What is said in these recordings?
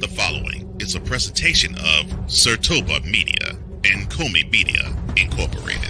The following is a presentation of Sertoba Media and Comey Media, Incorporated.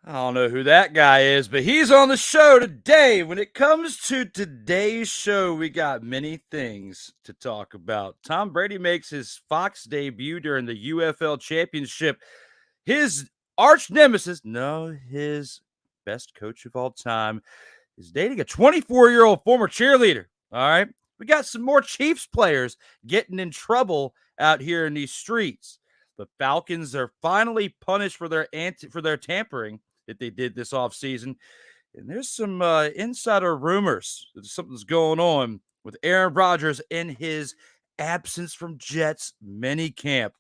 I don't know who that guy is, but he's on the show today. When it comes to today's show, we got many things to talk about. Tom Brady makes his Fox debut during the UFL Championship. His arch nemesis, his best coach of all time, is dating a 24-year-old former cheerleader. All right. We got some more Chiefs players getting in trouble out here in these streets. The Falcons are finally punished for their tampering that they did this offseason. And there's some insider rumors that something's going on with Aaron Rodgers in his absence from Jets minicamp.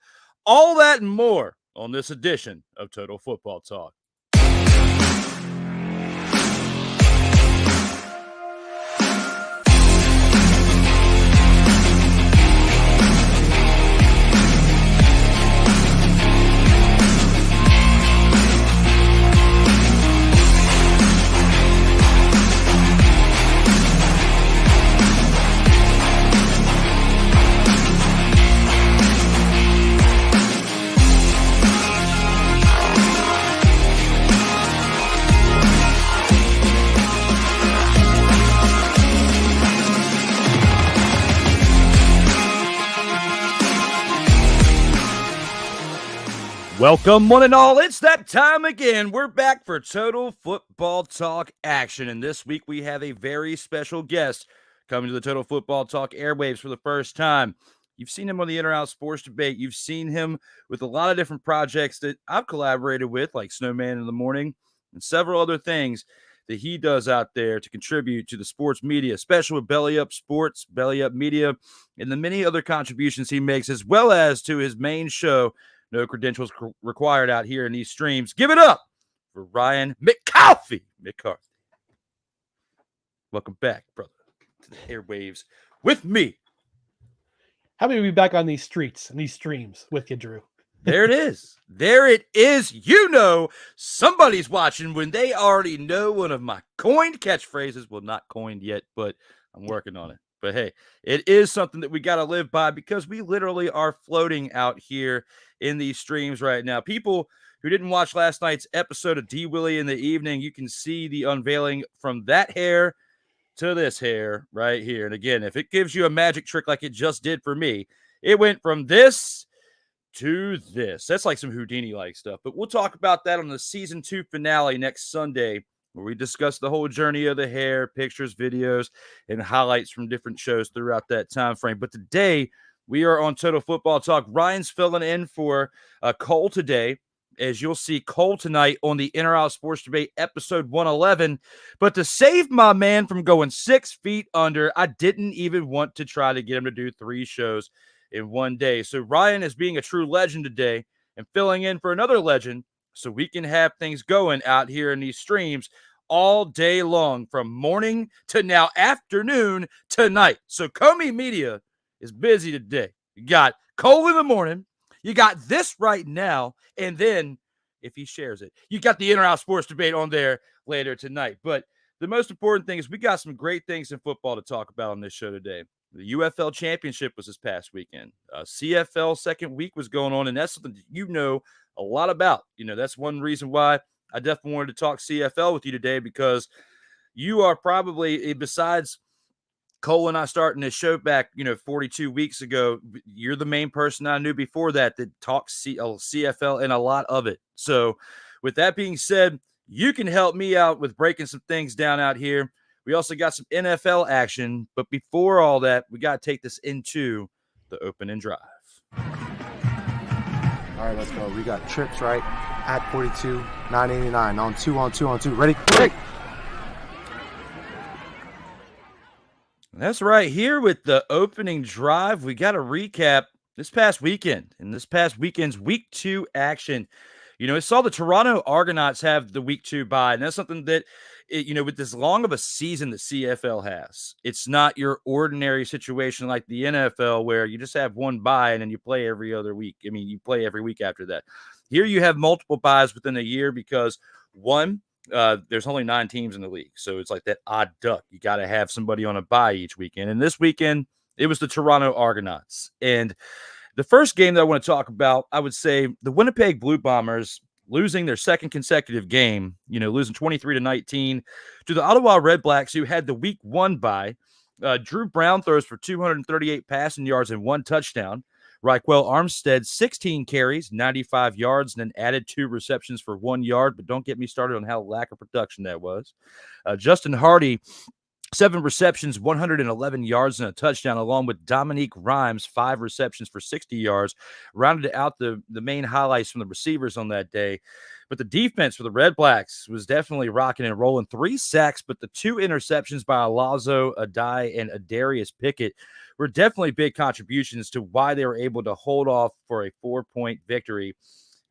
All that and more on this edition of Total Football Talk. Welcome, one and all. It's that time again. We're back for Total Football Talk action. And this week we have a very special guest coming to the Total Football Talk airwaves for the first time. You've seen him on the In or Out Sports Debate. You've seen him with a lot of different projects that I've collaborated with, like Snowman in the Morning and several other things that he does out there to contribute to the sports media, especially with Belly Up Sports, Belly Up Media, and the many other contributions he makes, as well as to his main show, No Credentials Required, out here in these streams. Give it up for Ryan McCarthy. Welcome back, brother, to the airwaves with me. Happy to be back on these streets and these streams with you, Drew. There it is. There it is. You know somebody's watching when they already know one of my coined catchphrases. Well, not coined yet, but I'm working on it. But hey, it is something that we got to live by because we literally are floating out here in these streams right now. People who didn't watch last night's episode of D. Willie in the evening, you can see the unveiling from that hair to this hair right here. And again, if it gives you a magic trick like it just did for me, it went from this to this. That's like some Houdini-like stuff. But we'll talk about that on the season 2 finale next Sunday, where we discuss the whole journey of the hair, pictures, videos, and highlights from different shows throughout that time frame. But today, we are on Total Football Talk. Ryan's filling in for Cole today, as you'll see Cole tonight on the In or Out Sports Debate, episode 111. But to save my man from going 6 feet under, I didn't even want to try to get him to do 3 shows in one day. So Ryan is being a true legend today and filling in for another legend, so we can have things going out here in these streams all day long, from morning to now afternoon to night. So Comey Media is busy today. You got Cole in the morning, you got this right now, and then if he shares it, you got the In or Out Sports Debate on there later tonight. But the most important thing is we got some great things in football to talk about on this show today. The UFL Championship was this past weekend. CFL second week was going on, and that's something that you know a lot about. You know, that's one reason why I definitely wanted to talk CFL with you today, because you are probably, besides Cole and I starting this show back, 42 weeks ago, you're the main person I knew before that talks CFL and a lot of it. So with that being said, you can help me out with breaking some things down out here. We also got some NFL action, but before all that, we got to take this into the opening drive. All right, let's go. We got trips, right? At 42, 989. On two. Ready? Break. That's right. Here with the opening drive, we got to recap this past weekend and this past weekend's week 2 action. I saw the Toronto Argonauts have the week 2 bye, and that's something that, with this long of a season the CFL has, it's not your ordinary situation like the NFL where you just have one bye and then you play every other week. I mean, you play every week after that. Here you have multiple byes within a year because, one, there's only 9 teams in the league. So it's like that odd duck. You got to have somebody on a bye each weekend. And this weekend, it was the Toronto Argonauts. And the first game that I want to talk about, I would say the Winnipeg Blue Bombers losing their second consecutive game, losing 23-19 to the Ottawa Redblacks, who had the week 1 bye. Drew Brown throws for 238 passing yards and 1 touchdown. Raquel Armstead, 16 carries, 95 yards, and then added 2 receptions for 1 yard. But don't get me started on how lack of production that was. Justin Hardy, 7 receptions, 111 yards, and a touchdown, along with Dominique Rhymes, 5 receptions for 60 yards. Rounded out the main highlights from the receivers on that day. But the defense for the Redblacks was definitely rocking and rolling. 3 sacks, but the 2 interceptions by Alazo Adai and Adarius Pickett were definitely big contributions to why they were able to hold off for a 4-point victory.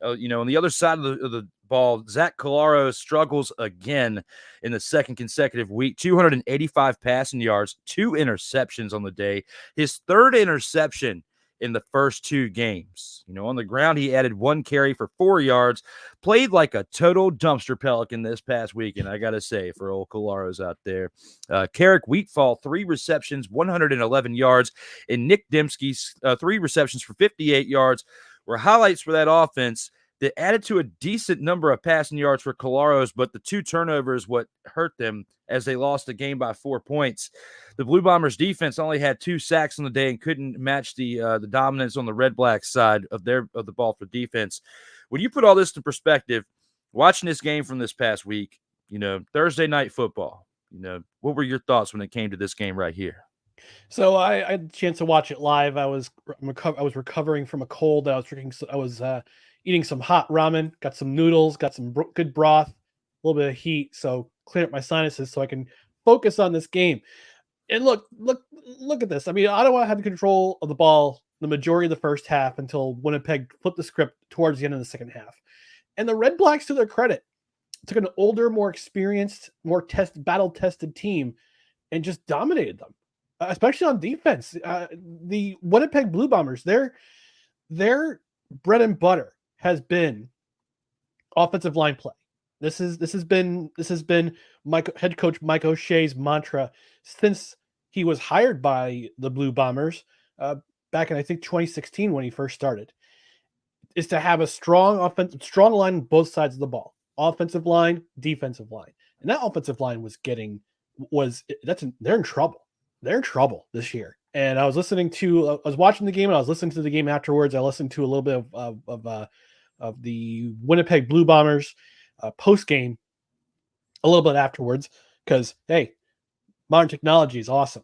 On the other side of the ball, Zach Collaros struggles again in the second consecutive week. 285 passing yards, 2 interceptions on the day. His 3rd interception in the first 2 games. On the ground, he added 1 carry for 4 yards. Played like a total dumpster pelican this past weekend, I got to say, for old Collaros out there. Carrick Wheatfall, 3 receptions, 111 yards. And Nick Dembski's 3 receptions for 58 yards were highlights for that offense that added to a decent number of passing yards for Collaros, but the 2 turnovers what hurt them as they lost the game by 4 points. The Blue Bombers defense only had 2 sacks on the day and couldn't match the dominance on the Redblacks side of the ball for defense. When you put all this in perspective, watching this game from this past week, Thursday night football, what were your thoughts when it came to this game right here? So I had a chance to watch it live. I was recovering from a cold. I was eating some hot ramen, got some noodles, got some good broth, a little bit of heat, so clear up my sinuses so I can focus on this game. And look at this. I mean, Ottawa had control of the ball the majority of the first half until Winnipeg flipped the script towards the end of the second half. And the Redblacks, to their credit, took an older, more experienced, more battle-tested team and just dominated them, especially on defense. The Winnipeg Blue Bombers, their bread and butter has been offensive line play. This has been head coach Mike O'Shea's mantra since he was hired by the Blue Bombers back in, I think, 2016 when he first started, is to have a strong line on both sides of the ball, offensive line, defensive line. And that offensive line they're in trouble. They're in trouble this year. And I was watching the game and I was listening to the game afterwards. I listened to a little bit of the Winnipeg Blue Bombers post game a little bit afterwards, because hey, modern technology is awesome.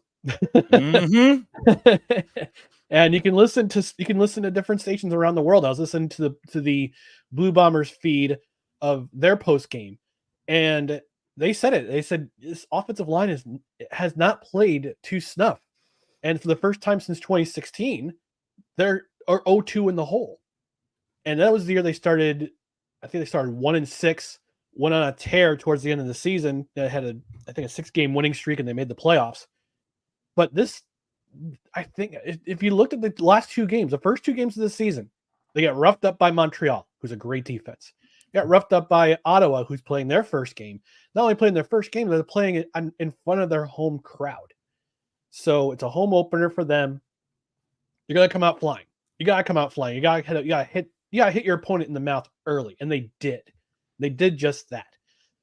Mm-hmm. And you can listen to different stations around the world. I was listening to the Blue Bombers feed of their post game, and they said it. They said this offensive line has not played to snuff, and for the first time since 2016, they're 0-2 in the hole. And that was the year they started. I think they started 1-6, went on a tear towards the end of the season. They had a 6-game winning streak, and they made the playoffs. But this, I think, if you looked at the last 2 games, the first 2 games of the season, they got roughed up by Montreal, who's a great defense. They got roughed up by Ottawa, who's playing their first game. Not only playing their first game, they're playing it in front of their home crowd. So it's a home opener for them. You're gonna come out flying. You gotta come out flying. You gotta hit your opponent in the mouth early, and they did. They did just that.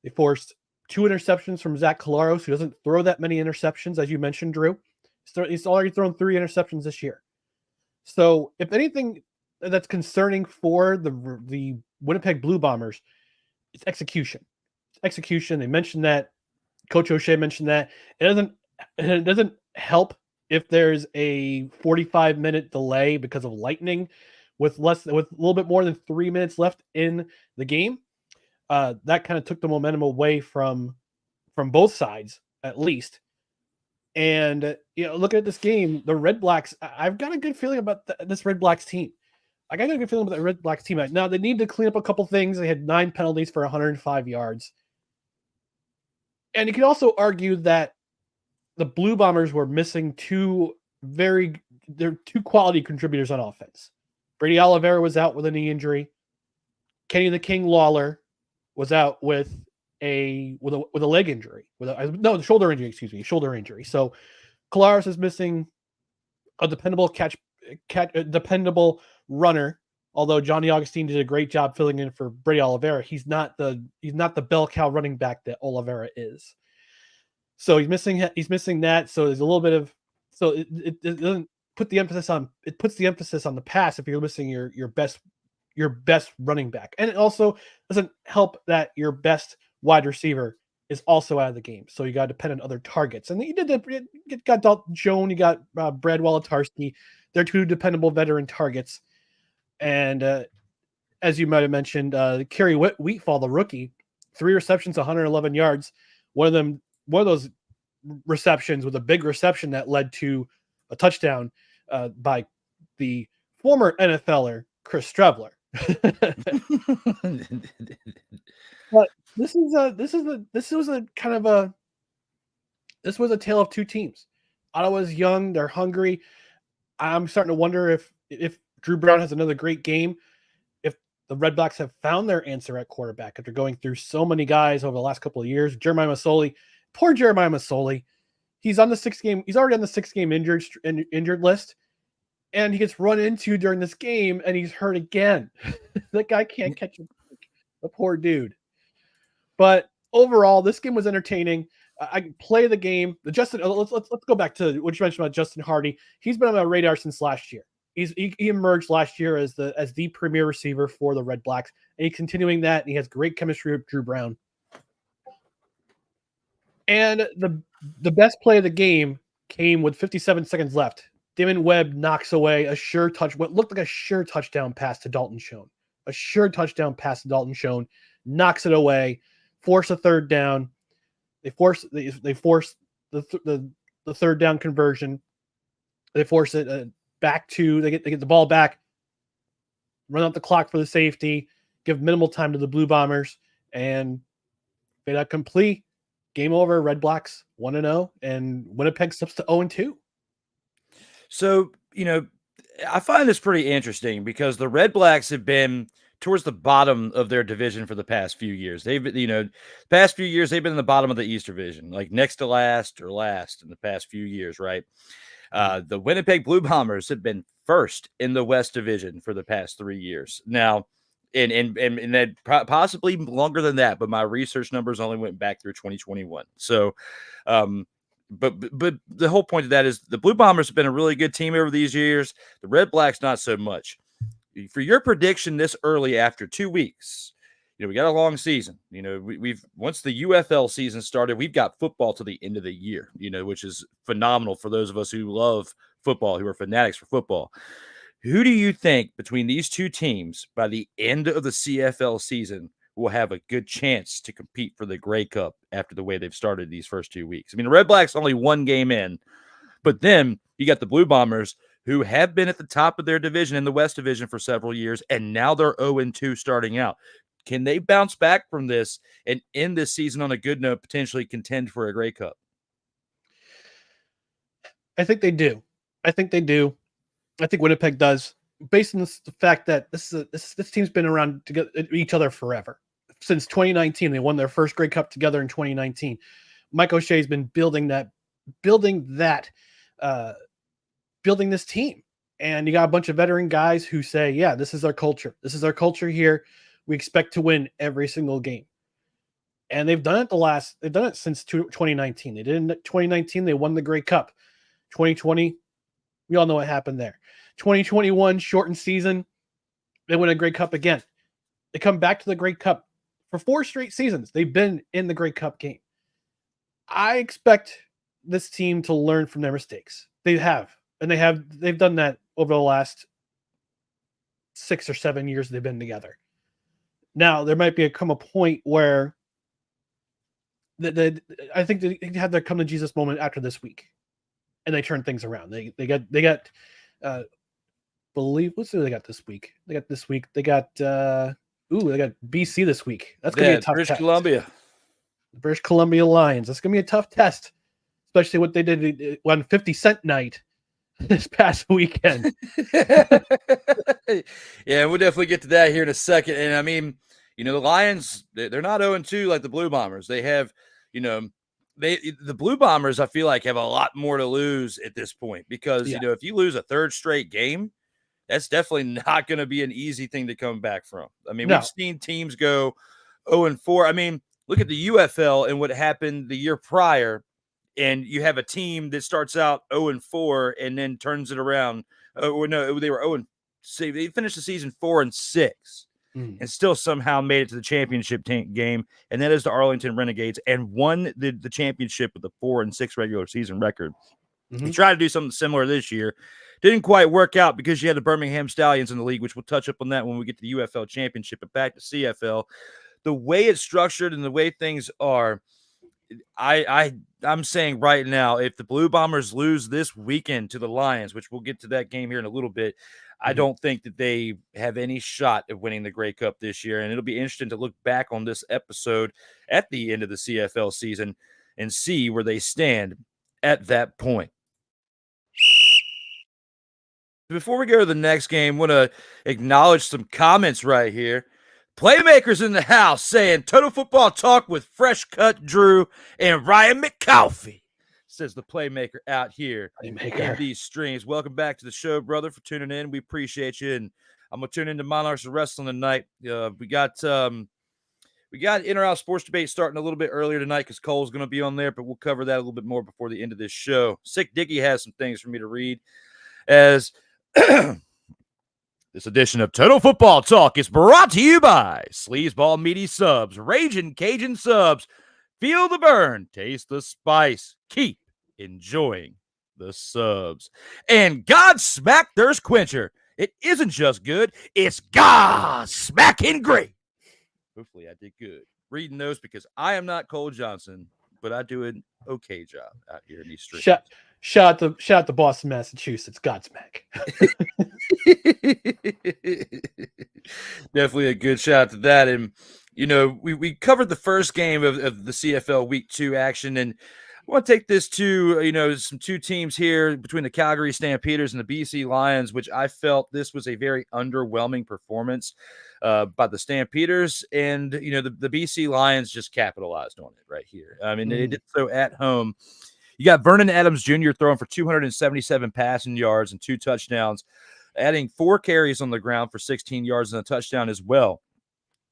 They forced 2 interceptions from Zach Collaros, who doesn't throw that many interceptions, as you mentioned, Drew. He's already thrown 3 interceptions this year. So, if anything that's concerning for the Winnipeg Blue Bombers, it's execution. Execution. They mentioned that. Coach O'Shea mentioned that. It doesn't help if there's a 45-minute delay because of lightning with a little bit more than 3 minutes left in the game. That kind of took the momentum away from both sides, at least. And looking at this game, the Redblacks, I've got a good feeling about this Redblacks team. I got a good feeling about the Redblacks team. Now they need to clean up a couple things. They had 9 penalties for 105 yards. And you could also argue that the Blue Bombers were missing two quality contributors on offense. Brady Oliveira was out with a knee injury. Kenny the King Lawler was out with a leg injury, shoulder injury. Excuse me, shoulder injury. So Collaros is missing a dependable dependable runner. Although Johnny Augustine did a great job filling in for Brady Oliveira, he's not the bell cow running back that Oliveira is. So he's missing that. So there's a little bit of it doesn't put the emphasis on the pass if you're missing your best running back, and it also doesn't help that your best wide receiver is also out of the game. So you got to depend on other targets, and you did that. You got Dalton Jones, you got Brad Wolotarski. They're two dependable veteran targets. And as you might have mentioned, Kerry Wheatfall, the rookie, 3 receptions, 111 yards. One of those receptions was a big reception that led to a touchdown by the former NFLer Chris Streveler. But this was a tale of two teams. Ottawa's young, they're hungry. I'm starting to wonder if Drew Brown has another great game, if the Redblacks have found their answer at quarterback after going through so many guys over the last couple of years. Jeremiah Masoli, poor Jeremiah Masoli. He's on the 6 game. He's already on the 6 game injured list, and he gets run into during this game, and he's hurt again. That guy can't catch the poor dude. But overall, this game was entertaining. I play the game. Let's go back to what you mentioned about Justin Hardy. He's been on my radar since last year. He emerged last year as the premier receiver for the Redblacks, and he's continuing that. And he has great chemistry with Drew Brown. And the best play of the game came with 57 seconds left. Damon Webb knocks away what looked like a sure touchdown pass to Dalton Schoen. Knocks it away, force a third down. They force the third down conversion. They force it back to they get the ball back, run out the clock for the safety, give minimal time to the Blue Bombers, and fade out complete. Game over. Redblacks 1-0, and Winnipeg slips to 0-2. So, I find this pretty interesting because the Redblacks have been towards the bottom of their division for the past few years. They've been, past few years, they've been in the bottom of the East Division, like next to last or last in the past few years, right? The Winnipeg Blue Bombers have been first in the West Division for the past 3 years. Now, and that possibly longer than that, but my research numbers only went back through 2021. So, but the whole point of that is the Blue Bombers have been a really good team over these years. The Redblacks, not so much. For your prediction this early after 2 weeks, we got a long season. We've once the UFL season started, we've got football to the end of the year, which is phenomenal for those of us who love football, who are fanatics for football. Who do you think between these two teams by the end of the CFL season will have a good chance to compete for the Grey Cup after the way they've started these first 2 weeks? I mean, the Redblacks only 1 game in, but then you got the Blue Bombers who have been at the top of their division in the West Division for several years, and now they're 0-2 starting out. Can they bounce back from this and end this season on a good note, potentially contend for a Grey Cup? I think they do. I think Winnipeg does, based on the fact that this team's been around together each other forever. Since 2019, they won their first Grey Cup together in 2019. Mike O'Shea's been building this team, and you got a bunch of veteran guys who say, "Yeah, this is our culture. This is our culture here. We expect to win every single game." And they've done it since 2019. They did in 2019. They won the Grey Cup. 2020, we all know what happened there. 2021 shortened season, they win a Grey Cup again. They come back to the Grey Cup for 4 straight seasons. They've been in the Grey Cup game. I expect this team to learn from their mistakes. They have, and they've done that over the last 6 or 7 years they've been together. Now there might come a point where I think they have their come to Jesus moment after this week, and they turn things around. They got believe what's they got this week? They got BC this week. That's gonna be a tough British test. Columbia. The British Columbia Lions. That's gonna be a tough test, especially what they did on 50 Cent night this past weekend. Yeah, we'll definitely get to that here in a second. And I mean, the Lions, they're not 0-2 like the Blue Bombers. They have, the Blue Bombers, I feel like, have a lot more to lose at this point because, if you lose a third straight game, that's definitely not going to be an easy thing to come back from. I mean, we've seen teams go 0-4. I mean, look at the UFL and what happened the year prior, and you have a team that starts out 0-4 and then turns it around. They were 0-6. They finished the season 4-6 and still somehow made it to the championship game, and that is the Arlington Renegades, and won the championship with a 4-6 regular season record. He tried to do something similar this year. Didn't quite work out because you had the Birmingham Stallions in the league, which we'll touch up on that when we get to the UFL Championship. But back to CFL, the way it's structured and the way things are, I'm saying right now, if the Blue Bombers lose this weekend to the Lions, which we'll get to that game here in a little bit, I don't think that they have any shot at winning the Grey Cup this year. And it'll be interesting to look back on this episode at the end of the CFL season and see where they stand at that point. Before we go to the next game, I want to acknowledge some comments right here. Playmakers in the house saying Total Football Talk with Fresh Cut Drew and Ryan McCarthy, says the playmaker out here in these streams. Welcome back to the show, brother, for tuning in. We appreciate you. And I'm going to tune into Monarchs of Wrestling tonight. We got in or out sports debate starting a little bit earlier tonight because Cole's going to be on there, but we'll cover that a little bit more before the end of this show. Sick Dicky has some things for me to read as this edition of Total Football Talk is brought to you by Sleazeball Meaty Subs, Raging Cajun Subs. Feel the burn, taste the spice. Keep enjoying the subs. And Godsmack Thirst Quencher. It isn't just good, it's Godsmacking great. Hopefully I did good reading those because I am not Cole Johnson, but I do an okay job out here in these streets. Shout out to Boston, Massachusetts. Godsmack. Definitely a good shout out to that. And, we covered the first game of the CFL Week 2 action. And I want to take this to, some two teams here between the Calgary Stampeders and the BC Lions, which I felt this was a very underwhelming performance by the Stampeders. And, the BC Lions just capitalized on it right here. I mean, they did so at home. You got Vernon Adams Jr. throwing for 277 passing yards and 2 touchdowns, adding 4 carries on the ground for 16 yards and a touchdown as well.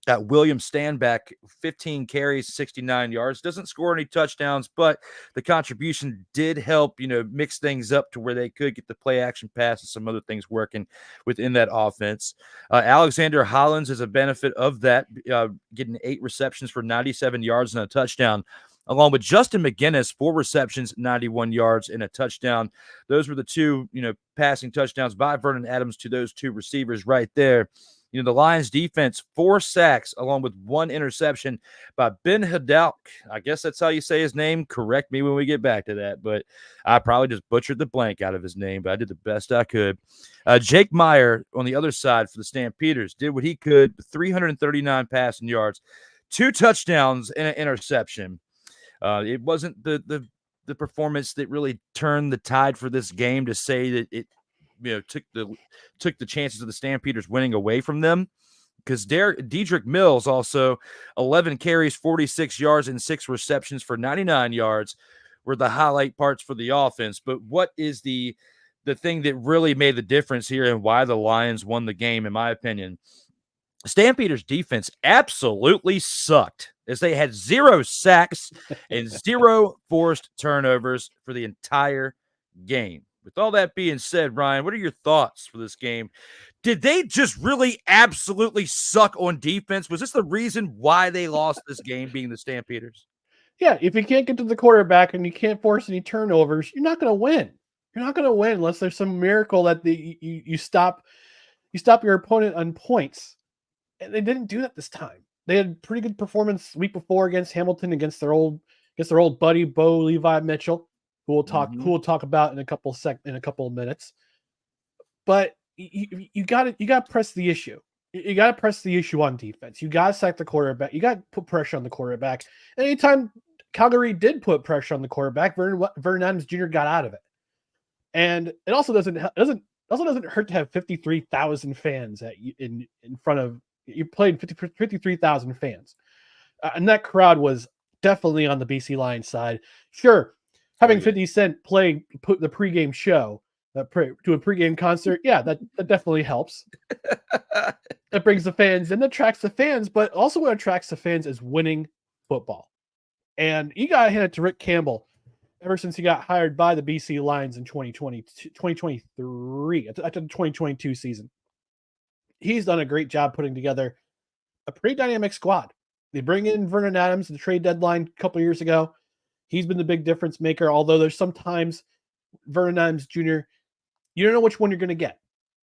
Got William Stanback, 15 carries, 69 yards. Doesn't score any touchdowns, but the contribution did help, mix things up to where they could get the play action pass and some other things working within that offense. Alexander Hollins is a benefit of that, getting 8 receptions for 97 yards and a touchdown, along with Justin McGinnis, 4 receptions, 91 yards, and a touchdown. Those were the 2, passing touchdowns by Vernon Adams to those 2 receivers right there. The Lions defense, 4 sacks, along with 1 interception by Ben Hadalk. I guess that's how you say his name. Correct me when we get back to that, but I probably just butchered the blank out of his name, but I did the best I could. Jake Meyer on the other side for the Stampeders did what he could, 339 passing yards, 2 touchdowns, and an interception. It wasn't the performance that really turned the tide for this game to say that it took the chances of the Stampeders winning away from them, because Dedrick Mills also 11 carries, 46 yards, and 6 receptions for 99 yards were the highlight parts for the offense. But what is the thing that really made the difference here and why the Lions won the game, in my opinion? Stampeders defense absolutely sucked, as they had 0 sacks and 0 forced turnovers for the entire game. With all that being said, Ryan, what are your thoughts for this game? Did they just really absolutely suck on defense? Was this the reason why they lost this game, being the Stampeders? Yeah, if you can't get to the quarterback and you can't force any turnovers, you're not going to win. You're not going to win unless there's some miracle that you stop You stop your opponent on points. And they didn't do that this time. They had pretty good performance the week before against Hamilton, against their old buddy Bo Levi Mitchell, who we'll talk about in a couple of minutes. But you got to press the issue. You got to press the issue on defense. You got to sack the quarterback. You got to put pressure on the quarterback. And anytime Calgary did put pressure on the quarterback, Vernon Adams Jr. got out of it. And it also doesn't hurt to have 53,000 fans in front of you. Played 53,000 fans, and that crowd was definitely on the BC Lions side. Sure, having 50 Cent put the pregame show to a pregame concert, yeah, that definitely helps. That brings the fans and attracts the fans, but also what attracts the fans is winning football. And you got to hand it to Rick Campbell. Ever since he got hired by the BC Lions in 2023, after the 2022 season, he's done a great job putting together a pretty dynamic squad. They bring in Vernon Adams at the trade deadline a couple years ago. He's been the big difference maker, although there's sometimes Vernon Adams Jr., you don't know which one you're going to get.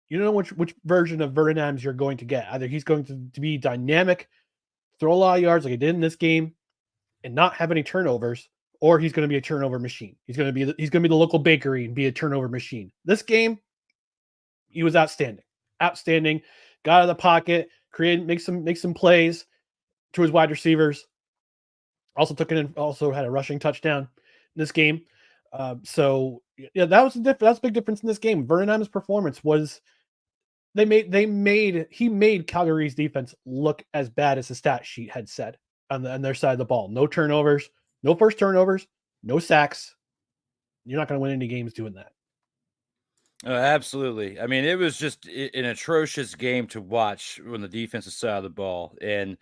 You don't know which version of Vernon Adams you're going to get. Either he's going to be dynamic, throw a lot of yards like he did in this game, and not have any turnovers, or he's going to be a turnover machine. He's going to be the local bakery and be a turnover machine. This game, he was outstanding. Outstanding. Got out of the pocket, make some plays to his wide receivers. Also had a rushing touchdown in this game. So yeah, that's a big difference in this game. Vernon Adams' performance was he made Calgary's defense look as bad as the stat sheet had said on their side of the ball. No turnovers. No first turnovers, no sacks. You're not going to win any games doing that. Absolutely. I mean, it was just an atrocious game to watch on the defensive side of the ball. And,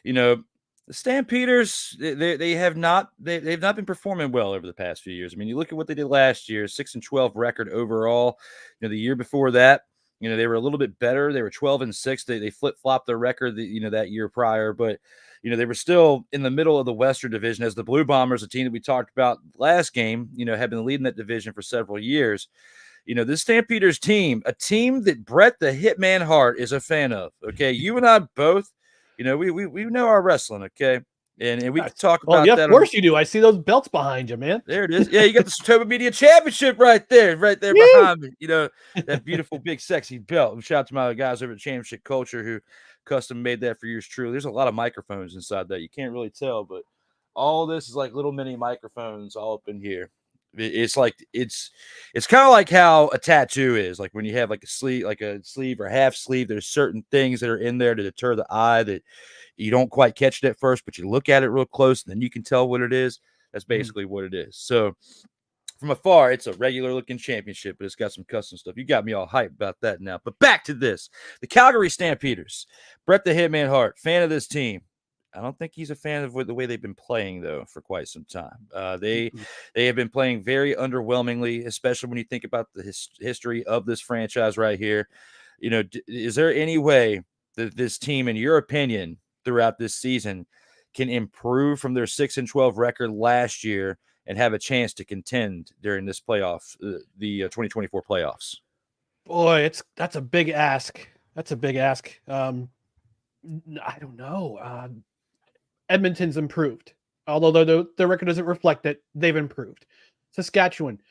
the Stampeders, they've not been performing well over the past few years. I mean, you look at what they did last year, 6-12 record overall. The year before that, they were a little bit better. They were 12-6. They flip-flopped their record, that year prior, but they were still in the middle of the Western Division as the Blue Bombers, a team that we talked about last game, have been leading that division for several years. This Stampeders team, a team that Brett the Hitman Hart is a fan of. Okay, you and I both, we know our wrestling. Okay, and we can talk about that. Of course you do. I see those belts behind you, man. There it is. Yeah, you got the Sartoga Media Championship right there behind me. That beautiful big sexy belt. Shout out to my guys over at Championship Culture who custom made that for yours truly. There's a lot of microphones inside that. You can't really tell, but all this is like little mini microphones all up in here. It's like it's kind of like how a tattoo is. Like when you have like a sleeve or half sleeve, there's certain things that are in there to deter the eye that you don't quite catch it at first, but you look at it real close and then you can tell what it is. That's basically what it is. So from afar, it's a regular looking championship, but it's got some custom stuff. You got me all hyped about that now. But back to this. The Calgary Stampeders. Brett the Hitman Hart, fan of this team. I don't think he's a fan of the way they've been playing, though, for quite some time. They have been playing very underwhelmingly, especially when you think about the history of this franchise right here. Is there any way that this team, in your opinion, throughout this season can improve from their 6-12 record last year and have a chance to contend during this playoff, the 2024 playoffs? Boy, that's a big ask. That's a big ask. I don't know. Edmonton's improved, although their record doesn't reflect it. They've improved. Saskatchewan,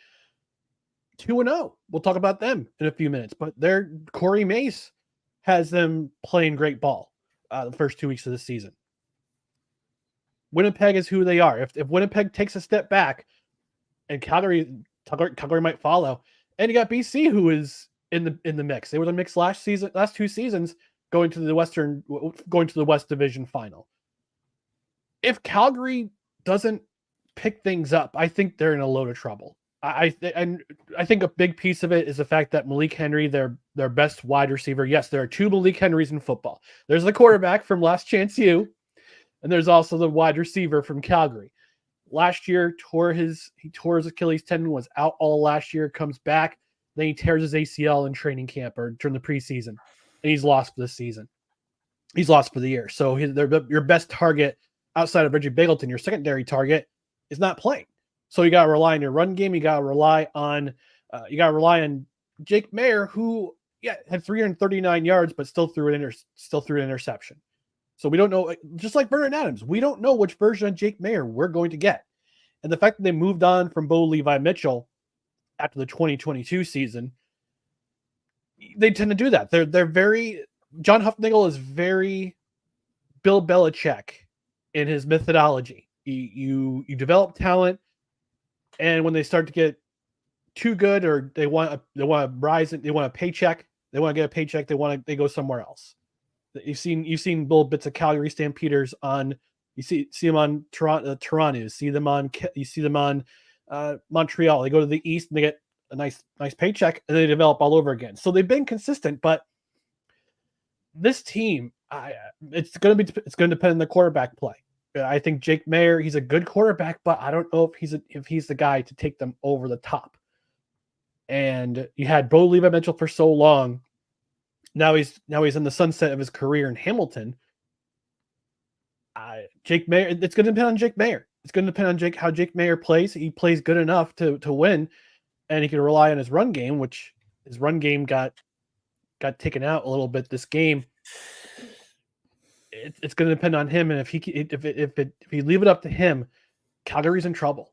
2-0. We'll talk about them in a few minutes, but their Corey Mace has them playing great ball the first 2 weeks of the season. Winnipeg is who they are. If Winnipeg takes a step back, and Calgary might follow, and you got BC who is in the mix. They were the mix last 2 seasons, going to the West Division final. If Calgary doesn't pick things up, I think they're in a load of trouble. I think a big piece of it is the fact that Malik Henry, their best wide receiver. Yes, there are 2 Malik Henrys in football. There's the quarterback from Last Chance U, and there's also the wide receiver from Calgary. Last year, he tore his Achilles tendon, was out all last year, comes back, then he tears his ACL in training camp or during the preseason, and he's lost for this season. He's lost for the year. So your best target outside of Reggie Bagleton, your secondary target, is not playing. So you got to rely on your run game. You got to rely on Jake Mayer, who Yeah, had 339 yards, but still threw an interception. So we don't know, just like Vernon Adams, we don't know which version of Jake Maier we're going to get. And the fact that they moved on from Bo Levi Mitchell after the 2022 season, they tend to do that. They're very, John Hufnagel is very Bill Belichick in his methodology. You develop talent, and when they start to get too good, or they want to rise, they want a paycheck, they want to get a paycheck, they go somewhere else. You've seen little bits of Calgary Stampeders on. You see them on Toronto. You see them on Montreal. They go to the East and they get a nice paycheck, and they develop all over again. So they've been consistent, but this team, it's going to depend on the quarterback play. I think Jake Maier, he's a good quarterback, but I don't know if he's the guy to take them over the top. And you had Bo Levi Mitchell for so long. Now he's in the sunset of his career in Hamilton. Jake Maier, it's going to depend on Jake Maier. It's going to depend on how Jake Maier plays. He plays good enough to win, and he can rely on his run game, which his run game got taken out a little bit this game. It's going to depend on him, and if he leave it up to him, Calgary's in trouble.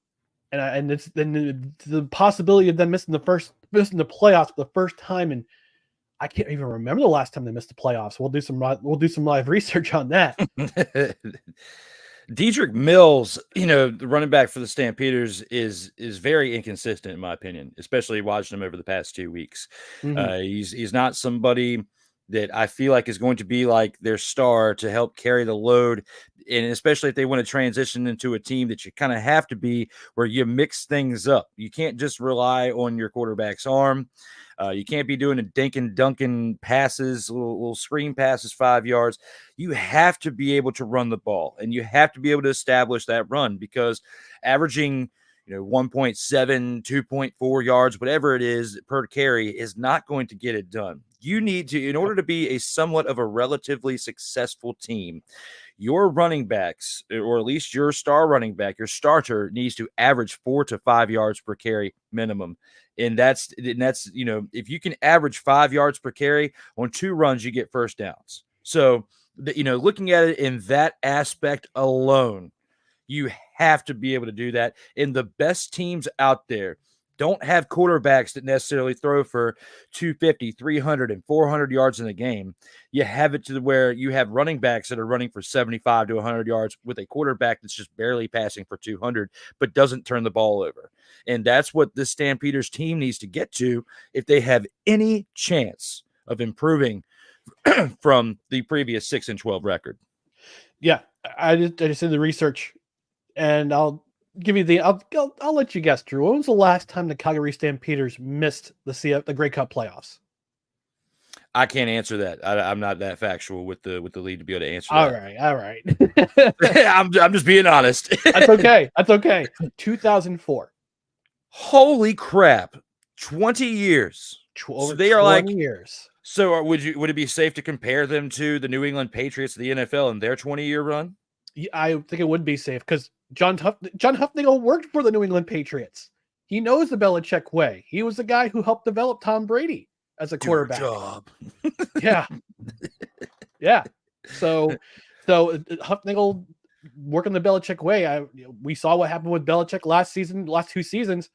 And it's then the possibility of them missing the playoffs for the first time, and I can't even remember the last time they missed the playoffs. We'll do some live research on that. Dedrick Mills, the running back for the Stampeders is very inconsistent in my opinion, especially watching him over the past 2 weeks. Mm-hmm. He's not somebody that I feel like is going to be like their star to help carry the load. And especially if they want to transition into a team that you kind of have to be, where you mix things up. You can't just rely on your quarterback's arm. You can't be doing a dink and dunking passes, little screen passes 5 yards. You have to be able to run the ball, and you have to be able to establish that run, because averaging 1.7, 2.4 yards, whatever it is per carry, is not going to get it done. You need to, in order to be a somewhat of a relatively successful team, your running backs, or at least your star running back, your starter, needs to average 4 to 5 yards per carry minimum. And that's if you can average 5 yards per carry on 2 runs, you get first downs. So, looking at it in that aspect alone, you have to be able to do that. And the best teams out there don't have quarterbacks that necessarily throw for 250, 300, and 400 yards in a game. You have it to where you have running backs that are running for 75 to 100 yards with a quarterback that's just barely passing for 200, but doesn't turn the ball over. And that's what this Stampeders team needs to get to if they have any chance of improving from the previous 6-12 record. Yeah, I just did the research, and I'll give you I'll let you guess, Drew. When was the last time the Calgary Stampeders missed the Grey Cup playoffs? I can't answer that. I'm not that factual with the league to be able to answer all that. All right. I'm just being honest. That's okay. 2004. Holy crap. 20 years. Over so they are 20 years. So would it be safe to compare them to the New England Patriots of the NFL and their 20-year run? Yeah, I think it would be safe, because John Hufnagel worked for the New England Patriots. He knows the Belichick way. He was the guy who helped develop Tom Brady as a quarterback. Job. Yeah. So Hufnagel working the Belichick way. We saw what happened with Belichick last 2 seasons.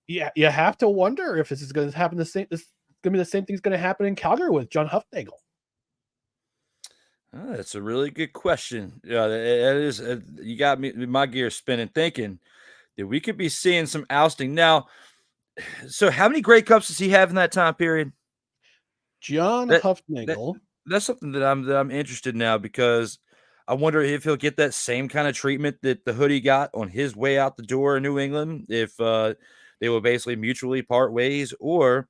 Yeah, you have to wonder if this is going to happen This is going to be the same thing's going to happen in Calgary with John Hufnagel. Oh, that's a really good question. Yeah, that is. You got me my gears spinning, thinking that we could be seeing some ousting now. So, how many Grey Cups does he have in that time period? John Hufnagel. That's something that I'm interested in now, because I wonder if he'll get that same kind of treatment that the hoodie got on his way out the door in New England. If they will basically mutually part ways, or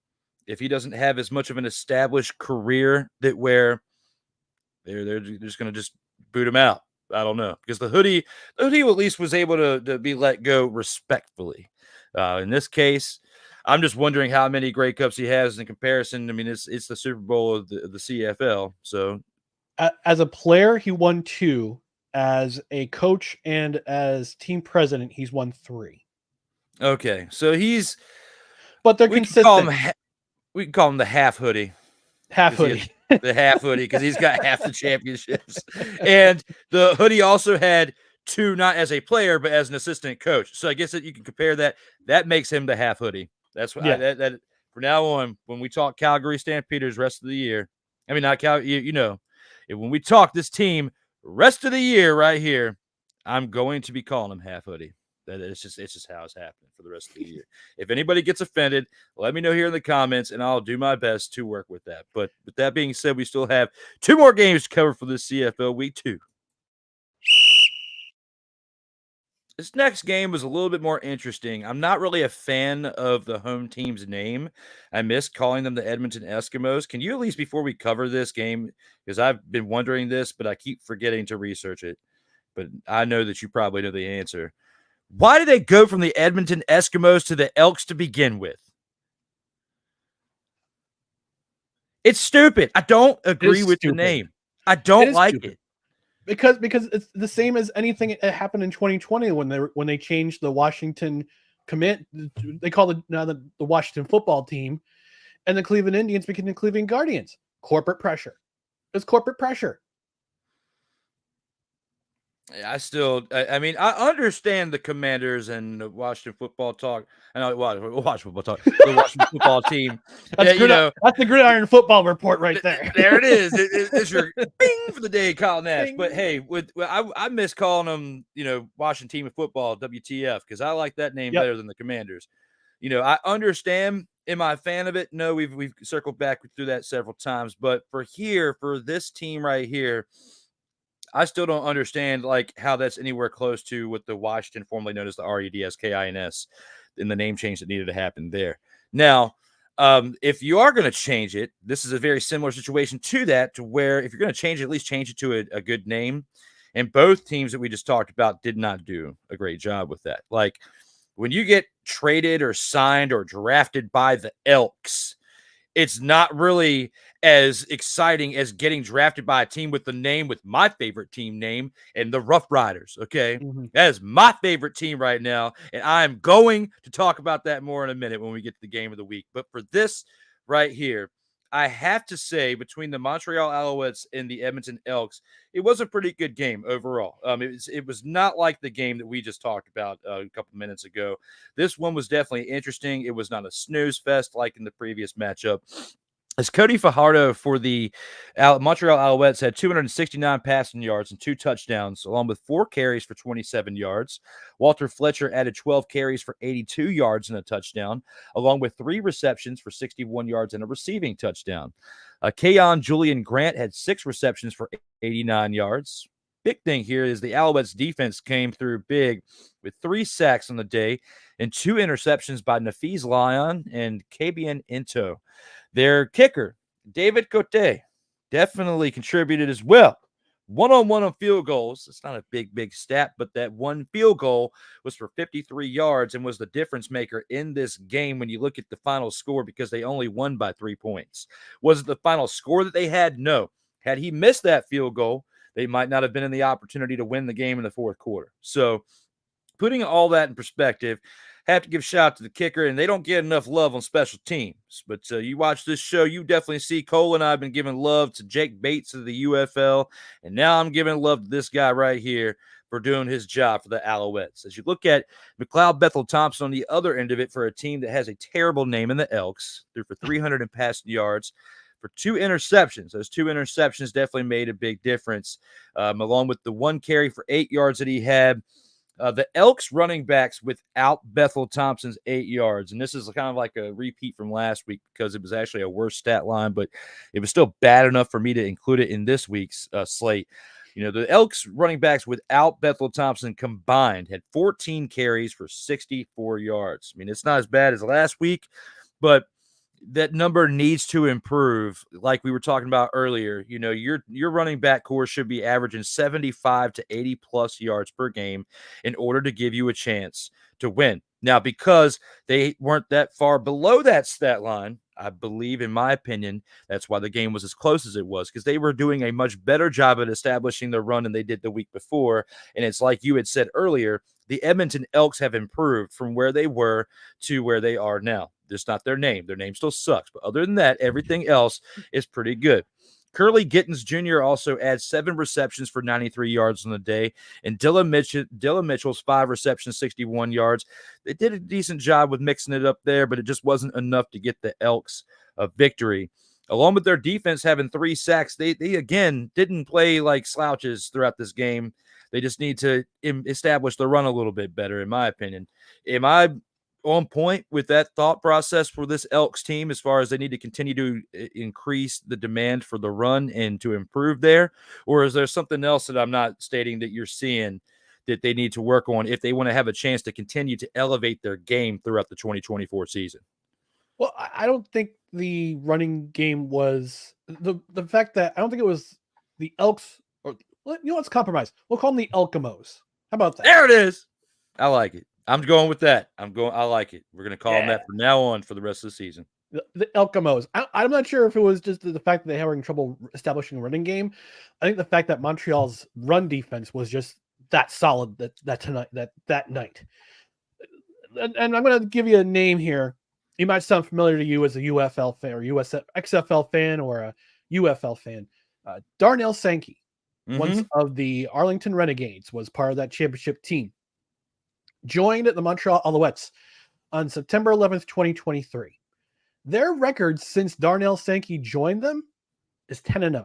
if he doesn't have as much of an established career that where they're just going to just boot him out. I don't know, because the hoodie at least was able to be let go respectfully. In this case, I'm just wondering how many Grey Cups he has in comparison. I mean, it's the Super Bowl of the CFL. So, as a player, he won 2. As a coach and as team president, he's won 3. Okay, so but they're consistent. We can call him the half hoodie. Half hoodie. The half hoodie, because he's got half the championships. And the hoodie also had 2, not as a player, but as an assistant coach. So I guess that you can compare that. That makes him the half hoodie. That's what that from now on, when we talk Calgary Stampeders rest of the year, I mean, not Calgary, when we talk this team rest of the year right here, I'm going to be calling him half hoodie. It's just how it's happening for the rest of the year. If anybody gets offended, let me know here in the comments, and I'll do my best to work with that. But with that being said, we still have 2 more games to cover for this CFL Week 2. This next game was a little bit more interesting. I'm not really a fan of the home team's name. I miss calling them the Edmonton Eskimos. Can you at least, before we cover this game, because I've been wondering this, but I keep forgetting to research it, but I know that you probably know the answer. Why did they go from the Edmonton Eskimos to the Elks to begin with? It's stupid. I don't agree with the name. I don't like it. Because it's the same as anything that happened in 2020 when they changed the Washington commit. They call it now the Washington football team, and the Cleveland Indians became the Cleveland Guardians. Corporate pressure. It's corporate pressure. I mean, I understand the Commanders and the Washington football talk. I know Washington football talk. The Washington football team. That's the gridiron football report right there. There it is. It's your bing for the day, Kyle Nash. Bing. But hey, I miss calling them, Washington team of football, WTF, because I like that name better than the Commanders. I understand. Am I a fan of it? No, we've circled back through that several times. But for this team right here, I still don't understand how that's anywhere close to what the Washington, formerly known as the REDSKINS, and the name change that needed to happen there. Now, if you are going to change it, this is a very similar situation to that, to where if you're going to change it, at least change it to a good name. And both teams that we just talked about did not do a great job with that. Like when you get traded or signed or drafted by the Elks, it's not really as exciting as getting drafted by a team with the name with my favorite team name and the Roughriders. Okay. Mm-hmm. That is my favorite team right now. And I'm going to talk about that more in a minute when we get to the game of the week. But for this right here, I have to say, between the Montreal Alouettes and the Edmonton Elks, it was a pretty good game overall. It was not like the game that we just talked about a couple minutes ago. This one was definitely interesting. It was not a snooze fest like in the previous matchup. As Cody Fajardo for the Montreal Alouettes had 269 passing yards and 2 touchdowns, along with 4 carries for 27 yards. Walter Fletcher added 12 carries for 82 yards and a touchdown, along with 3 receptions for 61 yards and a receiving touchdown. Kayon Julian Grant had 6 receptions for 89 yards. Big thing here is the Alouettes defense came through big with 3 sacks on the day and 2 interceptions by Nafiz Lyon and Kabian Into. Their kicker, David Cote, definitely contributed as well. 1-on-1 on field goals. It's not a big stat, but that one field goal was for 53 yards and was the difference maker in this game when you look at the final score, because they only won by 3 points. Was it the final score that they had? No. Had he missed that field goal, they might not have been in the opportunity to win the game in the fourth quarter. So putting all that in perspective, have to give shout out to the kicker, and they don't get enough love on special teams. But you watch this show, you definitely see Cole and I have been giving love to Jake Bates of the UFL, and now I'm giving love to this guy right here for doing his job for the Alouettes. As you look at McLeod Bethel-Thompson on the other end of it for a team that has a terrible name in the Elks, threw for 300 and passing yards, for 2 interceptions. Those 2 interceptions definitely made a big difference, along with the 1 carry for 8 yards that he had. The Elks running backs without Bethel-Thompson's 8 yards, and this is kind of like a repeat from last week because it was actually a worse stat line, but it was still bad enough for me to include it in this week's slate. The Elks running backs without Bethel-Thompson combined had 14 carries for 64 yards. I mean, it's not as bad as last week, but that number needs to improve. Like we were talking about earlier, your running back core should be averaging 75 to 80 plus yards per game in order to give you a chance to win. Now, because they weren't that far below that stat line, I believe, in my opinion, that's why the game was as close as it was, because they were doing a much better job at establishing the run than they did the week before. And it's like you had said earlier, the Edmonton Elks have improved from where they were to where they are now. Just not their name. Their name still sucks. But other than that, everything else is pretty good. Curly Gittins Jr. also adds 7 receptions for 93 yards on the day. And Dylan Mitchell's 5 receptions, 61 yards. They did a decent job with mixing it up there, but it just wasn't enough to get the Elks a victory. Along with their defense having 3 sacks, they again didn't play like slouches throughout this game. They just need to establish the run a little bit better, in my opinion. Am I on point with that thought process for this Elks team as far as they need to continue to increase the demand for the run and to improve there? Or is there something else that I'm not stating that you're seeing that they need to work on if they want to have a chance to continue to elevate their game throughout the 2024 season? Well, I don't think the running game was the fact that I don't think it was the Elks, or let's compromise. We'll call them the Elkamos. How about that? There it is. I like it. I'm going with that. I like it. We're going to call them that from now on for the rest of the season. The Elkamos. I'm not sure if it was just the fact that they were having trouble establishing a running game. I think the fact that Montreal's run defense was just that solid that night. And I'm going to give you a name here. It might sound familiar to you as a UFL fan or XFL fan or a UFL fan. Darnell Sankey, once of the Arlington Renegades, was part of that championship team. Joined the Montreal Alouettes on September 11th, 2023. Their record since Darnell Sankey joined them is 10-0.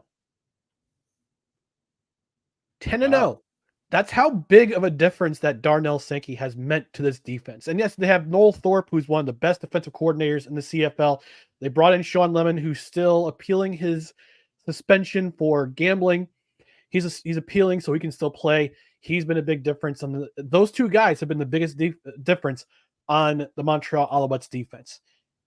10-0. That's how big of a difference that Darnell Sankey has meant to this defense. And yes, they have Noel Thorpe, who's one of the best defensive coordinators in the CFL. They brought in Sean Lemon, who's still appealing his suspension for gambling. He's appealing so he can still play. He's been a big difference. Those two guys have been the biggest difference on the Montreal Alouettes defense.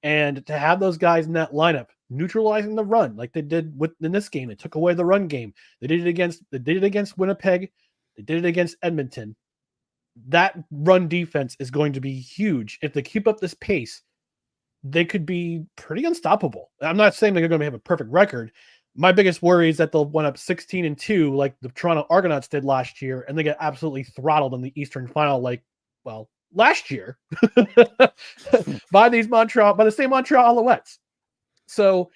And to have those guys in that lineup, neutralizing the run like they did in this game, they took away the run game. They did it against Winnipeg. They did it against Edmonton. That run defense is going to be huge. If they keep up this pace, they could be pretty unstoppable. I'm not saying they're going to have a perfect record. My biggest worry is that they'll wind up 16-2 like the Toronto Argonauts did last year, and they get absolutely throttled in the Eastern Final last year by the same Montreal Alouettes. So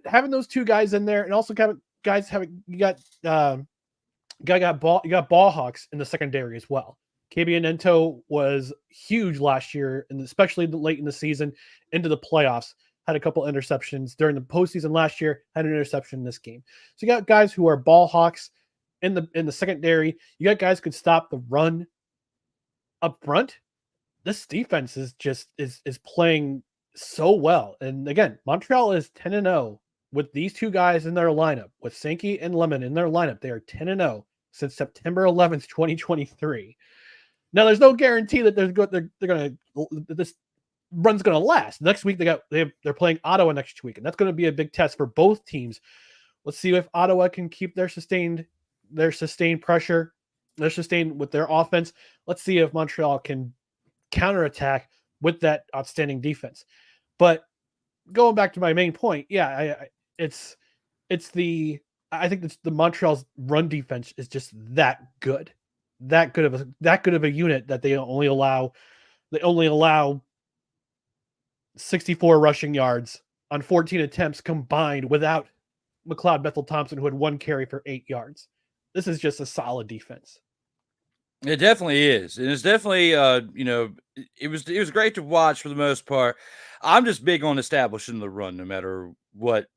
having those two guys in there, and also you got ball hawks in the secondary as well. Kabianento was huge last year, and especially late in the season into the playoffs. Had a couple interceptions during the postseason last year, had an interception in this game. So you got guys who are ball hawks in the secondary. You got guys who could stop the run up front. This defense is playing so well. And again, Montreal is 10-0 with these two guys in their lineup, with Sankey and Lemon in their lineup. They are 10-0 since September 11th, 2023. Now, there's no guarantee that this run's going to last. Next week they're playing Ottawa next week, and that's going to be a big test for both teams. Let's see if Ottawa can keep their sustained pressure, they're sustained with their offense. Let's see if Montreal can counterattack with that outstanding defense. But going back to my main point, I think the Montreal's run defense is just that good of a unit that they only allow 64 rushing yards on 14 attempts combined without McLeod Bethel-Thompson, who had 1 carry for 8 yards. This is just a solid defense. It definitely is. And it's definitely, it was great to watch for the most part. I'm just big on establishing the run no matter what,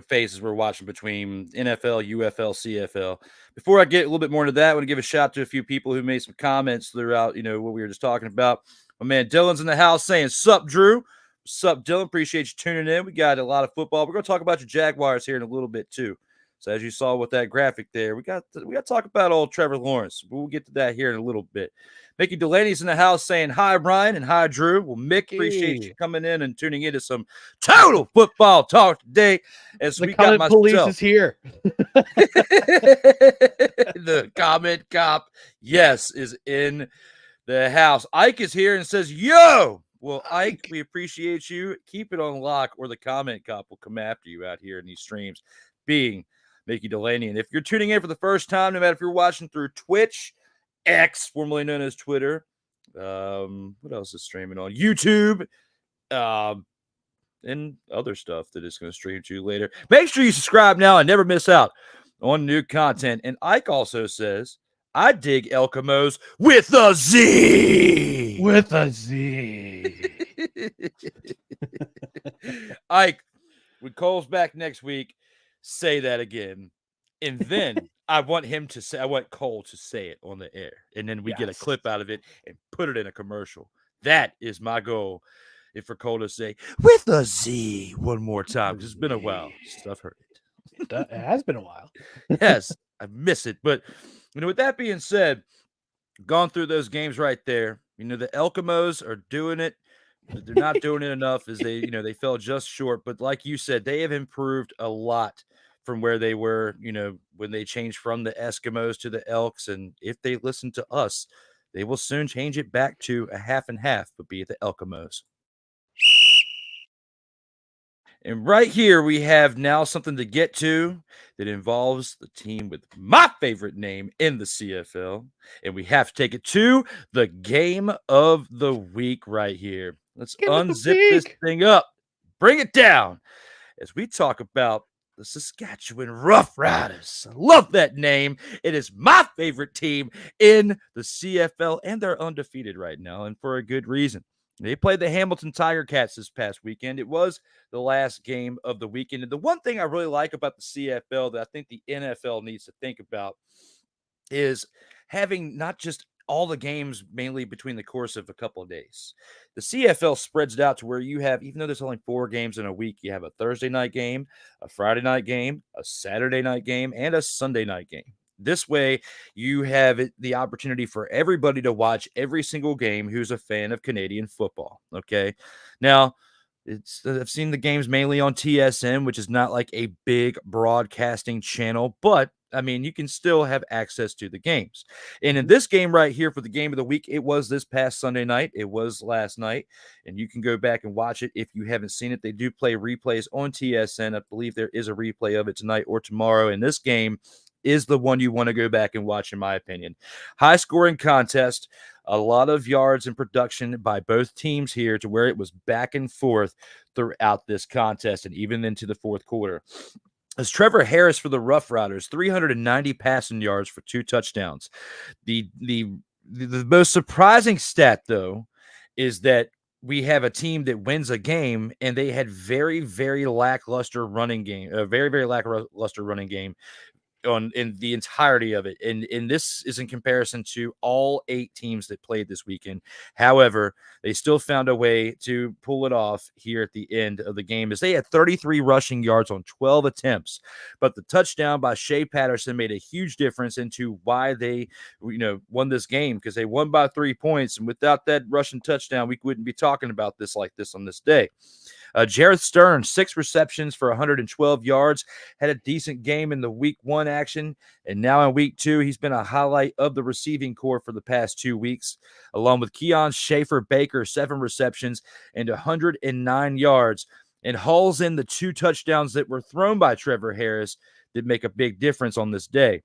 phases we're watching between NFL, UFL, CFL. Before I get a little bit more into that, I want to give a shout to a few people who made some comments throughout, what we were just talking about. My man Dylan's in the house saying, "Sup, Drew?" Sup, Dylan? Appreciate you tuning in. We got a lot of football. We're going to talk about your Jaguars here in a little bit too. So as you saw with that graphic there, we got to talk about old Trevor Lawrence. We'll get to that here in a little bit. Mickey Delaney's in the house saying hi, Brian, and hi, Drew. Well, Mick, appreciate you coming in and tuning into some total football talk today. As the we got myself. Police is here. The comment cop, yes, is in the house. Ike is here and says, "Yo." Well, Ike, we appreciate you. Keep it on lock, or the comment cop will come after you out here in these streams. Being Mickey Delaney. And if you're tuning in for the first time, no matter if you're watching through Twitch, X, formerly known as Twitter, what else is streaming on? YouTube, and other stuff that is going to stream to you later. Make sure you subscribe now and never miss out on new content. And Ike also says, I dig El Camos with a Z. With a Z. Ike, when Cole's back next week, say that again. And then I want Cole to say it on the air. And then we get a clip out of it and put it in a commercial. That is my goal. If for Cole to say with a Z one more time, because it's been a while since I've heard it. It has been a while. Yes, I miss it. But with that being said, gone through those games right there. The El Camos are doing it. They're not doing it enough as they fell just short. But like you said, they have improved a lot from where they were, when they changed from the Eskimos to the Elks. And if they listen to us, they will soon change it back to a half and half, but be it the Elkamos. And right here, we have now something to get to that involves the team with my favorite name in the CFL. And we have to take it to the game of the week right here. Let's unzip this thing up, bring it down as we talk about the Saskatchewan Roughriders. I love that name. It is my favorite team in the CFL, and they're undefeated right now, and for a good reason. They played the Hamilton Tiger Cats this past weekend. It was the last game of the weekend. And the one thing I really like about the CFL that I think the NFL needs to think about is having not just all the games mainly between the course of a couple of days. The CFL spreads it out to where you have, even though there's only 4 games in a week, you have a Thursday night game, a Friday night game, a Saturday night game, and a Sunday night game. This way, you have the opportunity for everybody to watch every single game who's a fan of Canadian football, okay? Now, I've seen the games mainly on TSN, which is not like a big broadcasting channel, but, you can still have access to the games. And in this game right here for the game of the week, it was this past Sunday night. It was last night, and you can go back and watch it if you haven't seen it. They do play replays on TSN. I believe there is a replay of it tonight or tomorrow. In this game is the one you want to go back and watch, in my opinion. High-scoring contest, a lot of yards and production by both teams here to where it was back and forth throughout this contest and even into the fourth quarter. As Trevor Harris for the Roughriders, 390 passing yards for 2 touchdowns. The most surprising stat, though, is that we have a team that wins a game and they had very, very lackluster running game, in the entirety of it. And this is in comparison to all 8 teams that played this weekend. However, they still found a way to pull it off here at the end of the game as they had 33 rushing yards on 12 attempts. But the touchdown by Shea Patterson made a huge difference into why they, won this game, because they won by 3 points. And without that rushing touchdown, we wouldn't be talking about this like this on this day. Jareth Stern, 6 receptions for 112 yards, had a decent game in the week 1 action. And now in week 2, he's been a highlight of the receiving corps for the past 2 weeks, along with Keon Schaefer-Baker, 7 receptions and 109 yards, and hauls in the 2 touchdowns that were thrown by Trevor Harris that make a big difference on this day.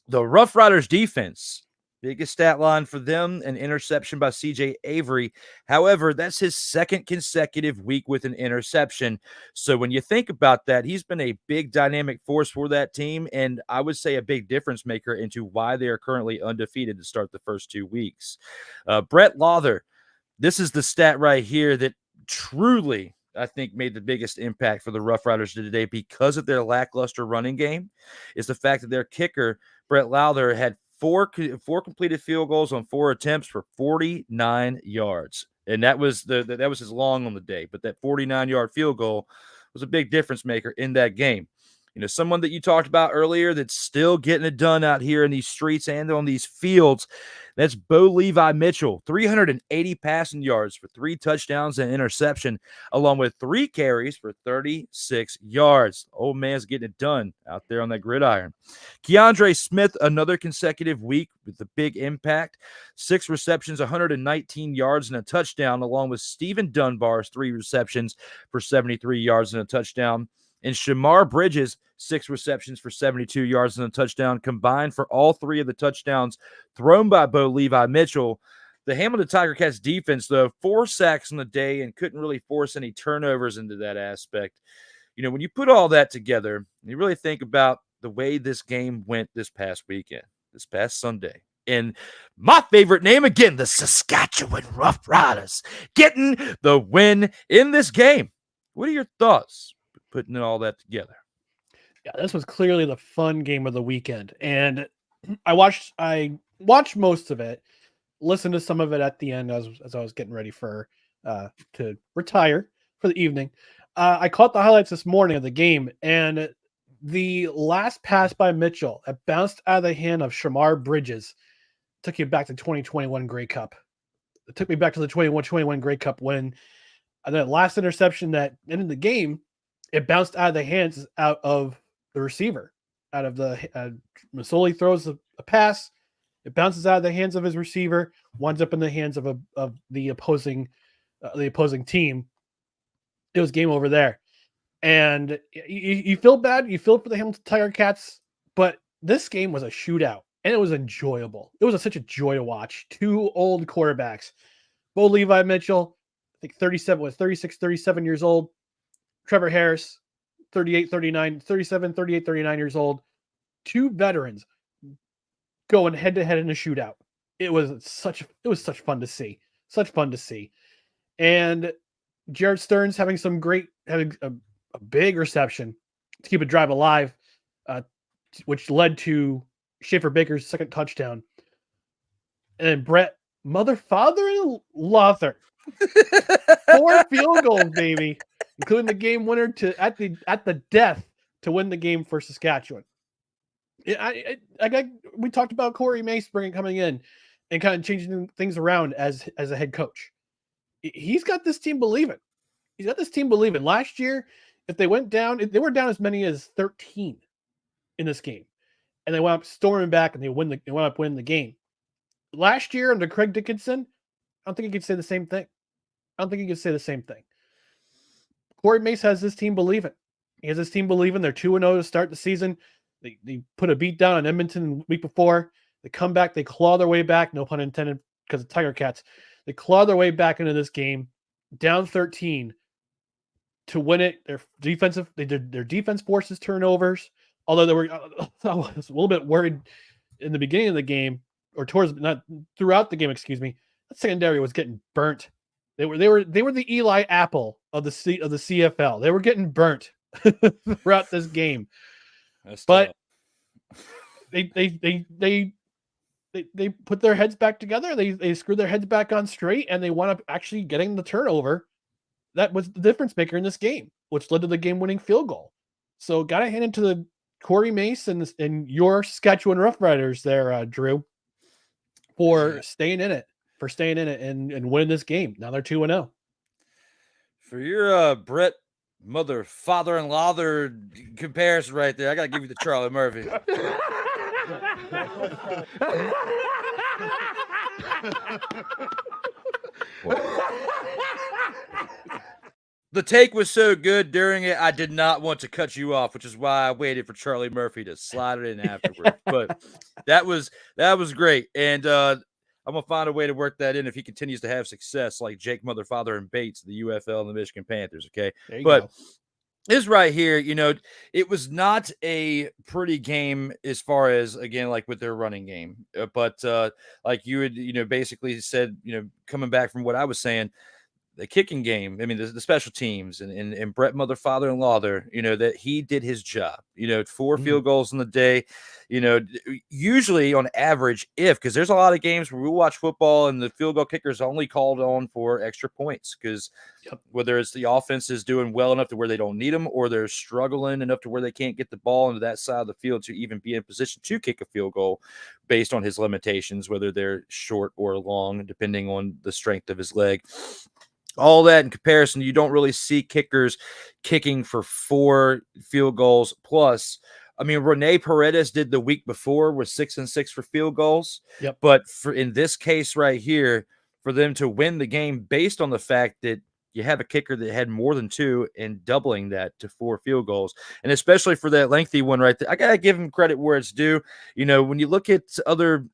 The Roughriders defense, biggest stat line for them, an interception by C.J. Avery. However, that's his 2nd consecutive week with an interception. So when you think about that, he's been a big dynamic force for that team, and I would say a big difference maker into why they are currently undefeated to start the first 2 weeks. Brett Lawther, this is the stat right here that truly, I think, made the biggest impact for the Roughriders today because of their lackluster running game, is the fact that their kicker, Brett Lawther, had 4 completed field goals on 4 attempts for 49 yards. And that was his long on the day. But that 49-yard field goal was a big difference maker in that game. Someone that you talked about earlier that's still getting it done out here in these streets and on these fields, that's Bo Levi Mitchell, 380 passing yards for 3 touchdowns and interception, along with 3 carries for 36 yards. The old man's getting it done out there on that gridiron. Keandre Smith, another consecutive week with a big impact, 6 receptions, 119 yards and a touchdown, along with Stephen Dunbar's 3 receptions for 73 yards and a touchdown. And Shamar Bridges, 6 receptions for 72 yards and a touchdown, combined for all 3 of the touchdowns thrown by Bo Levi Mitchell. The Hamilton Tiger Cats defense, though, 4 sacks on the day and couldn't really force any turnovers into that aspect. When you put all that together, you really think about the way this game went this past weekend, this past Sunday. And my favorite name again, the Saskatchewan Roughriders, getting the win in this game. What are your thoughts putting all that together? Yeah, this was clearly the fun game of the weekend. And I watched most of it, listened to some of it at the end as I was getting ready to retire for the evening. I caught the highlights this morning of the game, and the last pass by Mitchell that bounced out of the hand of Shamar Bridges took you back to 2021 Grey Cup. It took me back to the 21 Grey Cup when that last interception that ended the game, it bounced out of the hands out of the receiver, out of the Masoli throws a pass, it bounces out of the hands of his receiver, winds up in the hands of the opposing team. It was game over there. And you feel bad. You feel for the Hamilton Tiger Cats, but this game was a shootout and it was enjoyable. It was such a joy to watch. 2 old quarterbacks, Bo Levi Mitchell, I think 37 years old. Trevor Harris, 38, 39 years old. 2 veterans going head to head in a shootout. It was such fun to see. Such fun to see. And Jared Stearns having a big reception to keep a drive alive, which led to Schaefer Baker's second touchdown. And then Brett, father and Lawther, 4 field goals, baby, including the game winner at the death to win the game for Saskatchewan. We talked about Corey Mace coming in and kind of changing things around as a head coach. He's got this team believing. Last year, if they went down, they were down as many as 13 in this game, and they wound up storming back and they wound up winning the game. Last year under Craig Dickinson, I don't think he could say the same thing. Corey Mace has this team believing. They're 2-0 to start the season. They put a beat down on Edmonton the week before. They come back, they claw their way back, no pun intended, because of Tiger Cats. They claw their way back into this game, down 13 to win it. Their defense forces turnovers. Although I was a little bit worried in the beginning of the game, or throughout the game, excuse me. That secondary was getting burnt. They were the Eli Apple of the CFL. They were getting burnt throughout this game. But they put their heads back together. They screwed their heads back on straight, and they wound up actually getting the turnover that was the difference maker in this game, which led to the game-winning field goal. So, got to hand it to the Corey Mace and your Saskatchewan Roughriders there, Drew, for staying in it and winning this game. Now they're 2-0. For your Brett father-in-law comparison right there, I got to give you the Charlie Murphy. The take was so good during it, I did not want to cut you off, which is why I waited for Charlie Murphy to slide it in afterwards. But that was great, and I'm gonna find a way to work that in if he continues to have success, like Jake Father and Bates, the UFL and the Michigan Panthers. Okay, but this right here, it was not a pretty game as far as, again, like with their running game, but like you had, basically said, coming back from what I was saying, the kicking game, the special teams and Brett father-in-law there, that he did his job, 4 field goals in the day, usually on average, because there's a lot of games where we watch football and the field goal kicker is only called on for extra points because whether it's the offense is doing well enough to where they don't need them or they're struggling enough to where they can't get the ball into that side of the field to even be in position to kick a field goal based on his limitations, whether they're short or long, depending on the strength of his leg. All that in comparison, you don't really see kickers kicking for 4 field goals plus. Rene Paredes did the week before with 6 and 6 for field goals. Yep. But in this case right here, for them to win the game based on the fact that you have a kicker that had more than 2 and doubling that to 4 field goals, and especially for that lengthy one right there, I gotta give him credit where it's due. When you look at other,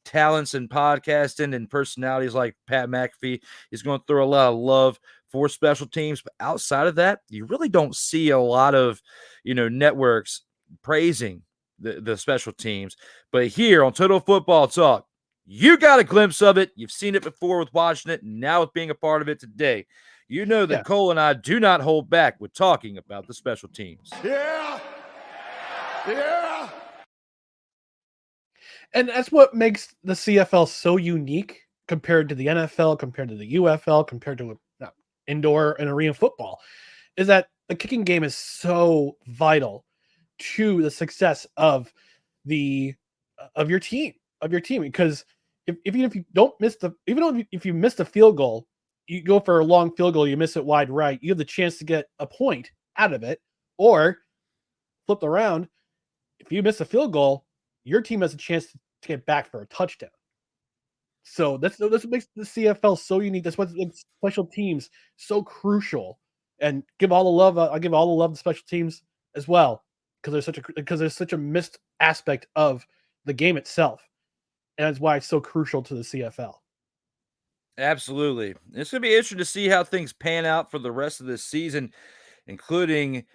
talents in podcasting and personalities like Pat McAfee is going to throw a lot of love for special teams. But outside of that, you really don't see a lot of, networks praising the special teams. But here on Total Football Talk, you got a glimpse of it. You've seen it before with watching it, and now with being a part of it today. You know that Cole and I do not hold back with talking about the special teams. Yeah. And that's what makes the CFL so unique compared to the NFL, compared to the UFL, compared to indoor and arena football, is that the kicking game is so vital to the success of your team. Because even if you don't miss if you miss the field goal, you go for a long field goal, you miss it wide right, you have the chance to get a point out of it. Or flipped around, if you miss a field goal, your team has a chance to get back for a touchdown. So that's what makes the CFL so unique. That's what makes special teams so crucial. And give all the love. I give all the love to special teams as well, because there's such a missed aspect of the game itself, and that's why it's so crucial to the CFL. Absolutely, it's going to be interesting to see how things pan out for the rest of this season, including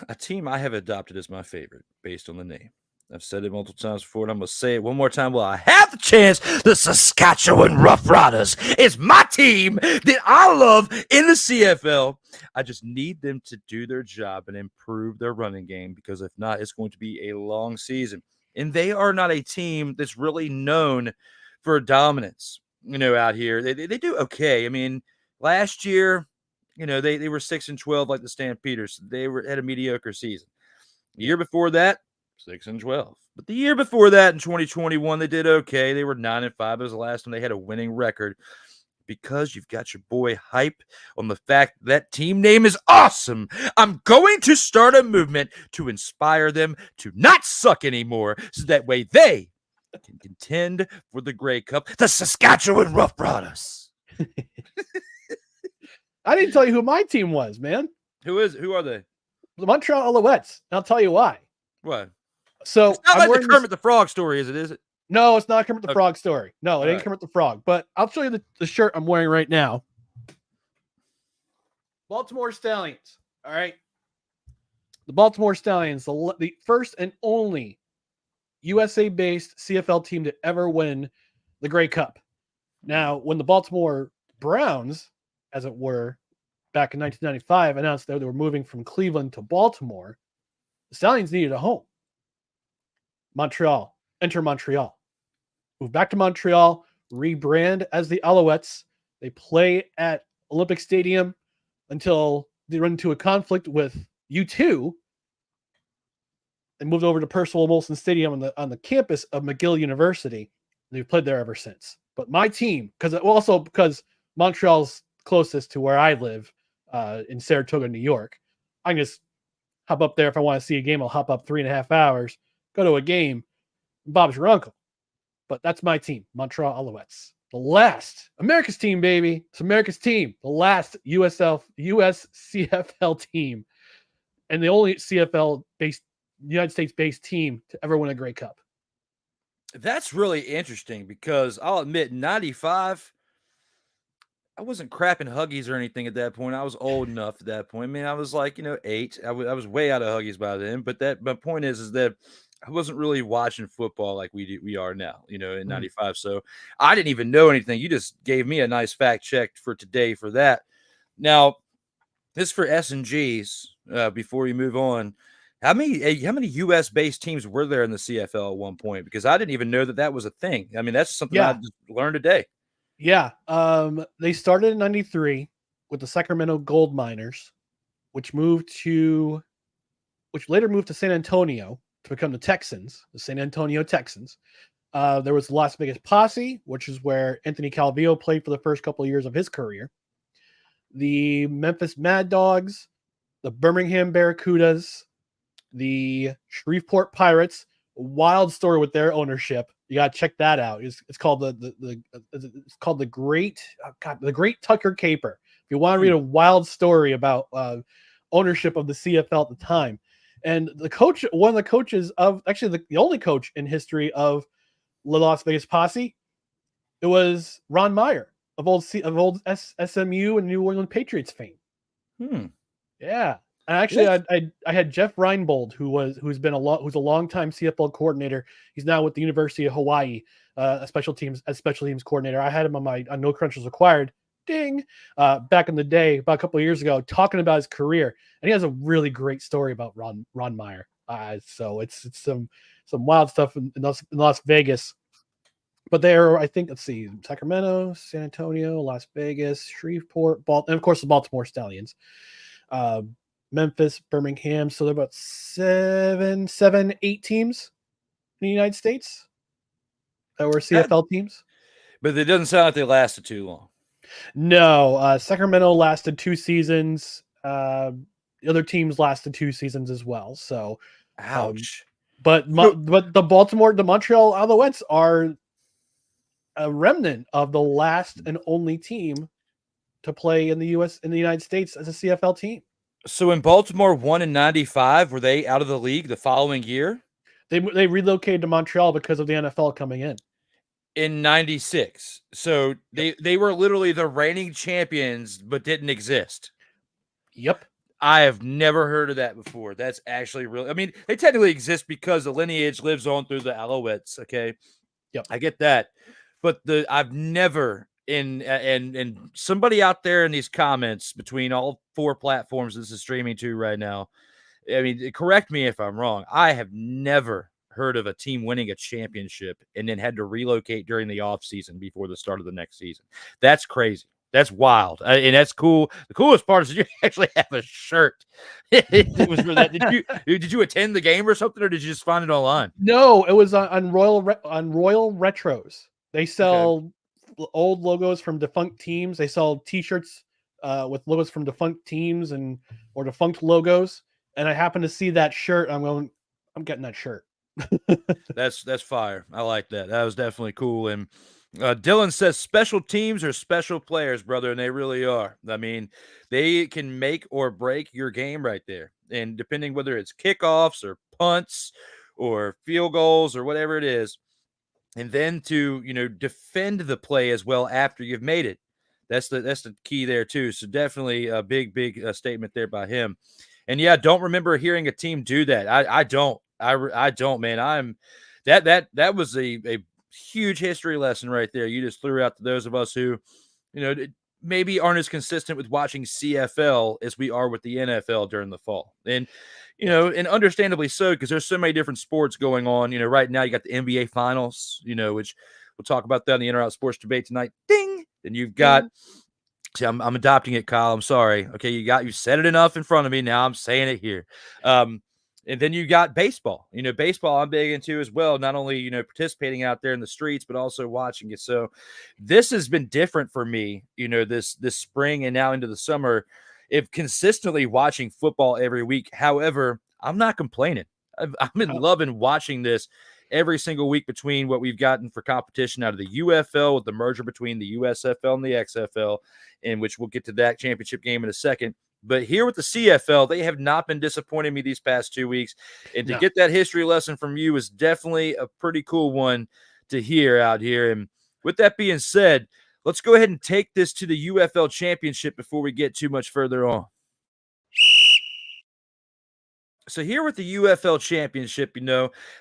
a team I have adopted as my favorite based on the name. I've said it multiple times before, and I'm going to say it one more time while I have the chance. The Saskatchewan Roughriders is my team that I love in the CFL. I just need them to do their job and improve their running game, because if not, it's going to be a long season. And they are not a team that's really known for dominance, out here. They do okay. I mean, last year, they were 6-12 like the Stampeders. They had a mediocre season. The year before that, 6-12. But the year before that, in 2021, they did okay. They were 9-5. It was the last time they had a winning record, because you've got your boy hype on the fact that team name is awesome. I'm going to start a movement to inspire them to not suck anymore, so that way they can contend for the Grey Cup. The Saskatchewan Roughriders. I didn't tell you who my team was, man. Who are they? The Montreal Alouettes. And I'll tell you why. What? So it's not like the Kermit the Frog story, is it? No, it's not Kermit the Frog story. No, it ain't Kermit the Frog. But I'll show you the shirt I'm wearing right now. Baltimore Stallions. All right. The Baltimore Stallions, the first and only USA-based CFL team to ever win the Grey Cup. Now, when the Baltimore Browns, as it were, back in 1995, announced that they were moving from Cleveland to Baltimore, the Stallions needed a home. Enter Montreal. Move back to Montreal, rebrand as the Alouettes. They play at Olympic Stadium until they run into a conflict with U2. They moved over to Percival Molson Stadium on the campus of McGill University. They've played there ever since. But my team, because Montreal's closest to where I live, in Saratoga, New York, I can just hop up there if I want to see a game. I'll hop up 3.5 hours, go to a game. Bob's your uncle. But that's my team, Montreal Alouettes. The last America's team, baby. It's America's team. The last US CFL team, and the only CFL-based, United States-based team to ever win a Grey Cup. That's really interesting, because I'll admit, 95, I wasn't crapping Huggies or anything at that point. I was old enough at that point. I mean, I was like, 8. I was way out of Huggies by then. But my point is that I wasn't really watching football like we are now, in 95. So I didn't even know anything. You just gave me a nice fact check for today for that. Now, this for S&Gs, before we move on. How many U.S.-based teams were there in the CFL at one point? Because I didn't even know that was a thing. I mean, that's something I just learned today. Yeah. They started in 93 with the Sacramento Gold Miners, which later moved to San Antonio to become the San Antonio Texans. There was the Las Vegas Posse, which is where Anthony Calvillo played for the first couple of years of his career. The Memphis Mad Dogs, the Birmingham Barracudas, the Shreveport Pirates. Wild story with their ownership. You got to check that out. It's called the Great Tucker Caper. If you want to read a wild story about ownership of the CFL at the time. And one of the coaches of, actually the only coach in history of Las Vegas Posse, it was Ron Meyer of old SMU and New England Patriots fame. Yeah. And actually, I had Jeff Reinbold, who's a longtime CFL coordinator. He's now with the University of Hawaii, as special teams coordinator. I had him on No Crunches Required. Ding! Back in the day, about a couple of years ago, talking about his career, and he has a really great story about Ron Meyer. So it's some wild stuff in Las Vegas. But there, I think, let's see, Sacramento, San Antonio, Las Vegas, Shreveport, and of course the Baltimore Stallions. Memphis, Birmingham. So they're about 8 teams in the United States that were CFL teams. But it doesn't sound like they lasted too long. No, Sacramento lasted 2 seasons. The other teams lasted 2 seasons as well. So, ouch. But the Montreal Alouettes are a remnant of the last and only team to play in the United States as a CFL team. So when Baltimore won in 95, were they out of the league the following year? They relocated to Montreal because of the NFL coming in 96. So they were literally the reigning champions, but didn't exist. Yep. I have never heard of that before. That's actually real. I mean, they technically exist because the lineage lives on through the Alouettes. Okay. Yep. I get that. But I've never and somebody out there in these comments between all 4 platforms this is streaming to right now, I mean, correct me if I'm wrong. I have never heard of a team winning a championship and then had to relocate during the offseason before the start of the next season. That's crazy. That's wild. And that's cool. The coolest part is you actually have a shirt. It was for that. Did you attend the game or something, or did you just find it online? No, it was on Royal Retros. They sell old logos from defunct teams. They sell T-shirts with logos from defunct teams or defunct logos. And I happened to see that shirt. I'm getting that shirt. That's fire. I like that. That was definitely cool. And Dylan says special teams are special players, brother, and they really are. I mean, they can make or break your game right there. And depending whether it's kickoffs or punts or field goals or whatever it is, and then to, defend the play as well after you've made it. That's the key there too. So definitely a big statement there by him. And yeah, don't remember hearing a team do that. I don't, man. That was a huge history lesson right there. You just threw out to those of us who, maybe aren't as consistent with watching CFL as we are with the NFL during the fall. And, and understandably so, because there's so many different sports going on. Right now you got the NBA finals, which we'll talk about that in the In or Out Sports Debate tonight. Ding. Then you've got, see, I'm adopting it, Kyle. I'm sorry. Okay. You said it enough in front of me. Now I'm saying it here. And then you got baseball. Baseball I'm big into as well. Not only, participating out there in the streets, but also watching it. So this has been different for me, this spring and now into the summer, if consistently watching football every week. However, I'm not complaining. I've been loving watching this every single week between what we've gotten for competition out of the UFL with the merger between the USFL and the XFL, in which we'll get to that championship game in a second. But here with the CFL, they have not been disappointing me these past 2 weeks. And to get that history lesson from you is definitely a pretty cool one to hear out here. And with that being said, let's go ahead and take this to the UFL Championship before we get too much further on. So here with the UFL Championship,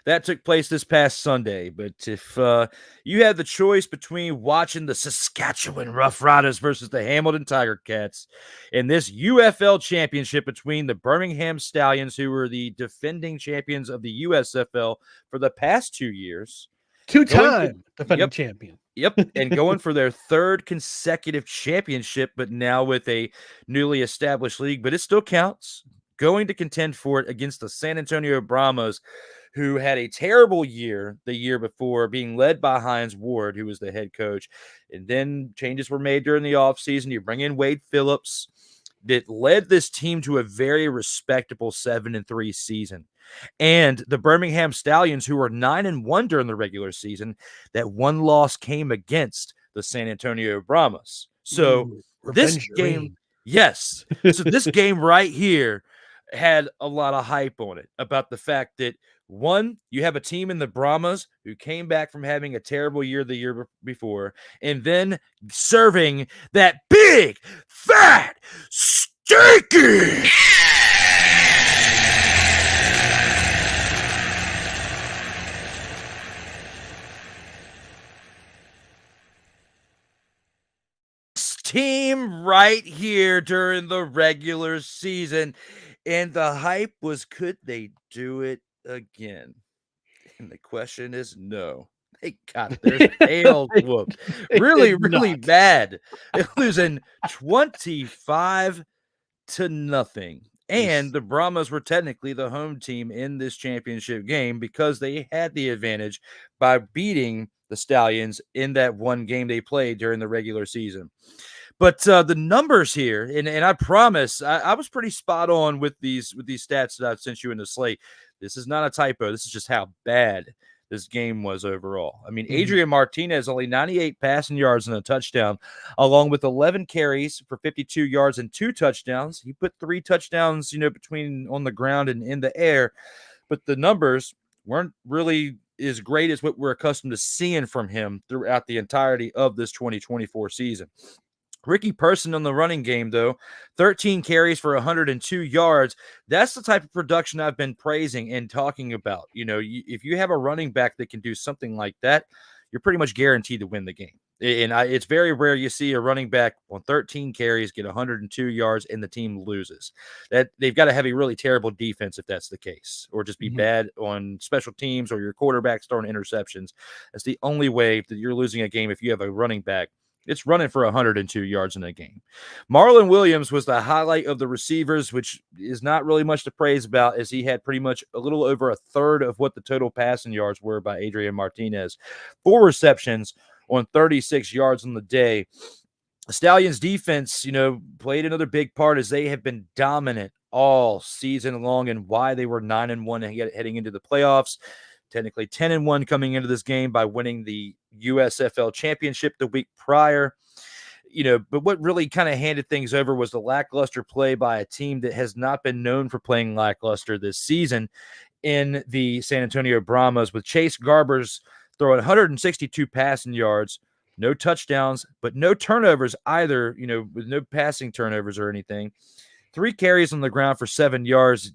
that took place this past Sunday. But if you had the choice between watching the Saskatchewan Roughriders versus the Hamilton Tiger Cats in this UFL Championship between the Birmingham Stallions, who were the defending champions of the USFL for the past 2 years. 2-time defending champion. Yep, and going for their 3rd consecutive championship, but now with a newly established league. But it still counts. Going to contend for it against the San Antonio Brahmas, who had a terrible year the year before, being led by Hines Ward, who was the head coach. And then changes were made during the offseason. You bring in Wade Phillips, that led this team to a very respectable 7-3 season. And the Birmingham Stallions, who were 9-1 during the regular season, that one loss came against the San Antonio Brahmas. So this game, yes. So this game right here, had a lot of hype on it about the fact that, one, you have a team in the Brahmas who came back from having a terrible year the year before, and then serving that big, fat, steaky team right here during the regular season. And the hype was, could they do it again? And the question is no. They got their tails whooped. Really, really bad. They're losing 25-0. And the Brahmas were technically the home team in this championship game because they had the advantage by beating the Stallions in that one game they played during the regular season. But the numbers here, and I promise I was pretty spot on with these stats that I've sent you in the slate. This is not a typo. This is just how bad this game was overall. I mean, Adrian Martinez, only 98 passing yards and a touchdown, along with 11 carries for 52 yards and 2 touchdowns. He put 3 touchdowns, between on the ground and in the air. But the numbers weren't really as great as what we're accustomed to seeing from him throughout the entirety of this 2024 season. Ricky Person on the running game, though, 13 carries for 102 yards. That's the type of production I've been praising and talking about. If you have a running back that can do something like that, you're pretty much guaranteed to win the game. And it's very rare you see a running back on 13 carries get 102 yards and the team loses. That they've got to have a really terrible defense if that's the case, or just be bad on special teams, or your quarterback's throwing interceptions. That's the only way that you're losing a game if you have a running back. It's running for 102 yards in a game. Marlon Williams was the highlight of the receivers, which is not really much to praise about, as he had pretty much a little over a third of what the total passing yards were by Adrian Martinez. 4 receptions on 36 yards on the day. The Stallions defense, played another big part, as they have been dominant all season long, and why they were 9-1 heading into the playoffs. Technically 10-1 coming into this game by winning the USFL Championship the week prior. But what really kind of handed things over was the lackluster play by a team that has not been known for playing lackluster this season in the San Antonio Brahmas, with Chase Garbers throwing 162 passing yards, no touchdowns, but no turnovers either, with no passing turnovers or anything. 3 carries on the ground for 7 yards.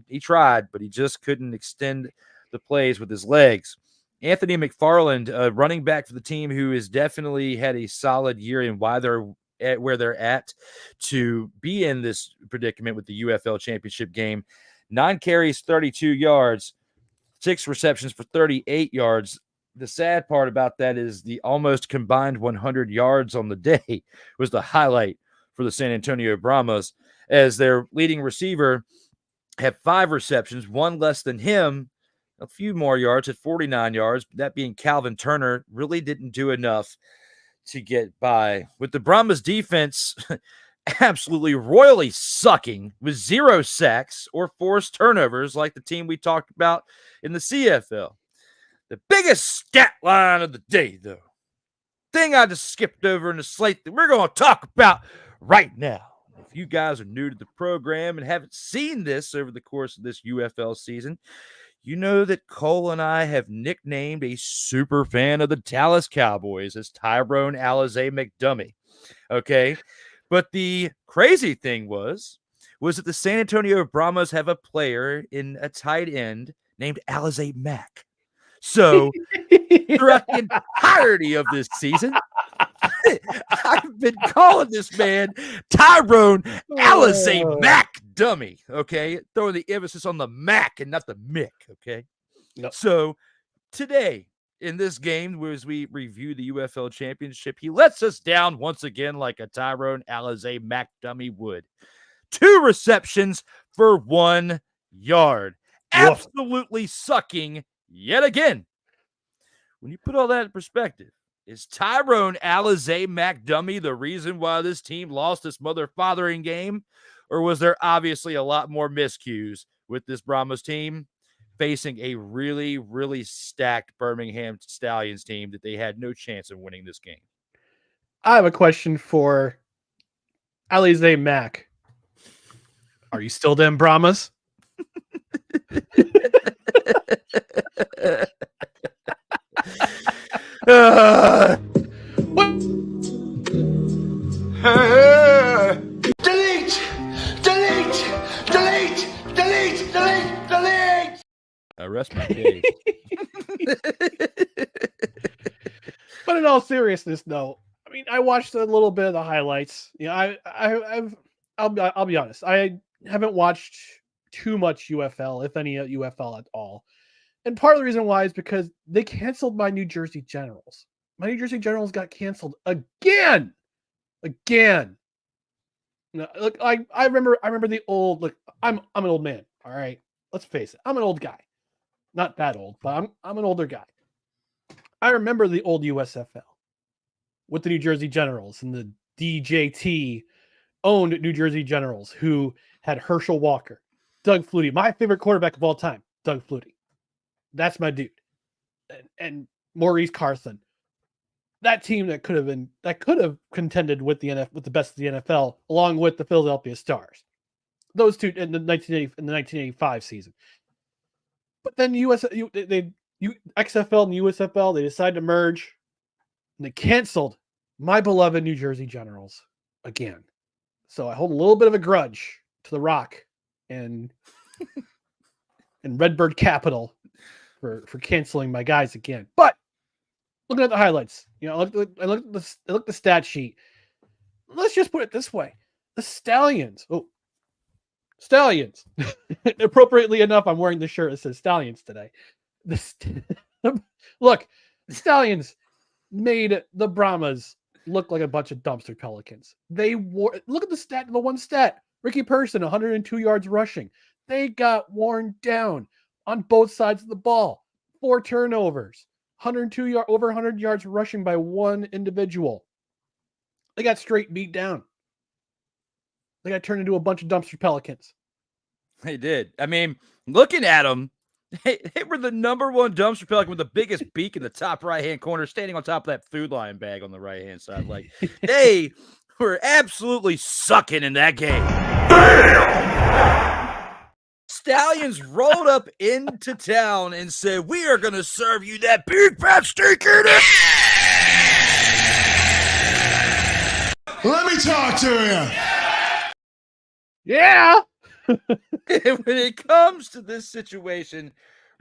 He tried, but he just couldn't extend the plays with his legs. Anthony McFarland, a running back for the team who has definitely had a solid year, and why they're at where they're at to be in this predicament with the UFL Championship game. 9 carries, 32 yards, 6 receptions for 38 yards. The sad part about that is the almost combined 100 yards on the day was the highlight for the San Antonio Brahmas, as their leading receiver had 5 receptions, 1 less than him, a few more yards at 49 yards. That being Calvin Turner, really didn't do enough to get by. With the Brahmas defense absolutely royally sucking, with 0 sacks or forced turnovers like the team we talked about in the CFL. The biggest stat line of the day, though, thing I just skipped over in the slate that we're going to talk about right now. If you guys are new to the program and haven't seen this over the course of this UFL season, you know that Cole and I have nicknamed a super fan of the Dallas Cowboys as Tyrone Alizé McDummy. Okay. But the crazy thing was that the San Antonio Brahmas have a player in a tight end named Alizé Mack. So throughout the entirety of this season, I've been calling this man Tyrone Alizé Mack Dummy, okay? Throwing the emphasis on the Mac and not the Mick, okay? Yep. So today, in this game, as we review the UFL Championship, he lets us down once again like a Tyrone Alizé Mack Dummy would. 2 receptions for 1 yard. Absolutely sucking yet again. When you put all that in perspective, is Tyrone Alizé Mack Dummy the reason why this team lost this mother-fathering game? Or was there obviously a lot more miscues with this Brahmas team facing a really, really stacked Birmingham Stallions team that they had no chance of winning this game? I have a question for Alizé Mack. Are you still them Brahmas? What? Delete! Delete! Delete! Delete! Delete! Delete! I rest my case. But in all seriousness, though, I mean, I watched a little bit of the highlights. I'll be honest. I haven't watched too much UFL, if any UFL at all. And part of the reason why is because they canceled my New Jersey Generals. My New Jersey Generals got canceled again. No, look, I remember the old. Look, I'm an old man. All right, let's face it. I'm an old guy. Not that old, but I'm an older guy. I remember the old USFL with the New Jersey Generals and the DJT owned New Jersey Generals who had Herschel Walker, Doug Flutie, my favorite quarterback of all time, Doug Flutie. That's my dude. And Maurice Carthen. That team that could have contended with the best of the NFL, along with the Philadelphia Stars. Those two in the 1985 season. But then XFL and USFL, they decided to merge, and they canceled my beloved New Jersey Generals again. So I hold a little bit of a grudge to the Rock and Redbird Capital for canceling my guys again. But looking at the highlights, I looked at the stat sheet. Let's just put it this way: the Stallions. Appropriately enough, I'm wearing the shirt that says Stallions today. Look, the Stallions made the Brahmas look like a bunch of dumpster pelicans. Look at the one stat. Ricky Person, 102 yards rushing. They got worn down on both sides of the ball. 4 turnovers. Over 100 yards rushing by one individual. They got straight beat down. They got turned into a bunch of dumpster pelicans. They did. I mean, looking at them, they were the number one dumpster pelican with the biggest beak in the top right-hand corner, standing on top of that Food Lion bag on the right-hand side. Like, they were absolutely sucking in that game. Stallions rolled up into town and said, "We are going to serve you that big fat steak in it." Let me talk to you. Yeah. And when it comes to this situation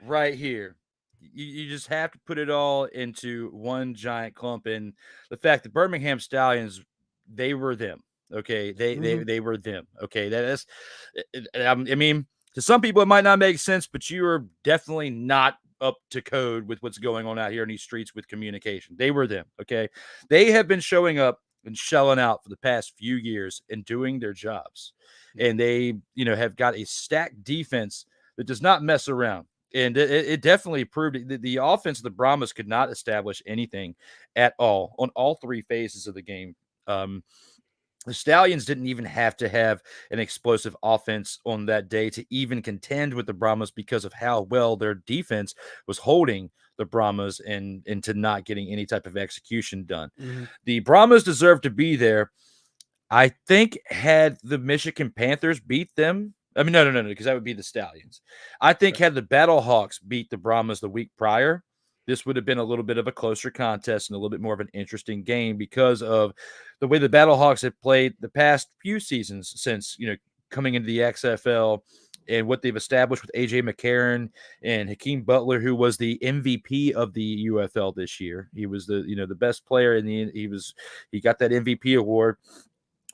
right here, you just have to put it all into one giant clump. And the fact that Birmingham Stallions, they were them. Okay. They were them. Okay. I mean, to some people, it might not make sense, but you are definitely not up to code with what's going on out here in these streets with communication. They were them. Okay. They have been showing up and shelling out for the past few years and doing their jobs. And they, have got a stacked defense that does not mess around. And it definitely proved that the offense of the Brahmas could not establish anything at all on all 3 phases of the game. The Stallions didn't even have to have an explosive offense on that day to even contend with the Brahmas because of how well their defense was holding the Brahmas and to not getting any type of execution done. Mm-hmm. The Brahmas deserve to be there. I think had the Michigan Panthers beat them, no, because that would be the Stallions. I think had the Battlehawks beat the Brahmas the week prior, this would have been a little bit of a closer contest and a little bit more of an interesting game because of the way the Battlehawks have played the past few seasons since, coming into the XFL and what they've established with AJ McCarron and Hakeem Butler, who was the MVP of the UFL this year. He was the best player he got that MVP award,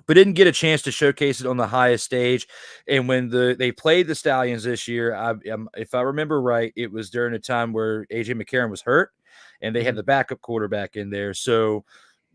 but didn't get a chance to showcase it on the highest stage. And when they played the Stallions this year, if I remember right, it was during a time where AJ McCarron was hurt and they had the backup quarterback in there. So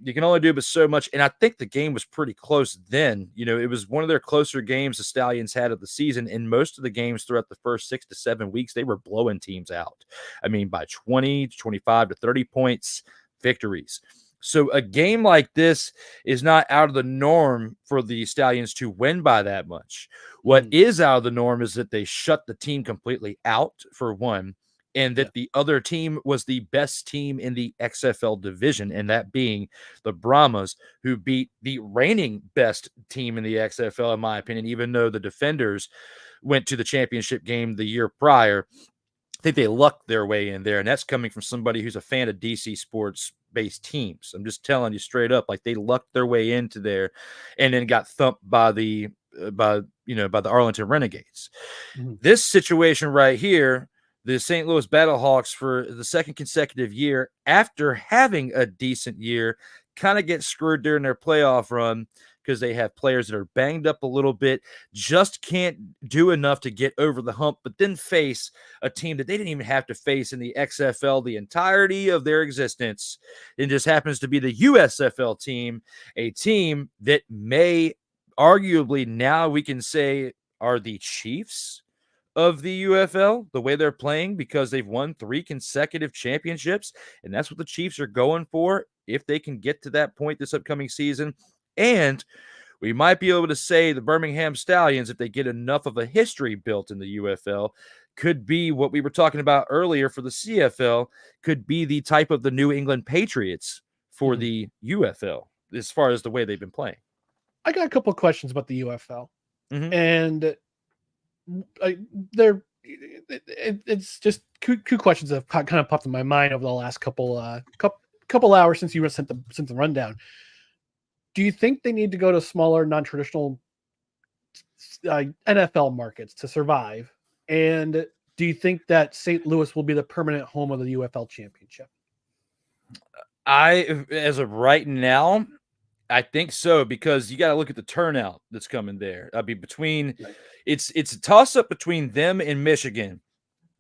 you can only do but so much. And I think the game was pretty close then. It was one of their closer games the Stallions had of the season. And most of the games throughout the first 6 to 7 weeks, they were blowing teams out. By 20 to 25 to 30 points victories. So a game like this is not out of the norm for the Stallions to win by that much. What is out of the norm is that they shut the team completely out, for one. and that the other team was the best team in the XFL division, and that being the Brahmas, who beat the reigning best team in the XFL, in my opinion, even though the Defenders went to the championship game the year prior. I think they lucked their way in there, and that's coming from somebody who's a fan of DC sports-based teams. I'm just telling you straight up, like they lucked their way into there, and then got thumped by the Arlington Renegades. Mhm. This situation right here, the St. Louis Battlehawks, for the second consecutive year after having a decent year, kind of get screwed during their playoff run because they have players that are banged up a little bit, just can't do enough to get over the hump, but then face a team that they didn't even have to face in the XFL the entirety of their existence. It just happens to be the USFL team, a team that may arguably now we can say are the Chiefs of the UFL, the way they're playing, because they've won 3 consecutive championships, and that's what the Chiefs are going for if they can get to that point this upcoming season. And we might be able to say the Birmingham Stallions, if they get enough of a history built in the UFL, could be what we were talking about earlier for the CFL, could be the type of the New England Patriots for the UFL as far as the way they've been playing. I got a couple of questions about the UFL, Mhm. and it's just two questions that have kind of popped in my mind over the last couple hours since you sent the rundown. Do you think they need to go to smaller, non-traditional NFL markets to survive? And do you think that St. Louis will be the permanent home of the UFL Championship? As of right now, I think so, because you got to look at the turnout that's coming there. I mean, it's a toss up between them and Michigan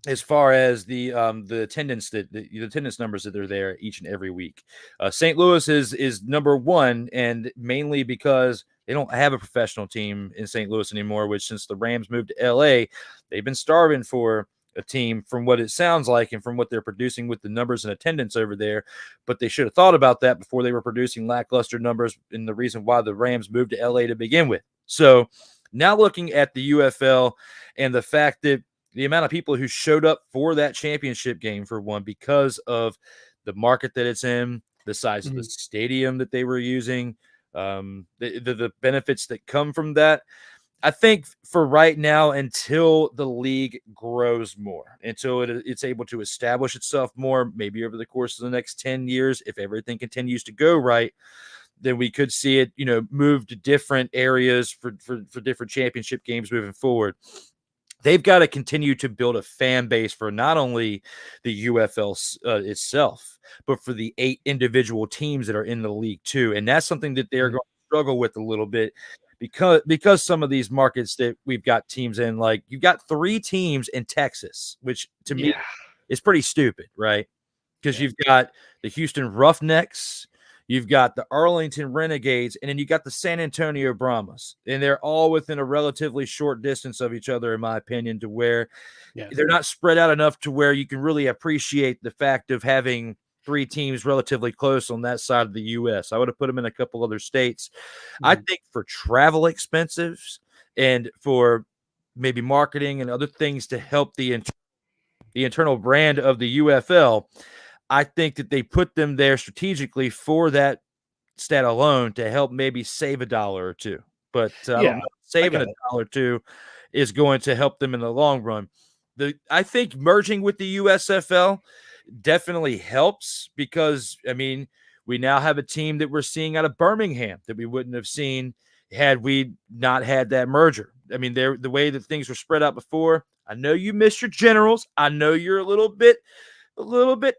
as far as the attendance the attendance numbers that are there each and every week. St. Louis is number one, and mainly because they don't have a professional team in St. Louis anymore, which since the Rams moved to LA, they've been starving for a team from what it sounds like and from what they're producing with the numbers and attendance over there. But they should have thought about that before they were producing lackluster numbers, and the reason why the Rams moved to LA to begin with. So now looking at the UFL and the fact that the amount of people who showed up for that championship game, for one, because of the market that it's in, the size of the stadium that they were using, the benefits that come from that. I think for right now, until the league grows more, until it's able to establish itself more, maybe over the course of the next 10 years, if everything continues to go right, then we could see it, move to different areas for different championship games moving forward. They've got to continue to build a fan base for not only the UFL itself, but for the 8 individual teams that are in the league too. And that's something that they're going to struggle with a little bit, because some of these markets that we've got teams in, like you've got 3 teams in Texas, which to me is pretty stupid, right? Because you've got the Houston Roughnecks, you've got the Arlington Renegades, and then you got the San Antonio Brahmas, and they're all within a relatively short distance of each other, in my opinion, to where they're not spread out enough to where you can really appreciate the fact of having 3 teams relatively close on that side of the U.S. I would have put them in a couple other states. I think for travel expenses and for maybe marketing and other things to help the internal brand of the UFL, I think that they put them there strategically for that stat alone to help maybe save $1 or 2. But saving $1 or 2 is going to help them in the long run. I think merging with the USFL definitely helps, because, I mean, we now have a team that we're seeing out of Birmingham that we wouldn't have seen had we not had that merger. I mean, the way that things were spread out before. I know you miss your Generals. I know you're a little bit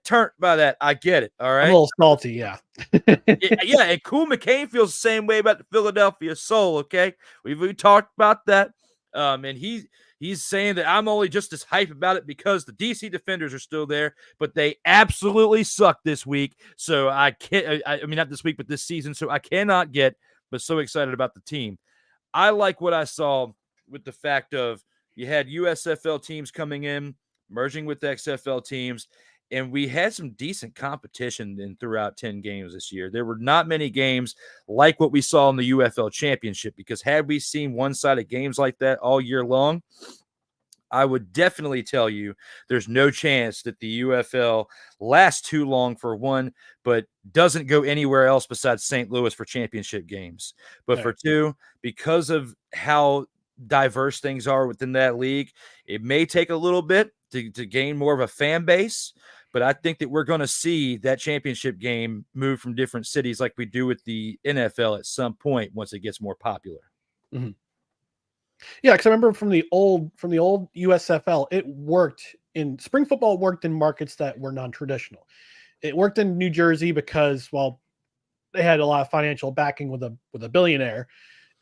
turned by that. I get it. All right. I'm a little salty. Yeah. Yeah. And Cool McCain feels the same way about the Philadelphia Soul. Okay. We talked about that. And he's saying that I'm only just as hype about it because the DC Defenders are still there, but they absolutely suck this week. So I can't, I mean, not this week, but this season. So I cannot get, but so excited about the team. I like what I saw with the fact of you had USFL teams coming in, merging with XFL teams, and we had some decent competition throughout 10 games this year. There were not many games like what we saw in the UFL Championship, because had we seen one-sided games like that all year long, I would definitely tell you there's no chance that the UFL lasts too long for one, but doesn't go anywhere else besides St. Louis for championship games. But for two, because of how diverse things are within that league, it may take a little bit to gain more of a fan base. But I think that we're going to see that championship game move from different cities like we do with the NFL at some point once it gets more popular. Mm-hmm. Yeah, because I remember from the old USFL, it worked in spring football. Worked in markets that were non-traditional. It worked in New Jersey because, well, they had a lot of financial backing with a billionaire,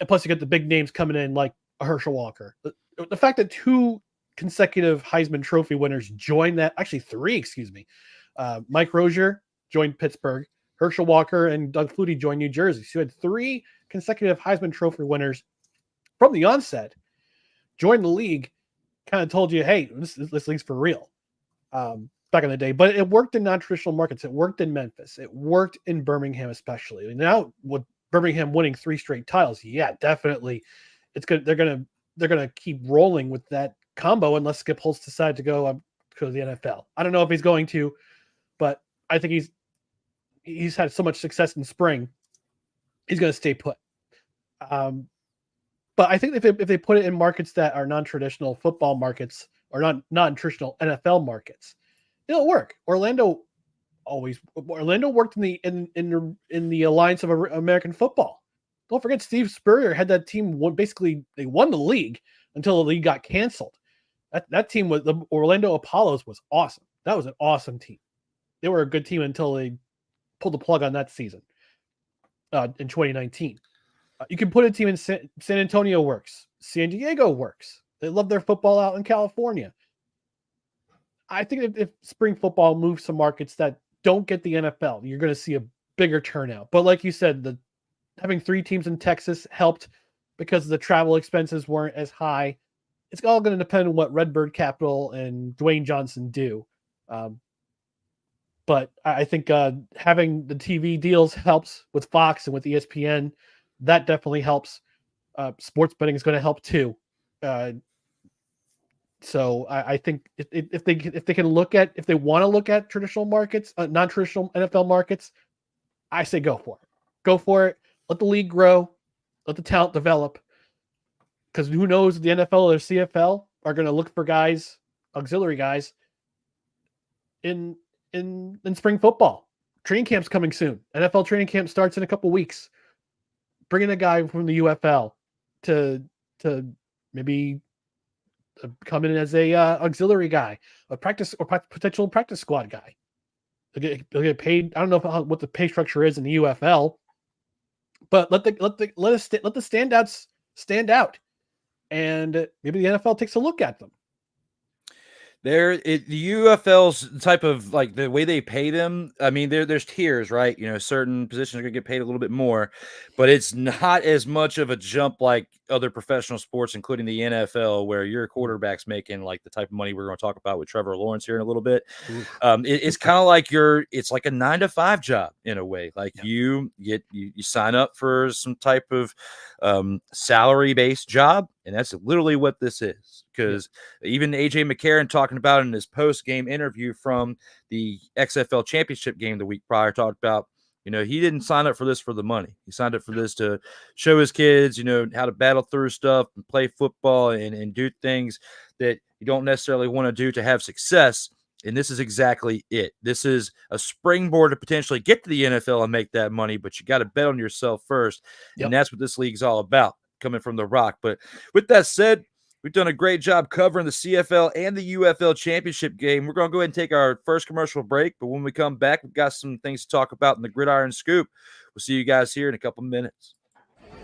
and plus you get the big names coming in like a Herschel Walker. The fact that 2 consecutive Heisman Trophy winners joined that, actually 3, excuse me. Mike Rozier joined Pittsburgh, Herschel Walker and Doug Flutie joined New Jersey. So you had 3 consecutive Heisman Trophy winners from the onset, joined the league, kind of told you, hey, this league's for real back in the day. But it worked in non-traditional markets. It worked in Memphis. It worked in Birmingham especially. And now with Birmingham winning 3 straight titles, yeah, definitely. It's good. They're gonna keep rolling with that combo unless Skip Holtz decides to go to the NFL. I don't know if he's going to, but I think he's had so much success in spring. He's going to stay put. But I think if they put it in markets that are non-traditional football markets or non-traditional NFL markets, it'll work. Orlando worked in the alliance of American football. Don't forget Steve Spurrier had that team they won the league until the league got canceled. That team was the Orlando Apollos was awesome. That was an awesome team. They were a good team until they pulled the plug on that season in 2019. You can put a team in San Antonio works. San Diego works. They love their football out in California. I think if spring football moves to markets that don't get the NFL, you're going to see a bigger turnout. But like you said, having 3 teams in Texas helped because the travel expenses weren't as high. It's all going to depend on what Redbird Capital and Dwayne Johnson do. But I think having the TV deals helps with Fox and with ESPN. That definitely helps. Sports betting is going to help too. So I think if they want to look at traditional markets, non-traditional NFL markets, I say go for it. Go for it. Let the league grow. Let the talent develop. Because who knows, the NFL or CFL are going to look for guys, auxiliary guys, in spring football. Training camp's coming soon. NFL training camp starts in a couple weeks. Bring in a guy from the UFL to maybe come in as a auxiliary guy, a practice or potential practice squad guy. They'll get paid. I don't know what the pay structure is in the UFL, but let the standouts stand out, and maybe the NFL takes a look at them. The UFL's type of like the way they pay them. I mean, there's tiers, right? Certain positions are gonna get paid a little bit more, but it's not as much of a jump like other professional sports, including the NFL, where your quarterback's making like the type of money we're going to talk about with Trevor Lawrence here in a little bit. It's kind of like it's like a 9-to-5 job in a way. Like you sign up for some type of salary-based job, and that's literally what this is. Because even AJ McCarron talking about in his post-game interview from the XFL Championship game the week prior talked about, he didn't sign up for this for the money. He signed up for this to show his kids, how to battle through stuff and play football and do things that you don't necessarily want to do to have success. And this is exactly it. This is a springboard to potentially get to the NFL and make that money, but you got to bet on yourself first. Yep. And that's what this league's all about, coming from the Rock. But with that said, we've done a great job covering the CFL and the UFL Championship game. We're going to go ahead and take our first commercial break, but when we come back, we've got some things to talk about in the Gridiron Scoop. We'll see you guys here in a couple minutes. All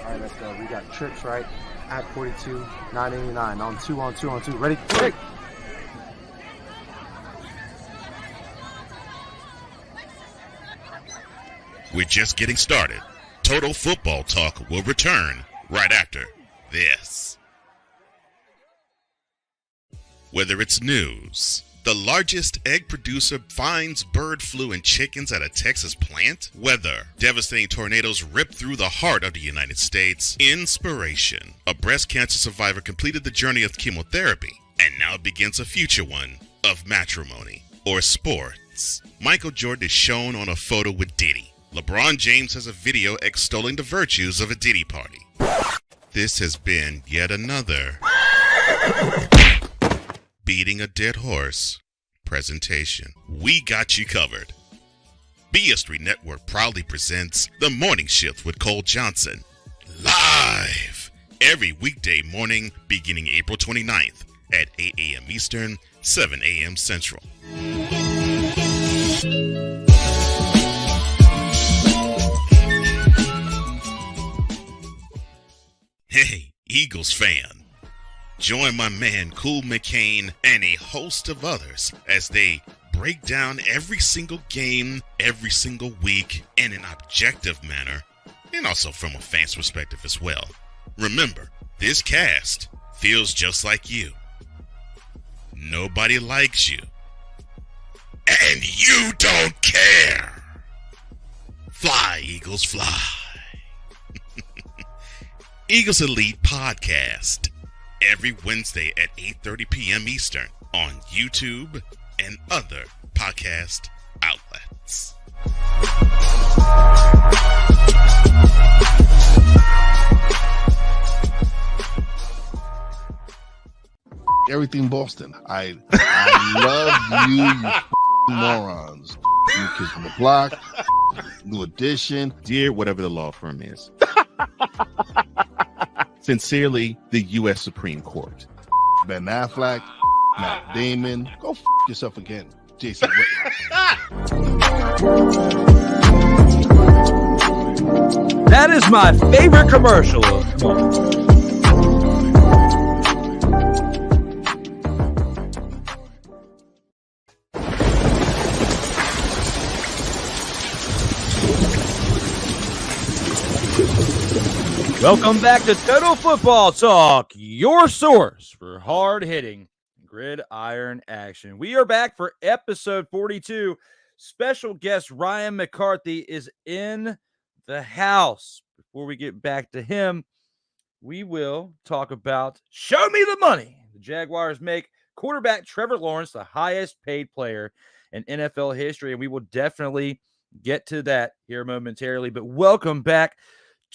right, let's go. We got trips, right? At 42, 989 on 2. Ready? Break! We're just getting started. Total Football Talk will return right after this. Whether it's news, The largest egg producer finds bird flu in chickens at a Texas plant. Weather. Devastating tornadoes rip through the heart of the United States. Inspiration. A breast cancer survivor completed the journey of chemotherapy and now begins a future one of matrimony or sports. Michael Jordan is shown on a photo with Diddy. LeBron James has a video extolling the virtues of a Diddy party. This has been yet another Beating a Dead Horse presentation. We got you covered. BS3 Network proudly presents The Morning Shift with Cole Johnson. Live every weekday morning beginning April 29th at 8 a.m. Eastern, 7 a.m. Central. Hey, Eagles fan. Join my man Cool McCain and a host of others as they break down every single game, every single week in an objective manner, and also from a fan's perspective as well. Remember, this cast feels just like you. Nobody likes you. And you don't care. Fly, Eagles, fly. Eagles Elite Podcast. Every Wednesday at 8:30 p.m. Eastern on YouTube and other podcast outlets. Everything Boston. I love you morons. New Kids on the Block, New Edition. Dear whatever the law firm is. Sincerely, the U.S. Supreme Court. Ben Affleck, Matt Damon. Go yourself again, Jason Whitlock. That is my favorite commercial. Come on. Welcome back to Total Football Talk, your source for hard-hitting gridiron action. We are back for episode 42. Special guest Ryan McCarthy is in the house. Before we get back to him, we will talk about Show Me the Money. The Jaguars make quarterback Trevor Lawrence the highest paid player in NFL history, and we will definitely get to that here momentarily. But welcome back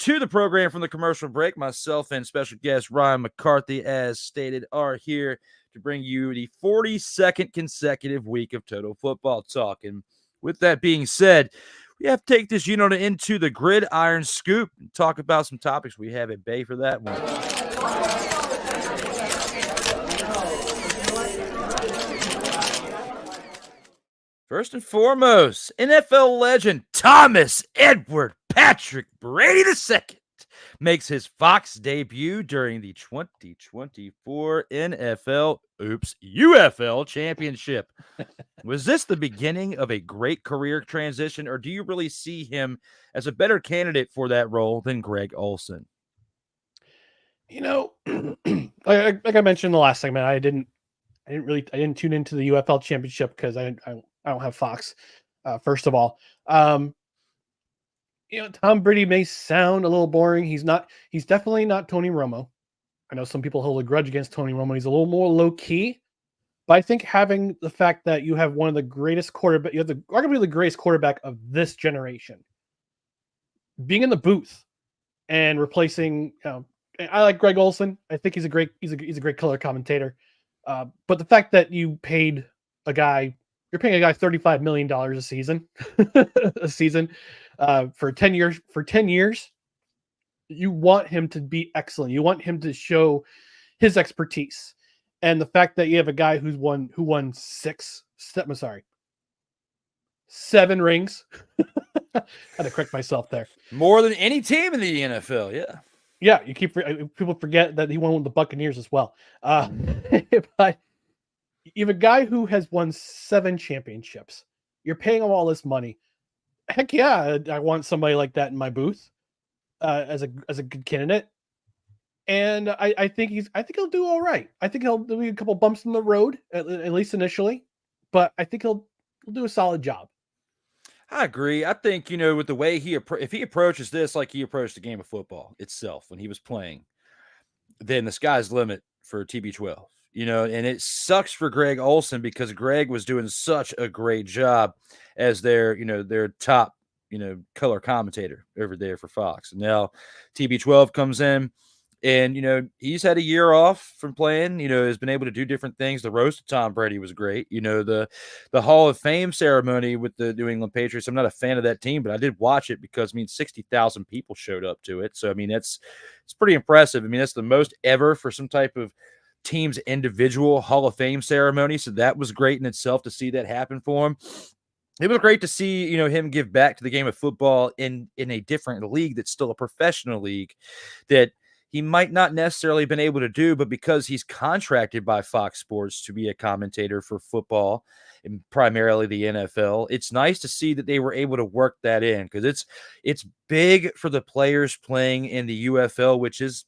to the program from the commercial break. Myself and special guest Ryan McCarthy, as stated, are here to bring you the 42nd consecutive week of Total Football Talk. And with that being said, we have to take this unit into the gridiron scoop and talk about some topics we have at bay for that one. First and foremost, NFL legend Thomas Edward Patrick Brady II makes his Fox debut during the 2024 UFL Championship. Was this the beginning of a great career transition, or do you really see him as a better candidate for that role than Greg Olsen? You know, like I mentioned in the last segment, I didn't tune into the UFL Championship because I don't have Fox. First of all, Tom Brady may sound a little boring. He's definitely not Tony Romo. I know some people hold a grudge against Tony Romo. He's a little more low key, but I think having the fact that you have one of the greatest quarterback, you have arguably the greatest quarterback of this generation, being in the booth and replacing, I like Greg Olsen. I think he's a great color commentator. But the fact that you're paying a guy $35 million a season, for 10 years. For 10 years, you want him to be excellent. You want him to show his expertise, and the fact that you have a guy who won 7 rings. I had to correct myself there. More than any team in the NFL. Yeah. Yeah, people forget that he won with the Buccaneers as well. But you have a guy who has won 7 championships. You're paying him all this money. Heck yeah, I want somebody like that in my booth as a good candidate. And I think he'll do all right. I think there'll be a couple bumps in the road, at least initially. but I think he'll do a solid job. I agree. I think, with the way if he approaches this like he approached the game of football itself when he was playing, then the sky's the limit for TB12. And it sucks for Greg Olson because Greg was doing such a great job as their top, color commentator over there for Fox. And now TB12 comes in and, he's had a year off from playing, has been able to do different things. The roast of Tom Brady was great. The Hall of Fame ceremony with the New England Patriots. I'm not a fan of that team, but I did watch it because 60,000 people showed up to it. So, it's pretty impressive. That's the most ever for some type of team's individual Hall of Fame ceremony. So that was great in itself to see that happen for him. It was great to see, him give back to the game of football in a different league that's still a professional league that he might not necessarily been able to do, but because he's contracted by Fox Sports to be a commentator for football and primarily the NFL, it's nice to see that they were able to work that in because it's big for the players playing in the UFL, which is,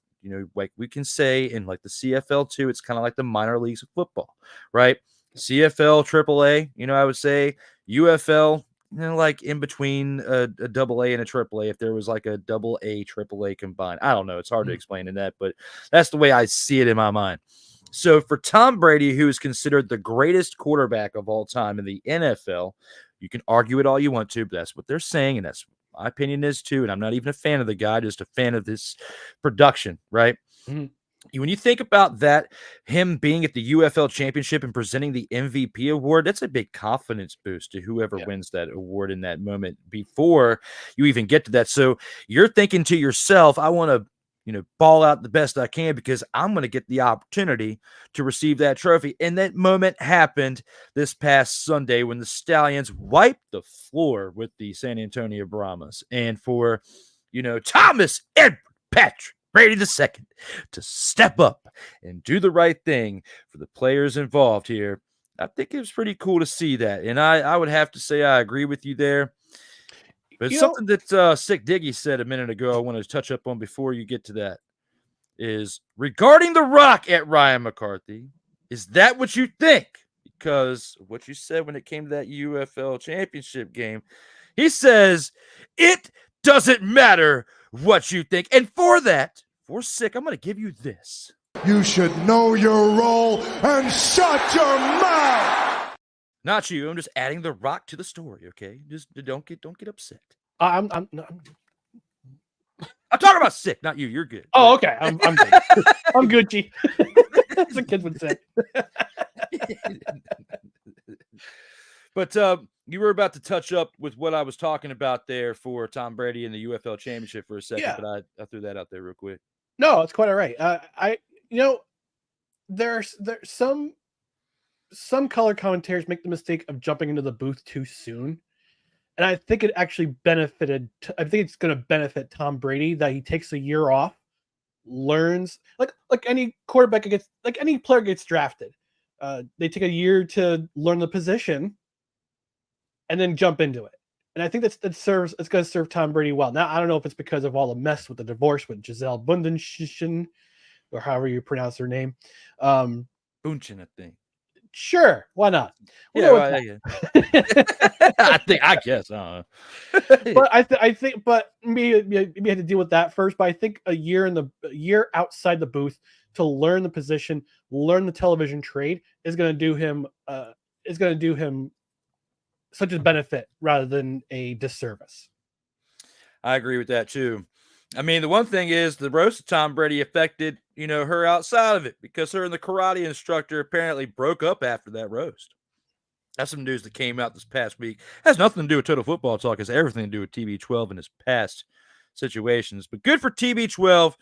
like we can say in like the CFL too, it's kind of like the minor leagues of football, right? CFL, AAA, I would say UFL, like in between a double A and a triple A, if there was like a double A, triple A combined. I don't know. It's hard to explain in that, but that's the way I see it in my mind. So for Tom Brady, who is considered the greatest quarterback of all time in the NFL, you can argue it all you want to, but that's what they're saying. And that's my opinion is too. And I'm not even a fan of the guy, just a fan of this production, right? Mm-hmm. When you think about that, him being at the UFL Championship and presenting the MVP award, that's a big confidence boost to whoever wins that award in that moment before you even get to that. So you're thinking to yourself, I want to, ball out the best I can because I'm going to get the opportunity to receive that trophy. And that moment happened this past Sunday when the Stallions wiped the floor with the San Antonio Brahmas. And for, Thomas Edward Patrick Brady II to step up and do the right thing for the players involved here. I think it was pretty cool to see that. And I would have to say I agree with you there. But something that Sick Diggy said a minute ago I want to touch up on before you get to that is regarding the rock at Ryan McCarthy. Is that what you think? Because what you said when it came to that UFL Championship game, he says it doesn't matter what you think. And for that, for Sick, I'm going to give you this. You should know your role and shut your mouth. Not you. I'm just adding the rock to the story, okay? Just don't get upset. I'm talking about Sick, not you. You're good. Oh, okay. I'm good. I'm Gucci. That's what kids would say. But you were about to touch up with what I was talking about there for Tom Brady in the UFL Championship for a second, but I threw that out there real quick. No, it's quite all right. There's some color commentators make the mistake of jumping into the booth too soon. And I think it actually I think it's going to benefit Tom Brady that he takes a year off, learns like any quarterback like any player gets drafted. They take a year to learn the position and then jump into it. And I think it's going to serve Tom Brady well. Now, I don't know if it's because of all the mess with the divorce with Gisele Bundchen, or however you pronounce her name. Bundchen, I think. Sure, why not? I guess. But I think, but maybe had to deal with that first. But I think a year outside the booth to learn the position, learn the television trade is going to do him such a benefit rather than a disservice. I agree with that too. I mean, the one thing is the roast of Tom Brady affected, her outside of it because her and the karate instructor apparently broke up after that roast. That's some news that came out this past week. Has nothing to do with Total Football Talk. Has everything to do with TB12 and his past situations. But good for TB12.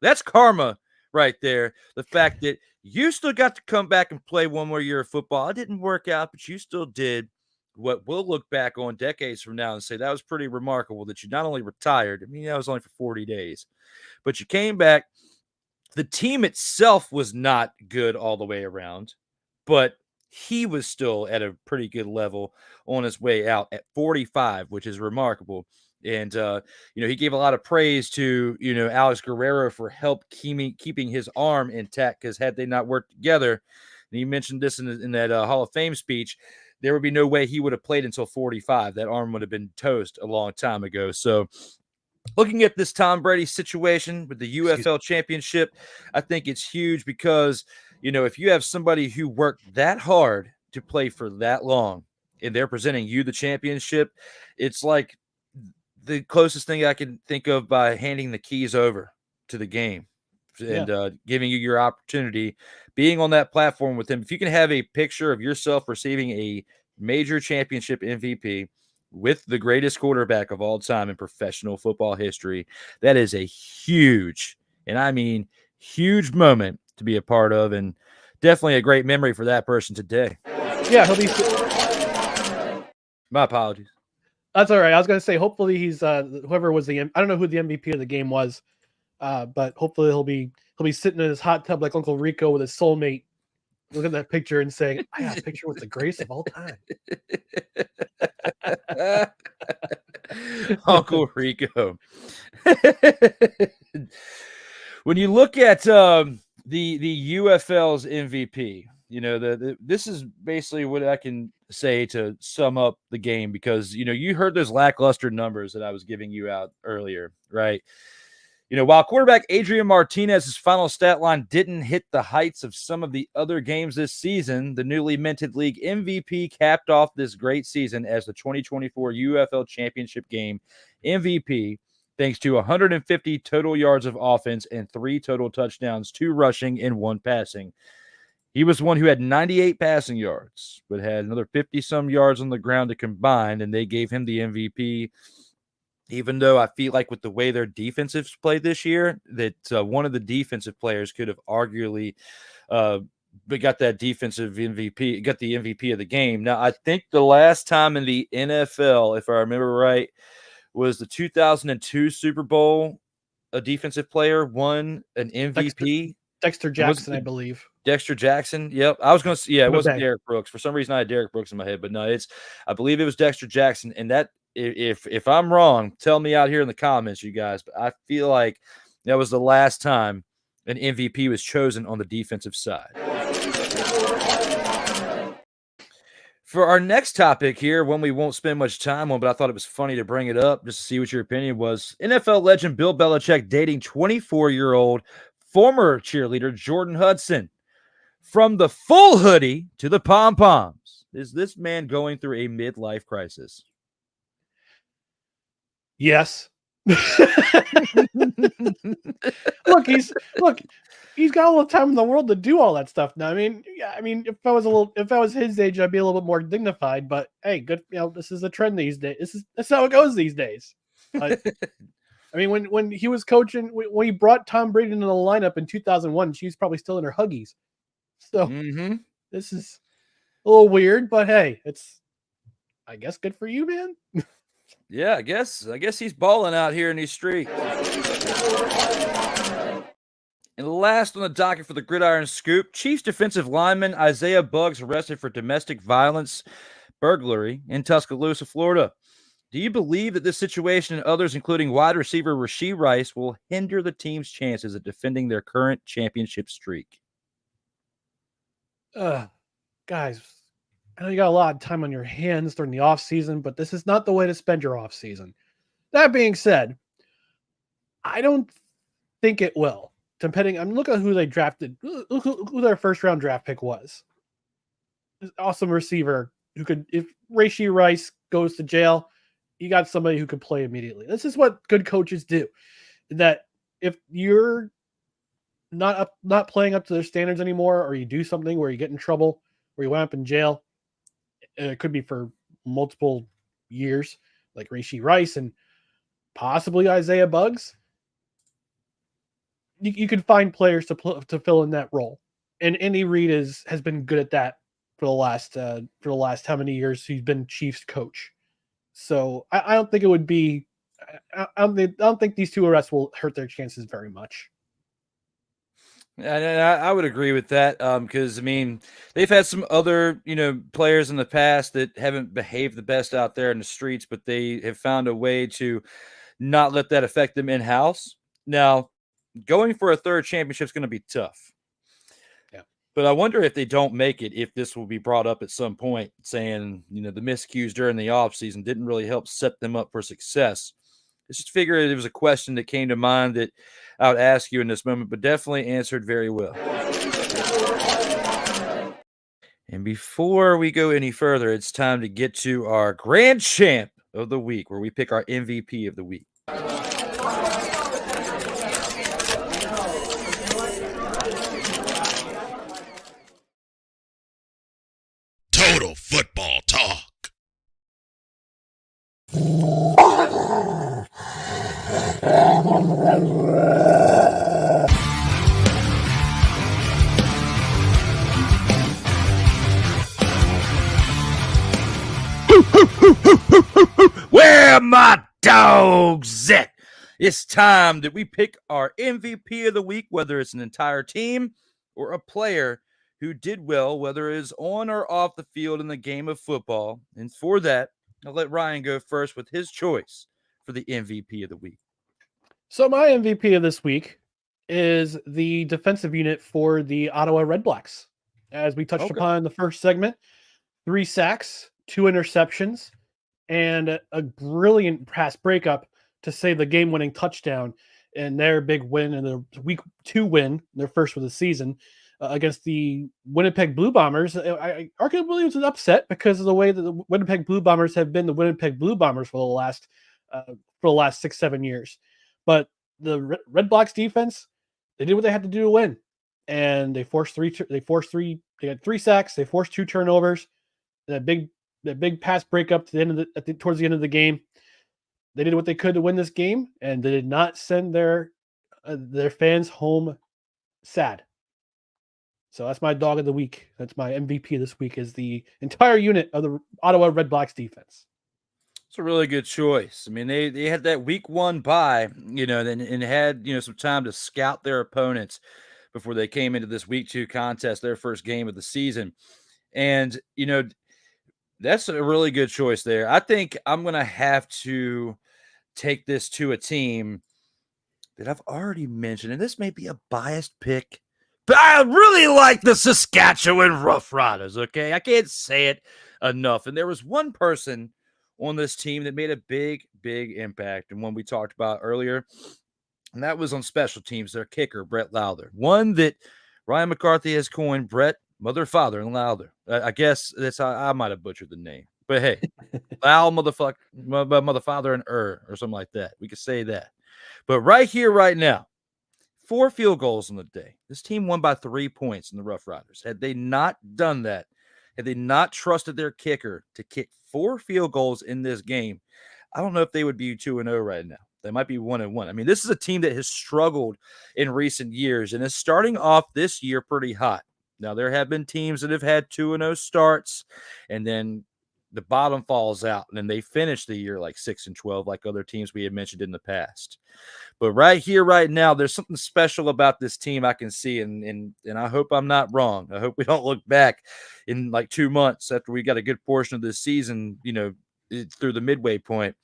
That's karma right there. The fact that you still got to come back and play one more year of football. It didn't work out, but you still did what we'll look back on decades from now and say that was pretty remarkable that you not only retired, that was only for 40 days, but you came back. The team itself was not good all the way around, but he was still at a pretty good level on his way out at 45, which is remarkable. And, he gave a lot of praise to, Alex Guerrero for help keeping his arm intact because had they not worked together, and he mentioned this in that Hall of Fame speech, there would be no way he would have played until 45. That arm would have been toast a long time ago. So looking at this Tom Brady situation with the UFL Championship, I think it's huge because, if you have somebody who worked that hard to play for that long and they're presenting you the championship, it's like the closest thing I can think of by handing the keys over to the game and giving you your opportunity, being on that platform with him. If you can have a picture of yourself receiving a major championship MVP with the greatest quarterback of all time in professional football history, that is a huge, and I mean huge moment to be a part of, and definitely a great memory for that person today. Yeah, he'll be. My apologies. That's all right. I was going to say, hopefully he's whoever was I don't know who the MVP of the game was, but hopefully he'll be sitting in his hot tub like Uncle Rico with his soulmate, looking at that picture and saying, "I got a picture with the greatest of all time." Uncle Rico. When you look at the UFL's MVP, this is basically what I can say to sum up the game, because you heard those lackluster numbers that I was giving you out earlier, right? While quarterback Adrian Martinez's final stat line didn't hit the heights of some of the other games this season, the newly minted league MVP capped off this great season as the 2024 UFL Championship Game MVP, thanks to 150 total yards of offense and 3 total touchdowns, 2 rushing and 1 passing. He was the one who had 98 passing yards, but had another 50-some yards on the ground to combine, and they gave him the MVP. Even though I feel like with the way their defensives played this year, that one of the defensive players could have arguably got that defensive MVP, got the MVP of the game. Now, I think the last time in the NFL, if I remember right, was the 2002 Super Bowl. A defensive player won an MVP. Dexter Jackson, I believe. Dexter Jackson. Yep. I was going to say, it wasn't Derek Brooks. For some reason, I had Derek Brooks in my head, but no, I believe it was Dexter Jackson. And that, if I'm wrong, tell me out here in the comments, you guys, but I feel like that was the last time an MVP was chosen on the defensive side. For our next topic here, one we won't spend much time on, but I thought it was funny to bring it up just to see what your opinion was. NFL legend Bill Belichick dating 24-year-old former cheerleader Jordan Hudson. From the full hoodie to the pom-poms, is this man going through a midlife crisis? Yes. Look, he's got all the time in the world to do all that stuff now. I mean, if I was his age, I'd be a little bit more dignified. But hey, good. This is a trend these days. That's how it goes these days. I mean, when he was coaching, when he brought Tom Brady into the lineup in 2001, she was probably still in her Huggies. So This is a little weird, but hey, it's, I guess, good for you, man. Yeah, I guess he's balling out here in these streets. And last on the docket for the Gridiron Scoop, Chiefs defensive lineman Isaiah Buggs arrested for domestic violence burglary in Tuscaloosa, Florida. Do you believe that this situation and others, including wide receiver Rashee Rice, will hinder the team's chances of defending their current championship streak? Guys, I know you got a lot of time on your hands during the offseason, but this is not the way to spend your offseason. That being said, I don't think it will. Look at who they drafted, who their first round draft pick was. This awesome receiver who could, if Rashee Rice goes to jail, you got somebody who could play immediately. This is what good coaches do. That if you're not playing up to their standards anymore, or you do something where you get in trouble, where you wind up in jail, it could be for multiple years, like Rashee Rice and possibly Isaiah Buggs. You can find players to fill in that role, and Andy Reid has been good at that for the last how many years he's been Chiefs coach. So I don't think it would be. I don't think these two arrests will hurt their chances very much. And I would agree with that because, I mean, they've had some other, players in the past that haven't behaved the best out there in the streets, but they have found a way to not let that affect them in-house. Now, going for a third championship is going to be tough. Yeah. But I wonder if they don't make it, if this will be brought up at some point, saying, the miscues during the offseason didn't really help set them up for success. I just figured it was a question that came to mind that I would ask you in this moment, but definitely answered very well. And before we go any further, it's time to get to our grand champ of the week, where we pick our MVP of the week. Total football talk. Where are my dogs at? It's time that we pick our MVP of the week, whether it's an entire team or a player who did well, whether it's on or off the field in the game of football. And for that, I'll let Ryan go first with his choice for the MVP of the week. So my MVP of this week is the defensive unit for the Ottawa Redblacks. As we touched upon in the first segment, 3 sacks, 2 interceptions, and a brilliant pass breakup to save the game-winning touchdown in their big win in the week 2 win, their first of the season, against the Winnipeg Blue Bombers. I arguably was an upset because of the way that the Winnipeg Blue Bombers have been the Winnipeg Blue Bombers for the last 6-7 years. But the Redblacks defense, they did what they had to do to win, and they had 3 sacks, they forced 2 turnovers, that big pass breakup to the end of towards the end of the game. They did what they could to win this game, and they did not send their fans home sad. So that's my dog of the week. That's my MVP this week, is the entire unit of the Ottawa Redblacks defense. It's a really good choice. I mean, they had that week 1 bye, and had, some time to scout their opponents before they came into this week 2 contest, their first game of the season. And, that's a really good choice there. I think I'm going to have to take this to a team that I've already mentioned, and this may be a biased pick, but I really like the Saskatchewan Roughriders, okay? I can't say it enough. And there was one person on this team that made a big, big impact, and one we talked about earlier, and that was on special teams, their kicker, Brett Lowther. One that Ryan McCarthy has coined Brett Mother, Father, and Lowther. I guess that's how I might have butchered the name. But hey, Low, motherfucker, Mother, Father, and or something like that. We could say that. But right here, right now, 4 field goals on the day. This team won by 3 points in the Roughriders. Had they not done that, had they not trusted their kicker to kick 4 field goals in this game, I don't know if they would be 2-0 right now. They might be 1-1. I mean, this is a team that has struggled in recent years and is starting off this year pretty hot. Now, there have been teams that have had 2-0 starts, and then the bottom falls out, and then they finish the year like 6-12, like other teams we had mentioned in the past. But right here, right now, there's something special about this team I can see, and I hope I'm not wrong. I hope we don't look back in like 2 months after we got a good portion of this season, through the midway point,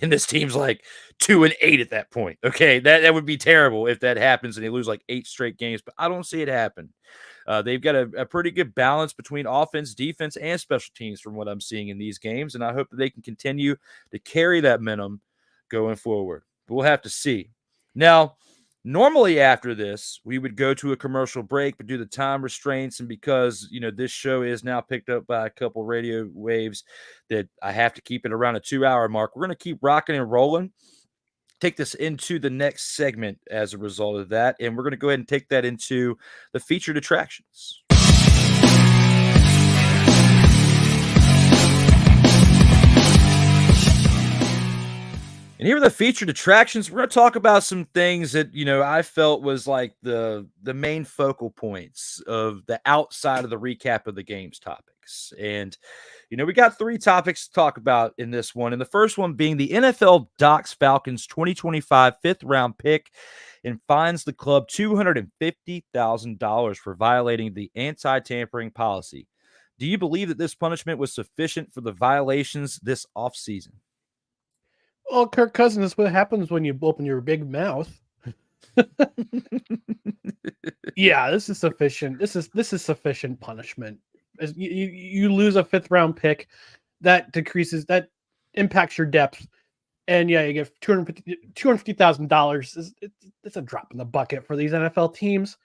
and this team's like 2-8 at that point. Okay, that would be terrible if that happens and they lose like 8 straight games, but I don't see it happen. They've got a pretty good balance between offense, defense, and special teams from what I'm seeing in these games, and I hope that they can continue to carry that momentum going forward. But we'll have to see. Now, normally after this, we would go to a commercial break, but due to time restraints and because, this show is now picked up by a couple radio waves that I have to keep it around a 2-hour mark, we're going to keep rocking and rolling. Take this into the next segment as a result of that, and we're going to go ahead and take that into the featured attractions. And here are the featured attractions. We're going to talk about some things that, I felt was like the main focal points of the outside of the recap of the game's topics. And, we got 3 topics to talk about in this one. And the first one being the NFL docks Falcons 2025 5th-round pick and fines the club $250,000 for violating the anti-tampering policy. Do you believe that this punishment was sufficient for the violations this offseason? Well, Kirk Cousins, that's what happens when you open your big mouth. Yeah, this is sufficient. This is sufficient punishment. You lose a 5th round pick, that impacts your depth, and yeah, you get $250,000. It's a drop in the bucket for these NFL teams.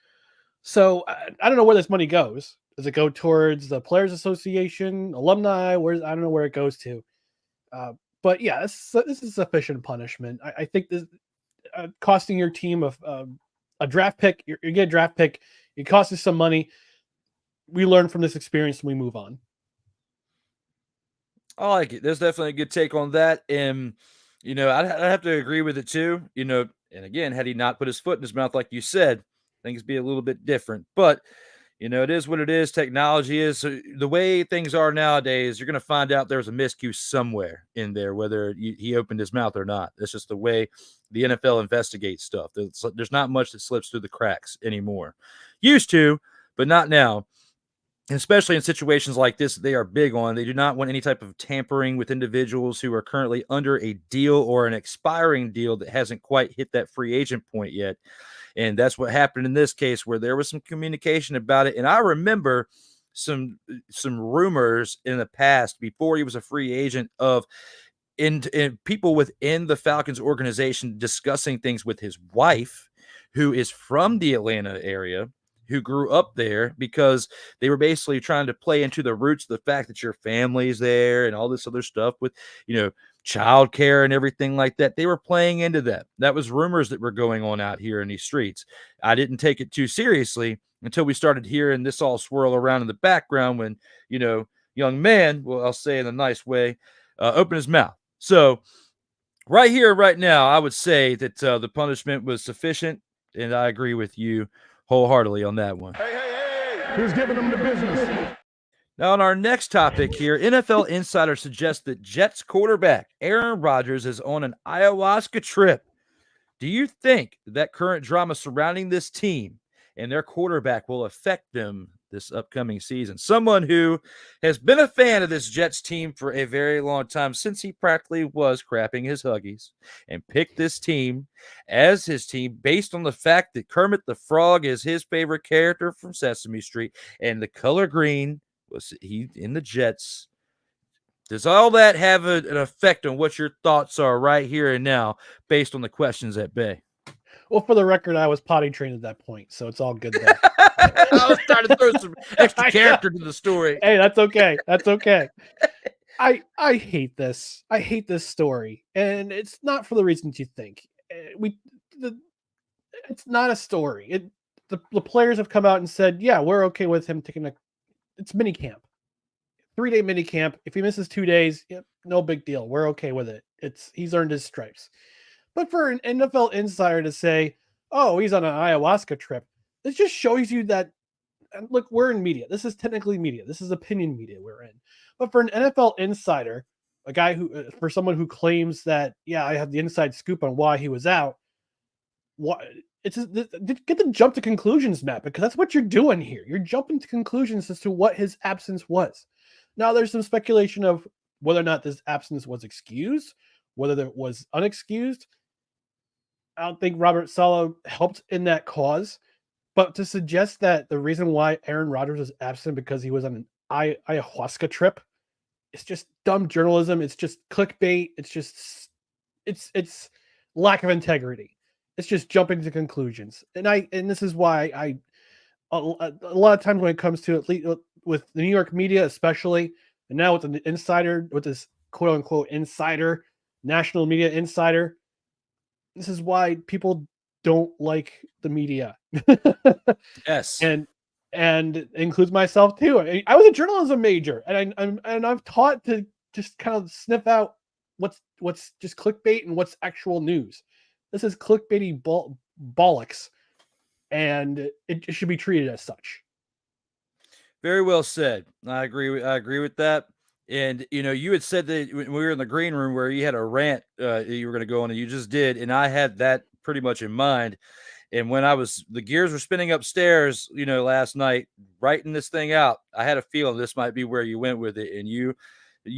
So I don't know where this money goes. Does it go towards the Players Association, alumni? I don't know where it goes to. But yeah, this is sufficient punishment. I think this costing your team a draft pick. You get a draft pick. It costs us some money. We learn from this experience and we move on. I like it. There's definitely a good take on that. And, I'd have to agree with it too. And again, had he not put his foot in his mouth, like you said, things be a little bit different. But, it is what it is. Technology is. So the way things are nowadays, you're going to find out there's a miscue somewhere in there, whether he opened his mouth or not. That's just the way the NFL investigates stuff. There's not much that slips through the cracks anymore. Used to, but not now. And especially in situations like this, they are big on. They do not want any type of tampering with individuals who are currently under a deal or an expiring deal that hasn't quite hit that free agent point yet. And that's what happened in this case, where there was some communication about it. And I remember some rumors in the past before he was a free agent of people within the Falcons organization discussing things with his wife, who is from the Atlanta area, who grew up there, because they were basically trying to play into the roots of the fact that your family's there and all this other stuff with, childcare and everything like that. They were playing into that. That was rumors that were going on out here in these streets. I didn't take it too seriously until we started hearing this all swirl around in the background when, young man, well, I'll say in a nice way, opened his mouth. So right here, right now, I would say that the punishment was sufficient, and I agree with you wholeheartedly on that one. Hey, who's giving them the business? Now, on our next topic here, NFL Insider suggests that Jets quarterback Aaron Rodgers is on an ayahuasca trip. Do you think that current drama surrounding this team and their quarterback will affect them this upcoming season? Someone who has been a fan of this Jets team for a very long time, since he practically was crapping his Huggies, and picked this team as his team based on the fact that Kermit the Frog is his favorite character from Sesame Street, and the color green was he in the Jets. Does all that have an effect on what your thoughts are right here and now based on the questions at bay? Well, for the record, I was potty trained at that point, so it's all good there. I was trying to throw some extra character to the story. Hey, that's okay. That's okay. I hate this. I hate this story, and it's not for the reasons you think. It's not a story. The players have come out and said, yeah, we're okay with him taking it's mini camp, 3-day mini camp. If he misses 2 days, yep, no big deal. We're okay with it. He's earned his stripes. But for an NFL insider to say, oh, he's on an ayahuasca trip, it just shows you that, look, we're in media. This is technically media. This is opinion media we're in. But for an NFL insider, a guy for someone who claims that, yeah, I have the inside scoop on why he was out, get the jump to conclusions, Matt, because that's what you're doing here. You're jumping to conclusions as to what his absence was. Now, there's some speculation of whether or not this absence was excused, whether it was unexcused. I don't think Robert Saleh helped in that cause, but to suggest that the reason why Aaron Rodgers was absent because he was on an ayahuasca trip, it's just dumb journalism. It's just clickbait. It's lack of integrity. It's just jumping to conclusions. And this is why a lot of times when it comes to, at least with the New York media, especially, and now with the insider, with this quote unquote insider, national media insider, this is why people don't like the media. Yes. And includes myself too. I was a journalism major, and I've taught to just kind of sniff out what's just clickbait and what's actual news. This is clickbaity bollocks, and it should be treated as such. Very well said. I agree with that. And, you had said that when we were in the green room where you had a rant you were going to go on, and you just did. And I had that pretty much in mind. And when the gears were spinning upstairs, last night, writing this thing out, I had a feeling this might be where you went with it. And you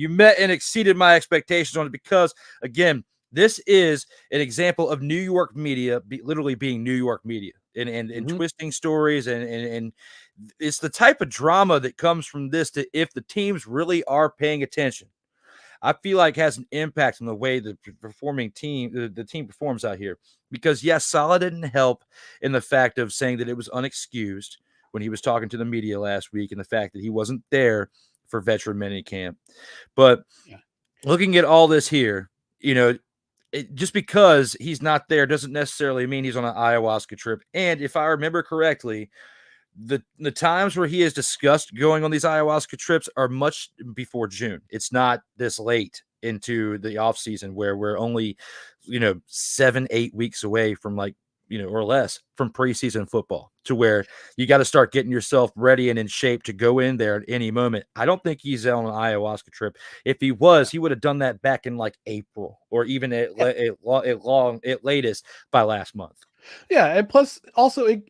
met and exceeded my expectations on it because, again, This is an example of New York media literally being New York media and twisting stories. And it's the type of drama that comes from this that if the teams really are paying attention, I feel like has an impact on the way the team performs out here. Because yes, Saleh didn't help in the fact of saying that it was unexcused when he was talking to the media last week, and the fact that he wasn't there for veteran minicamp. But looking at all this here, just because he's not there doesn't necessarily mean he's on an ayahuasca trip. And if I remember correctly, the times where he has discussed going on these ayahuasca trips are much before June. It's not this late into the off season where we're only, 7-8 weeks away from or less from preseason football, to where you got to start getting yourself ready and in shape to go in there at any moment. I don't think he's on an ayahuasca trip. If he was, he would have done that back in April, or even at latest by last month. Yeah. And plus also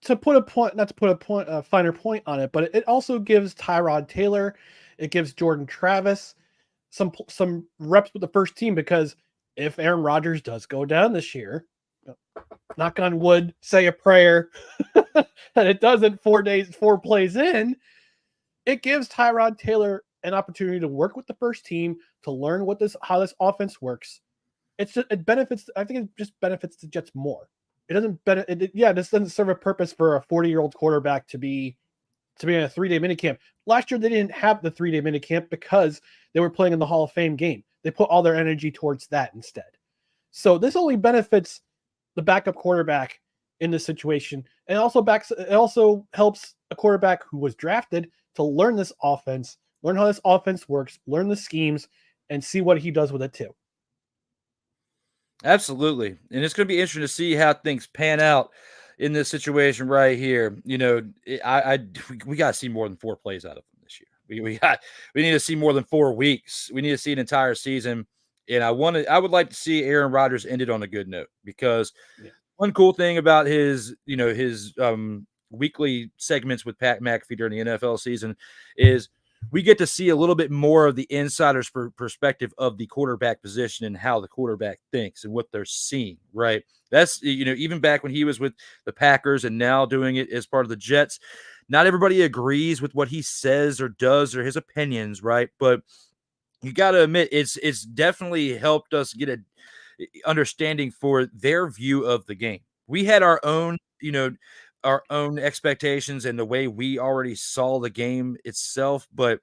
to put a finer point on it, but it also gives Tyrod Taylor, it gives Jordan Travis some reps with the first team, because if Aaron Rodgers does go down this year, knock on wood, say a prayer that it doesn't 4 plays in, it gives Tyrod Taylor an opportunity to work with the first team, to learn how this offense works. I think it just benefits the Jets more. It doesn't this doesn't serve a purpose for a 40-year-old quarterback to be in a 3-day minicamp. Last year they didn't have the 3-day minicamp because they were playing in the Hall of Fame game. They put all their energy towards that instead. So this only benefits the backup quarterback in this situation, and it also helps a quarterback who was drafted to learn this offense, learn how this offense works, learn the schemes, and see what he does with it too. Absolutely. And it's going to be interesting to see how things pan out in this situation right here. We got to see more than 4 plays out of him this year. We need to see more than 4 weeks. We need to see an entire season. And I would like to see Aaron Rodgers ended on a good note, because one cool thing about his weekly segments with Pat McAfee during the NFL season is we get to see a little bit more of the insider's perspective of the quarterback position and how the quarterback thinks and what they're seeing, right? That's, even back when he was with the Packers and now doing it as part of the Jets, not everybody agrees with what he says or does or his opinions, right? But you got to admit, it's definitely helped us get a understanding for their view of the game. We had our own, our own expectations and the way we already saw the game itself, but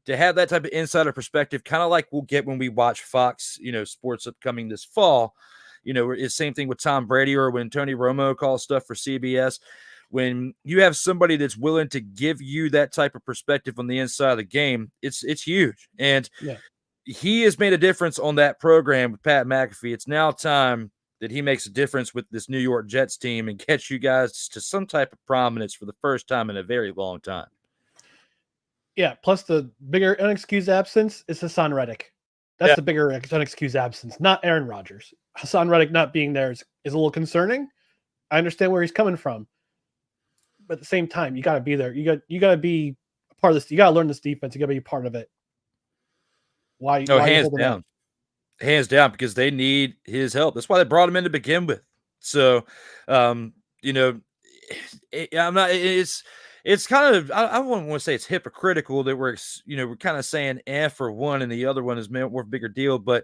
to have that type of insider perspective, kind of like we'll get when we watch Fox, sports upcoming this fall, it's same thing with Tom Brady, or when Tony Romo calls stuff for CBS. When you have somebody that's willing to give you that type of perspective on the inside of the game, it's huge. And he has made a difference on that program with Pat McAfee. It's now time that he makes a difference with this New York Jets team and gets you guys to some type of prominence for the first time in a very long time. Yeah, plus the bigger unexcused absence is Hassan Reddick. That's the bigger unexcused absence, not Aaron Rodgers. Hassan Reddick not being there is a little concerning. I understand where he's coming from. But at the same time, you got to be there. You got to be a part of this. You got to learn this defense. You got to be a part of it. Why hands down. Hands down, because they need his help. That's why they brought him in to begin with. So, I'm not. It's kind of. I wouldn't want to say it's hypocritical that we're kind of saying for one and the other one is more of a bigger deal. But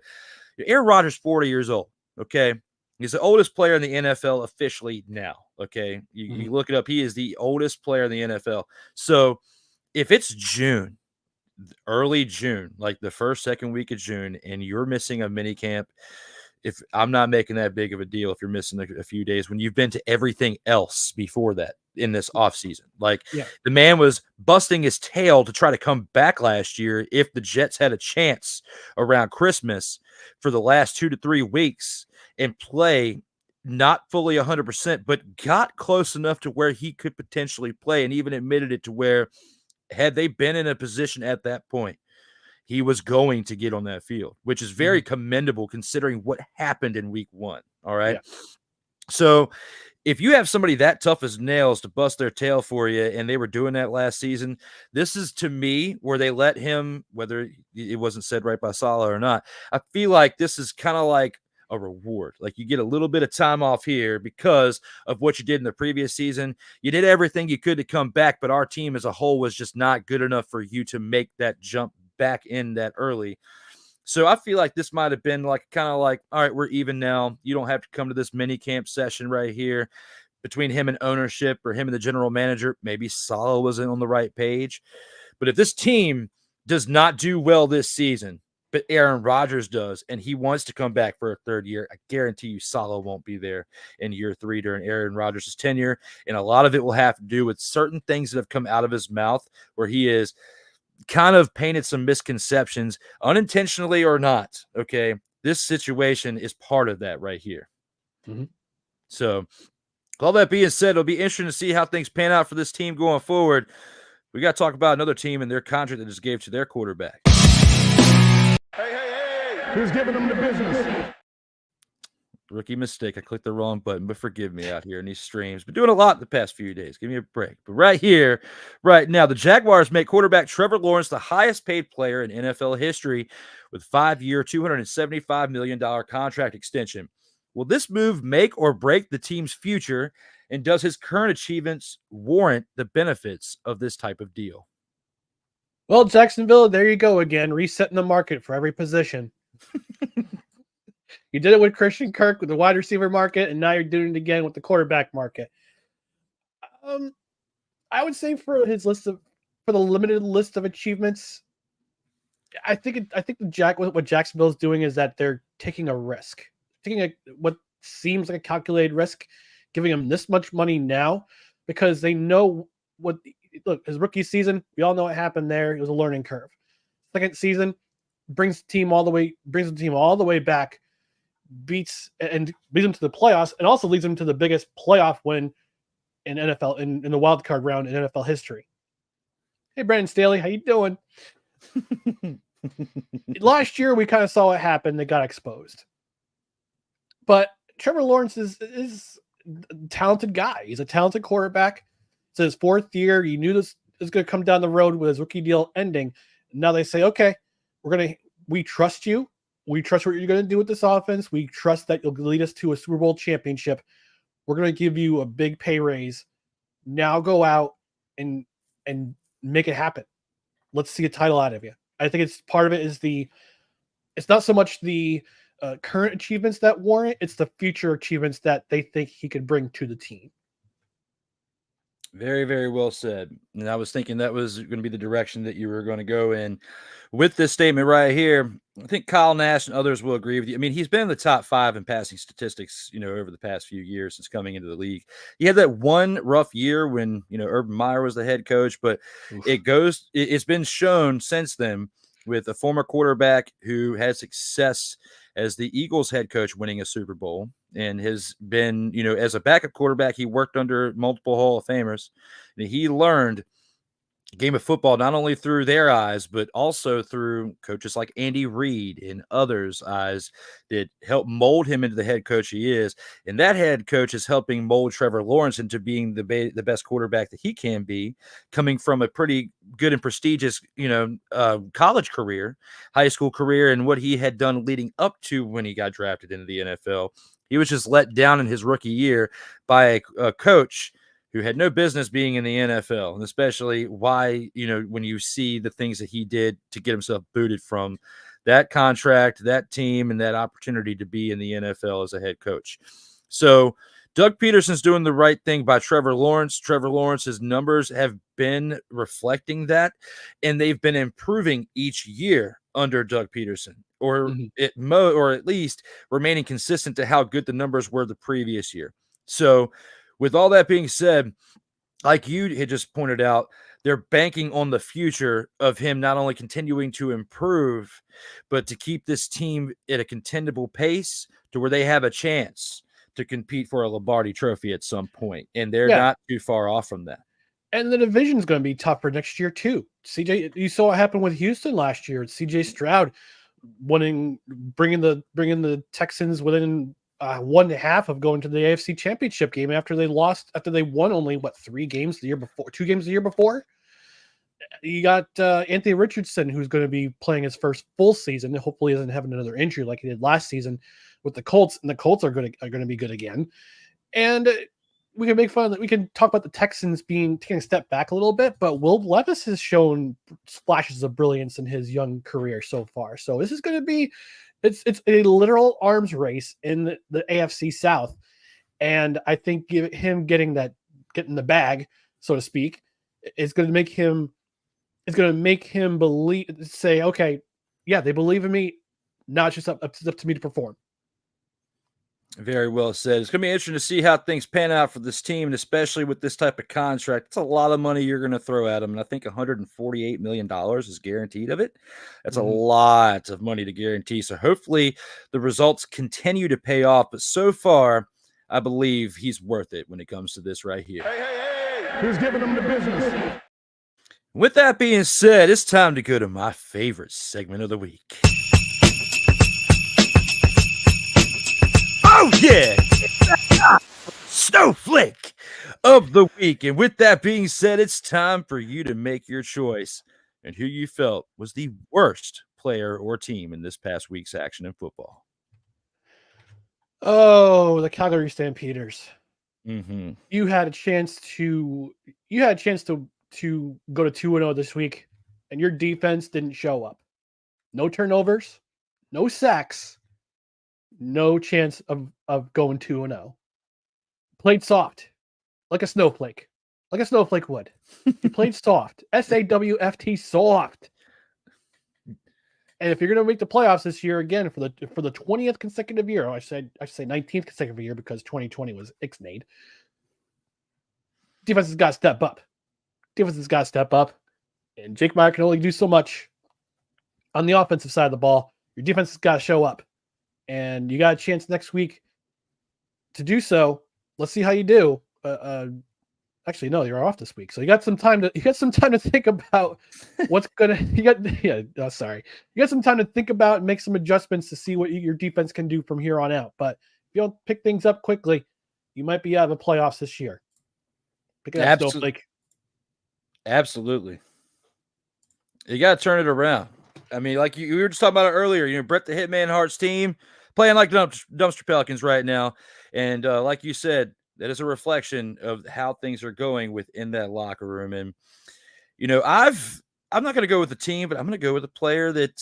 Aaron Rodgers, 40 years old. Okay, he's the oldest player in the NFL officially now. Okay, you look it up. He is the oldest player in the NFL. So, if it's June, early June, like the second week of June, and you're missing a mini camp, if I'm not making that big of a deal, if you're missing a few days when you've been to everything else before that in this offseason. The man was busting his tail to try to come back last year if the Jets had a chance around Christmas for the last 2 to 3 weeks and play not fully 100%, but got close enough to where he could potentially play, and even admitted it to where, had they been in a position at that point, he was going to get on that field, which is very commendable considering what happened in week 1. All right. Yeah. So if you have somebody that tough as nails to bust their tail for you, and they were doing that last season, this is to me where they let him, whether it wasn't said right by Saleh or not, I feel like this is kind of like a reward. Like you get a little bit of time off here because of what you did in the previous season. You did everything you could to come back, but our team as a whole was just not good enough for you to make that jump back in that early. So I feel like this might have been like kind of like, all right, we're even now. You don't have to come to this mini camp session right here between him and ownership or him and the general manager. Maybe Saleh wasn't on the right page. But if this team does not do well this season, but Aaron Rodgers does, and he wants to come back for a third year, I guarantee you Saleh won't be there in year 3 during Aaron Rodgers' tenure. And a lot of it will have to do with certain things that have come out of his mouth where he is kind of painted some misconceptions, unintentionally or not. Okay. This situation is part of that right here. Mm-hmm. So all that being said, it'll be interesting to see how things pan out for this team going forward. We got to talk about another team and their contract that just gave to their quarterback. Hey, who's giving them the business? Rookie mistake. I clicked the wrong button, but forgive me out here in these streams. Been doing a lot the past few days. Give me a break. But right here, right now, the Jaguars make quarterback Trevor Lawrence the highest paid player in NFL history with 5-year, $275 million contract extension. Will this move make or break the team's future? And does his current achievements warrant the benefits of this type of deal? Well, Jacksonville, there you go again, resetting the market for every position. You did it with Christian Kirk with the wide receiver market, and now you're doing it again with the quarterback market. I would say for the limited list of achievements, I think what Jacksonville's doing is that they're taking a risk, what seems like a calculated risk, giving him this much money now because they know his rookie season, we all know what happened there. It was a learning curve. Second season brings the team all the way back, beats them to the playoffs, and also leads them to the biggest playoff win in NFL in the wild card round in NFL history. Hey, Brandon Staley, how you doing? Last year we kind of saw what happened. They got exposed. But Trevor Lawrence is a talented guy. He's a talented quarterback. It's his 4th year. You knew this is going to come down the road with his rookie deal ending. Now they say, okay, we trust you. We trust what you're going to do with this offense. We trust that you'll lead us to a Super Bowl championship. We're going to give you a big pay raise. Now go out and make it happen. Let's see a title out of you. I think it's part of it is it's not so much the current achievements that warrant, it's the future achievements that they think he could bring to the team. Very, very well said. And I was thinking that was going to be the direction that you were going to go in with this statement right here. I think Kyle Nash and others will agree with you. I mean, he's been in the top 5 in passing statistics, over the past few years since coming into the league. He had that one rough year when, Urban Meyer was the head coach, but it's been shown since then with a former quarterback who had success as the Eagles head coach winning a Super Bowl and has been, as a backup quarterback, he worked under multiple Hall of Famers. And he learned the game of football not only through their eyes, but also through coaches like Andy Reid and others' eyes that helped mold him into the head coach he is. And that head coach is helping mold Trevor Lawrence into being the best quarterback that he can be, coming from a pretty good and prestigious, college career, high school career, and what he had done leading up to when he got drafted into the NFL. He was just let down in his rookie year by a coach who had no business being in the NFL, and especially why, when you see the things that he did to get himself booted from that contract, that team, and that opportunity to be in the NFL as a head coach. So Doug Peterson's doing the right thing by Trevor Lawrence. Trevor Lawrence's numbers have been reflecting that, and they've been improving each year under Doug Peterson, or at least remaining consistent to how good the numbers were the previous year. So with all that being said, like you had just pointed out, they're banking on the future of him not only continuing to improve, but to keep this team at a contendable pace to where they have a chance to compete for a Lombardi trophy at some point. And they're not too far off from that. And the division's going to be tough for next year too. CJ, you saw what happened with Houston last year. CJ Stroud bringing the Texans within 1.5 of going to the AFC Championship game after they won only 2 games the year before. You got Anthony Richardson, who's going to be playing his first full season. Hopefully, he doesn't have another injury like he did last season with the Colts, and the Colts are going to be good again. And we can make fun that we can talk about the Texans taking a step back a little bit, but Will Levis has shown splashes of brilliance in his young career so far. So this is going to be it's a literal arms race in the AFC South, and I think him getting the bag, so to speak, is going to make him. It's going to make him say, okay, yeah, they believe in me. Now it's just up to me to perform. Very well said. It's going to be interesting to see how things pan out for this team, and especially with this type of contract. It's a lot of money you're going to throw at them, and I think $148 million is guaranteed of it. That's a lot of money to guarantee. So hopefully the results continue to pay off. But so far, I believe he's worth it when it comes to this right here. Hey, who's giving them the business? With that being said, it's time to go to my favorite segment of the week. Oh, yeah! Snowflake of the week. And with that being said, it's time for you to make your choice and who you felt was the worst player or team in this past week's action in football. Oh, the Calgary Stampeders. Mm-hmm. You had a chance to go to 2-0 this week, and your defense didn't show up. No turnovers, no sacks, no chance of going 2-0. Played soft, like a snowflake would. You played soft, SAWFT, soft. And if you're going to make the playoffs this year again for the 20th consecutive year, I say 19th consecutive year because 2020 was ixnayed. Defense has got to step up. And Jake Meyer can only do so much on the offensive side of the ball. Your defense has got to show up, and you got a chance next week to do so. Let's see how you do. Actually, no, you're off this week, so you got some time to think about what's gonna. You got some time to think about and make some adjustments to see what your defense can do from here on out. But if you don't pick things up quickly, you might be out of the playoffs this year. Pick it up, Snowflake. Absolutely. You got to turn it around. I mean, like we were just talking about it earlier, Brett the Hitman Hart's team playing like dumpster Pelicans right now. And like you said, that is a reflection of how things are going within that locker room. And, I'm not going to go with the team, but I'm going to go with a player that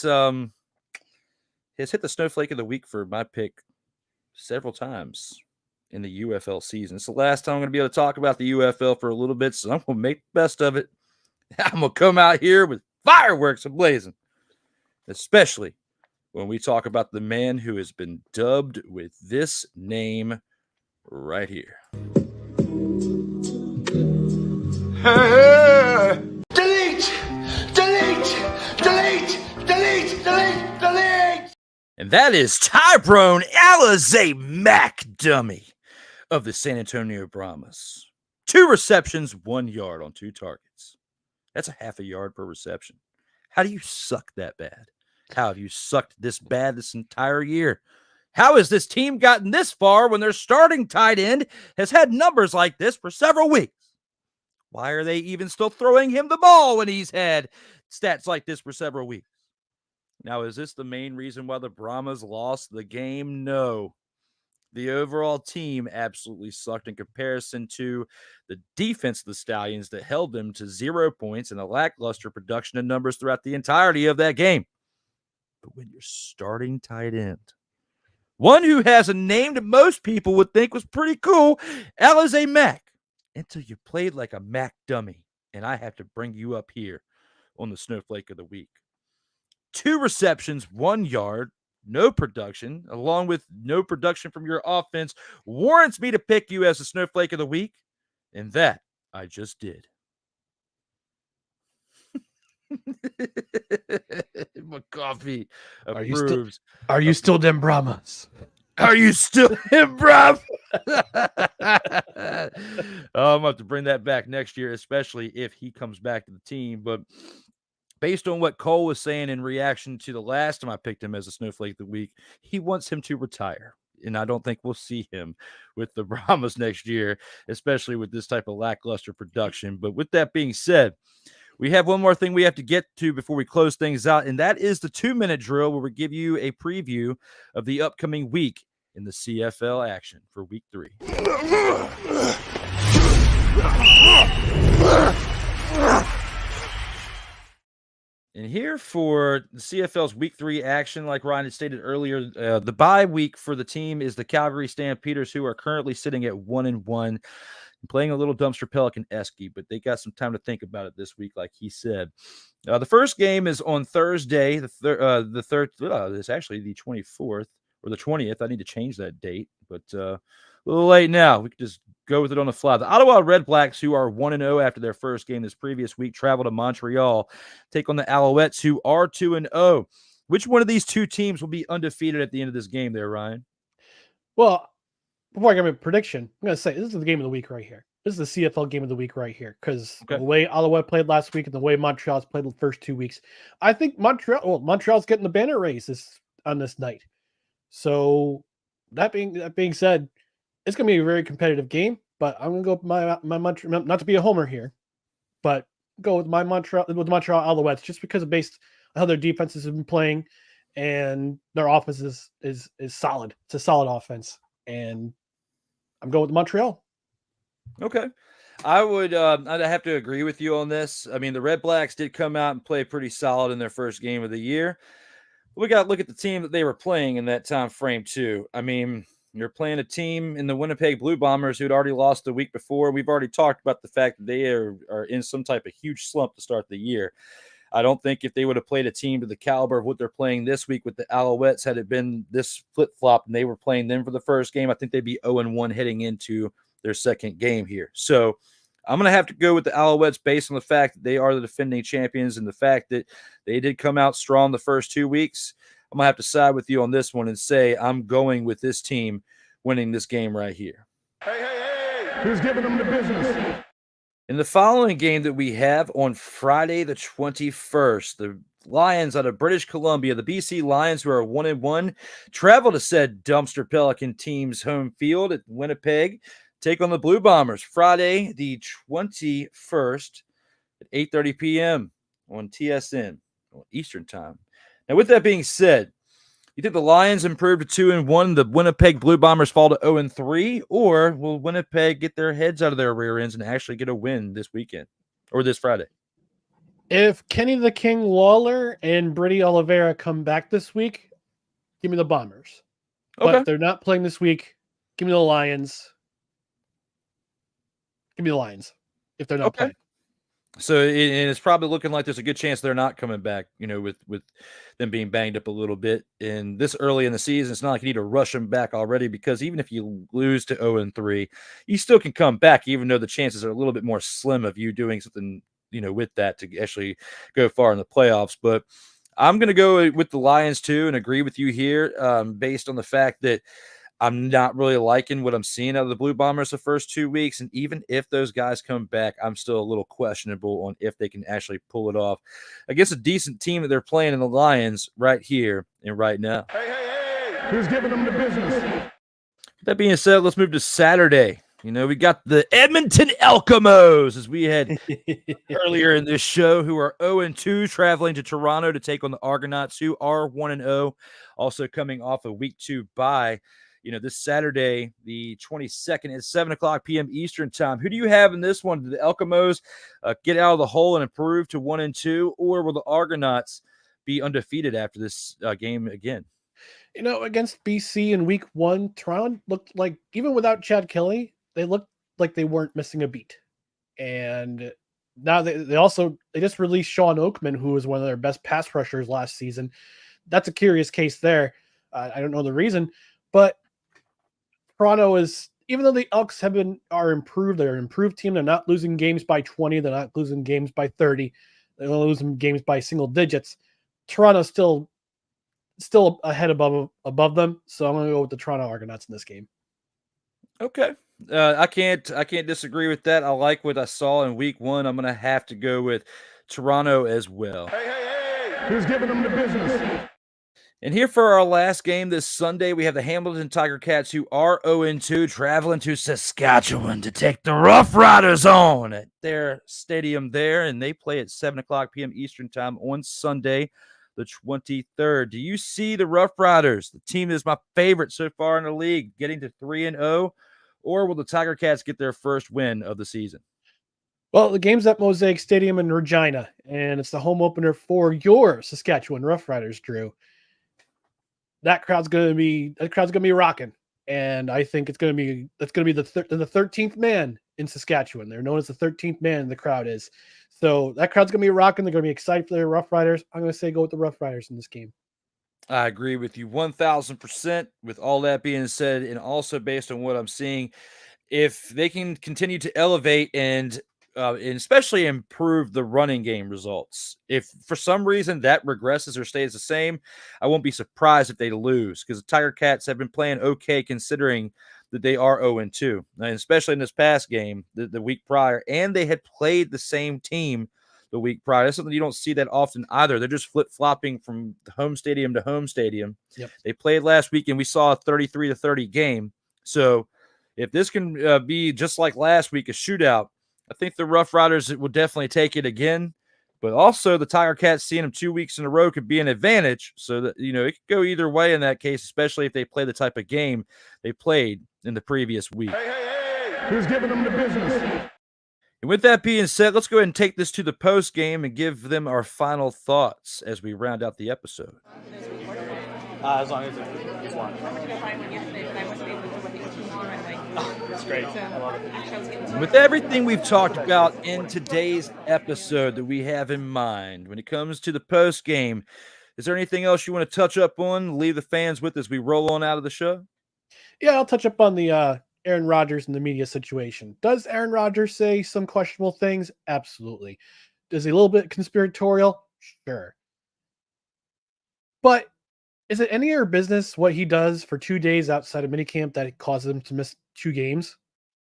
has hit the snowflake of the week for my pick several times in the UFL season. It's the last time I'm going to be able to talk about the UFL for a little bit, so I'm going to make the best of it. I'm going to come out here with fireworks ablazing, especially when we talk about the man who has been dubbed with this name right here. Delete! And that is Tyrone Alizé McDummy of the San Antonio Brahmas. 2 receptions, 1 yard on 2 targets. That's a half a yard per reception. How do you suck that bad? How have you sucked this bad this entire year? How has this team gotten this far when their starting tight end has had numbers like this for several weeks? Why are they even still throwing him the ball when he's had stats like this for several weeks? Now, is this the main reason why the Brahmas lost the game? No. The overall team absolutely sucked in comparison to the defense of the Stallions that held them to 0 points and a lackluster production of numbers throughout the entirety of that game. But when you're starting tight end, one who has a name that most people would think was pretty cool, Alizé Mac, until you played like a Mac dummy, and I have to bring you up here on the Snowflake of the Week. 2 receptions, 1 yard, no production, along with no production from your offense, warrants me to pick you as the Snowflake of the Week, and that I just did. McCarthy approves. Are you still them Brahmas? Are you still him, bruv? I'm going to have to bring that back next year, especially if he comes back to the team. But based on what Cole was saying in reaction to the last time I picked him as a Snowflake of the Week, he wants him to retire. and I don't think we'll see him with the Brahmas next year, especially with this type of lackluster production. But with that being said, we have one more thing we have to get to before we close things out, and that is the 2-minute drill, where we give you a preview of the upcoming week in the CFL action for week 3. And here for the CFL's week 3 action, like Ryan had stated earlier, the bye week for the team is the Calgary Stampeders, who are currently sitting at 1-1. Playing a little dumpster Pelican-esque, but they got some time to think about it this week, like he said. The first game is on Thursday. It's actually the 24th or the 20th. I need to change that date, but a little late now. We could just go with it on the fly. The Ottawa Redblacks, who are 1-0 after their first game this previous week, travel to Montreal, take on the Alouettes, who are 2-0. Which one of these two teams will be undefeated at the end of this game there, Ryan? Well, before I give a prediction, I'm going to say this is the game of the week right here. This is the CFL game of the week right here, because the way Ottawa played last week and the way Montreal's played the first 2 weeks, I think Montreal's getting the banner race on this night. So that being said, it's going to be a very competitive game. But I'm going to go with my Montreal, not to be a homer here, but go with my Montreal Alouettes, just because based on how their defenses have been playing, and their offense is solid. It's a solid offense, and I'm going with Montreal. Okay. I'd have to agree with you on this. I mean, the Redblacks did come out and play pretty solid in their first game of the year. We got to look at the team that they were playing in that time frame too. I mean, you're playing a team in the Winnipeg Blue Bombers who'd already lost the week before. We've already talked about the fact that they are in some type of huge slump to start the year. I don't think if they would have played a team to the caliber of what they're playing this week with the Alouettes, had it been this flip-flop and they were playing them for the first game, I think they'd be 0-1 heading into their second game here. So I'm going to have to go with the Alouettes based on the fact that they are the defending champions and the fact that they did come out strong the first 2 weeks. I'm going to have to side with you on this one and say I'm going with this team winning this game right here. Hey. Who's giving them the business? In the following game that we have on Friday the 21st, the Lions out of British Columbia, the BC Lions, who are 1-1, travel to said dumpster Pelican team's home field at Winnipeg, take on the Blue Bombers Friday the 21st at 8:30 p.m. on TSN, on Eastern Time. Now, with that being said, you think the Lions improve to 2-1, the Winnipeg Blue Bombers fall to 0-3, or will Winnipeg get their heads out of their rear ends and actually get a win this weekend or this Friday? If Kenny the King Lawler and Brady Oliveira come back this week, give me the Bombers. Okay. But if they're not playing this week, give me the Lions. Give me the Lions if they're not playing. So it's probably looking like there's a good chance they're not coming back, with them being banged up a little bit. And this early in the season, it's not like you need to rush them back already, because even if you lose to 0-3, you still can come back, even though the chances are a little bit more slim of you doing something, with that to actually go far in the playoffs. But I'm going to go with the Lions too and agree with you here based on the fact that I'm not really liking what I'm seeing out of the Blue Bombers the first 2 weeks. And even if those guys come back, I'm still a little questionable on if they can actually pull it off against a decent team that they're playing in the Lions right here and right now. Hey. Who's giving them the business? That being said, let's move to Saturday. We got the Edmonton Elkamos, as we had earlier in this show, who are 0-2, traveling to Toronto to take on the Argonauts, who are 1-0, also coming off a week 2 bye. This Saturday, the 22nd at 7:00 p.m. Eastern Time. Who do you have in this one? Do the Elkamos get out of the hole and improve to 1-2, or will the Argonauts be undefeated after this game again? Against BC in week 1, Toronto looked like, even without Chad Kelly, they looked like they weren't missing a beat. And now they just released Sean Oakman, who was one of their best pass rushers last season. That's a curious case there. I don't know the reason, but Toronto is, even though the Elks are improved, they're an improved team. They're not losing games by 20. They're not losing games by 30. They're only losing games by single digits. Toronto's still ahead above them. So I'm going to go with the Toronto Argonauts in this game. Okay. I can't disagree with that. I like what I saw in week 1. I'm going to have to go with Toronto as well. Hey. Who's giving them the business? And here for our last game this Sunday, we have the Hamilton Tiger Cats, who are 0-2, traveling to Saskatchewan to take the Roughriders on at their stadium there, and they play at 7 o'clock p.m. Eastern time on Sunday, the 23rd. Do you see the Roughriders, the team that is my favorite so far in the league, getting to 3-0, or will the Tiger Cats get their first win of the season? Well, the game's at Mosaic Stadium in Regina, and it's the home opener for your Saskatchewan Roughriders, Drew. That crowd's gonna be rocking, and I think that's gonna be the 13th man in Saskatchewan. They're known as the 13th man. The crowd is, so that crowd's gonna be rocking. They're gonna be excited for their Roughriders. I'm gonna say go with the Roughriders in this game. I agree with you 1,000%. With all that being said, and also based on what I'm seeing, if they can continue to elevate and especially improve the running game results, if for some reason that regresses or stays the same, I won't be surprised if they lose, because the Tiger Cats have been playing okay considering that they are 0-2, and especially in this past game, the week prior, and they had played the same team the week prior. That's something you don't see that often either. They're just flip-flopping from home stadium to home stadium. Yep. They played last week, and we saw a 33-30 game. So if this can be just like last week, a shootout, I think the Roughriders will definitely take it again. But also the Tiger Cats seeing them 2 weeks in a row could be an advantage. So that, it could go either way in that case, especially if they play the type of game they played in the previous week. Hey, who's giving them the business? And with that being said, let's go ahead and take this to the post game and give them our final thoughts as we round out the episode. As long as it's one. That's great. I love it. With everything we've talked about in today's episode that we have in mind, when it comes to the post game, is there anything else you want to touch up on, leave the fans with as we roll on out of the show? Yeah, I'll touch up on the Aaron Rodgers and the media situation. Does Aaron Rodgers say some questionable things? Absolutely. Is he a little bit conspiratorial? Sure. But is it any of your business what he does for 2 days outside of minicamp that causes him to miss 2 games?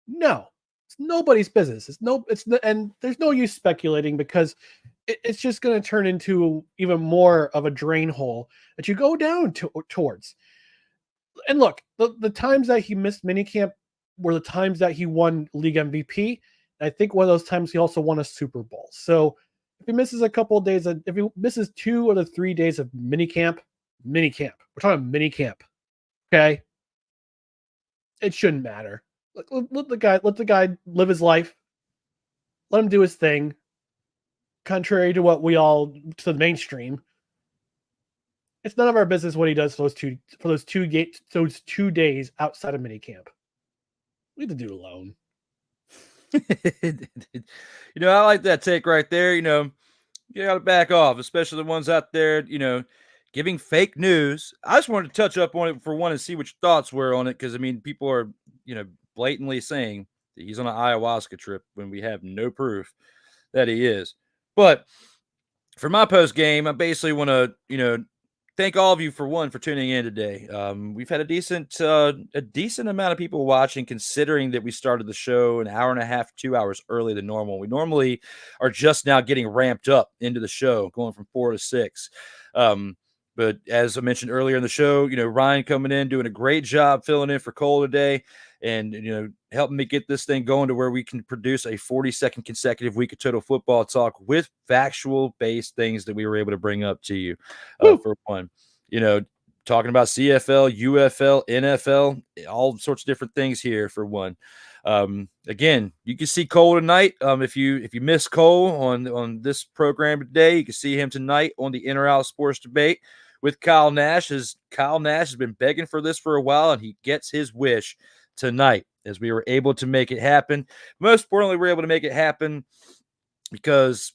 No, it's nobody's business. And there's no use speculating, because it's just going to turn into even more of a drain hole that you go down towards. And look, the times that he missed minicamp were the times that he won league MVP. And I think one of those times he also won a Super Bowl. So if he misses a couple of days, if he misses 2 of the 3 days of minicamp, we're talking minicamp, okay? It shouldn't matter. Let the guy live his life. Let him do his thing. Contrary to what to the mainstream, it's none of our business what he does for those 2 days outside of minicamp. Leave the dude alone. I like that take right there. You got to back off, especially the ones out there, giving fake news. I just wanted to touch up on it for one and see what your thoughts were on it, because, people are, blatantly saying that he's on an ayahuasca trip when we have no proof that he is. But for my post game, I basically want to, thank all of you for tuning in today. We've had a decent amount of people watching, considering that we started the show an hour and a half, 2 hours early than normal. We normally are just now getting ramped up into the show, going from 4 to 6. But as I mentioned earlier in the show, Ryan coming in, doing a great job filling in for Cole today, and, helping me get this thing going to where we can produce a 42nd consecutive week of Total Football Talk with factual-based things that we were able to bring up to you for one. Talking about CFL, UFL, NFL, all sorts of different things here for one. Again, you can see Cole tonight. If you miss Cole on this program today, you can see him tonight on the In or Out Sports Debate with Kyle Nash. Kyle Nash has been begging for this for a while, and he gets his wish tonight as we were able to make it happen. Most importantly, we're able to make it happen because,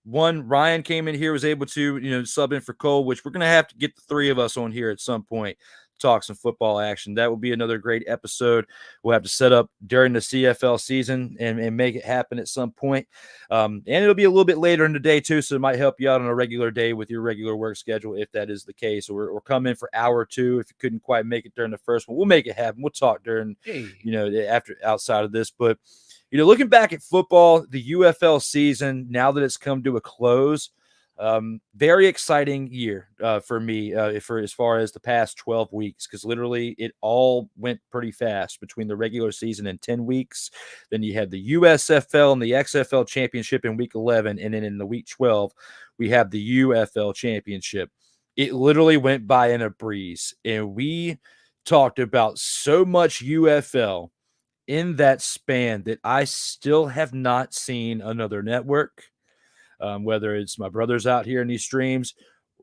one, Ryan came in here, was able to, sub in for Cole, which we're going to have to get the 3 of us on here at some point, talk some football action. That will be another great episode. We'll have to set up during the CFL season and make it happen at some point. And it'll be a little bit later in the day too, so it might help you out on a regular day with your regular work schedule if that is the case, or come in for hour 2 if you couldn't quite make it during the first one. We'll make it happen. We'll talk during, after outside of this. But, looking back at football, the UFL season, now that it's come to a close, Very exciting year for me for as far as the past 12 weeks, because literally it all went pretty fast between the regular season and 10 weeks. Then you had the USFL and the XFL Championship in week 11, and then in the week 12 we have the UFL Championship. It literally went by in a breeze, and we talked about so much UFL in that span that I still have not seen another network, whether it's my brothers out here in these streams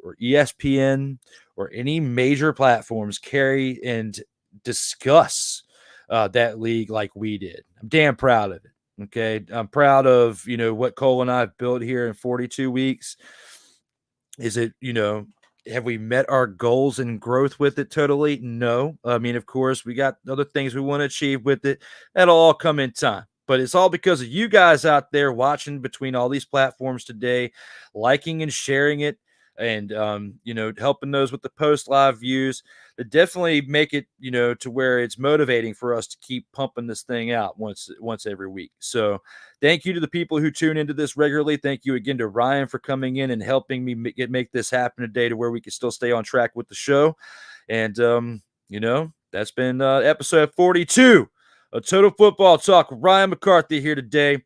or ESPN or any major platforms, carry and discuss that league like we did. I'm damn proud of it. Okay. I'm proud of, what Cole and I have built here in 42 weeks. Is it, have we met our goals and growth with it totally? No. I mean, of course, we got other things we want to achieve with it. That'll all come in time. But it's all because of you guys out there watching between all these platforms today, liking and sharing it, and helping those with the post live views. That definitely make it, to where it's motivating for us to keep pumping this thing out once every week. So thank you to the people who tune into this regularly. Thank you again to Ryan for coming in and helping me make this happen today to where we can still stay on track with the show. And, that's been episode 42 of Total Football Talk. Ryan McCarthy here today.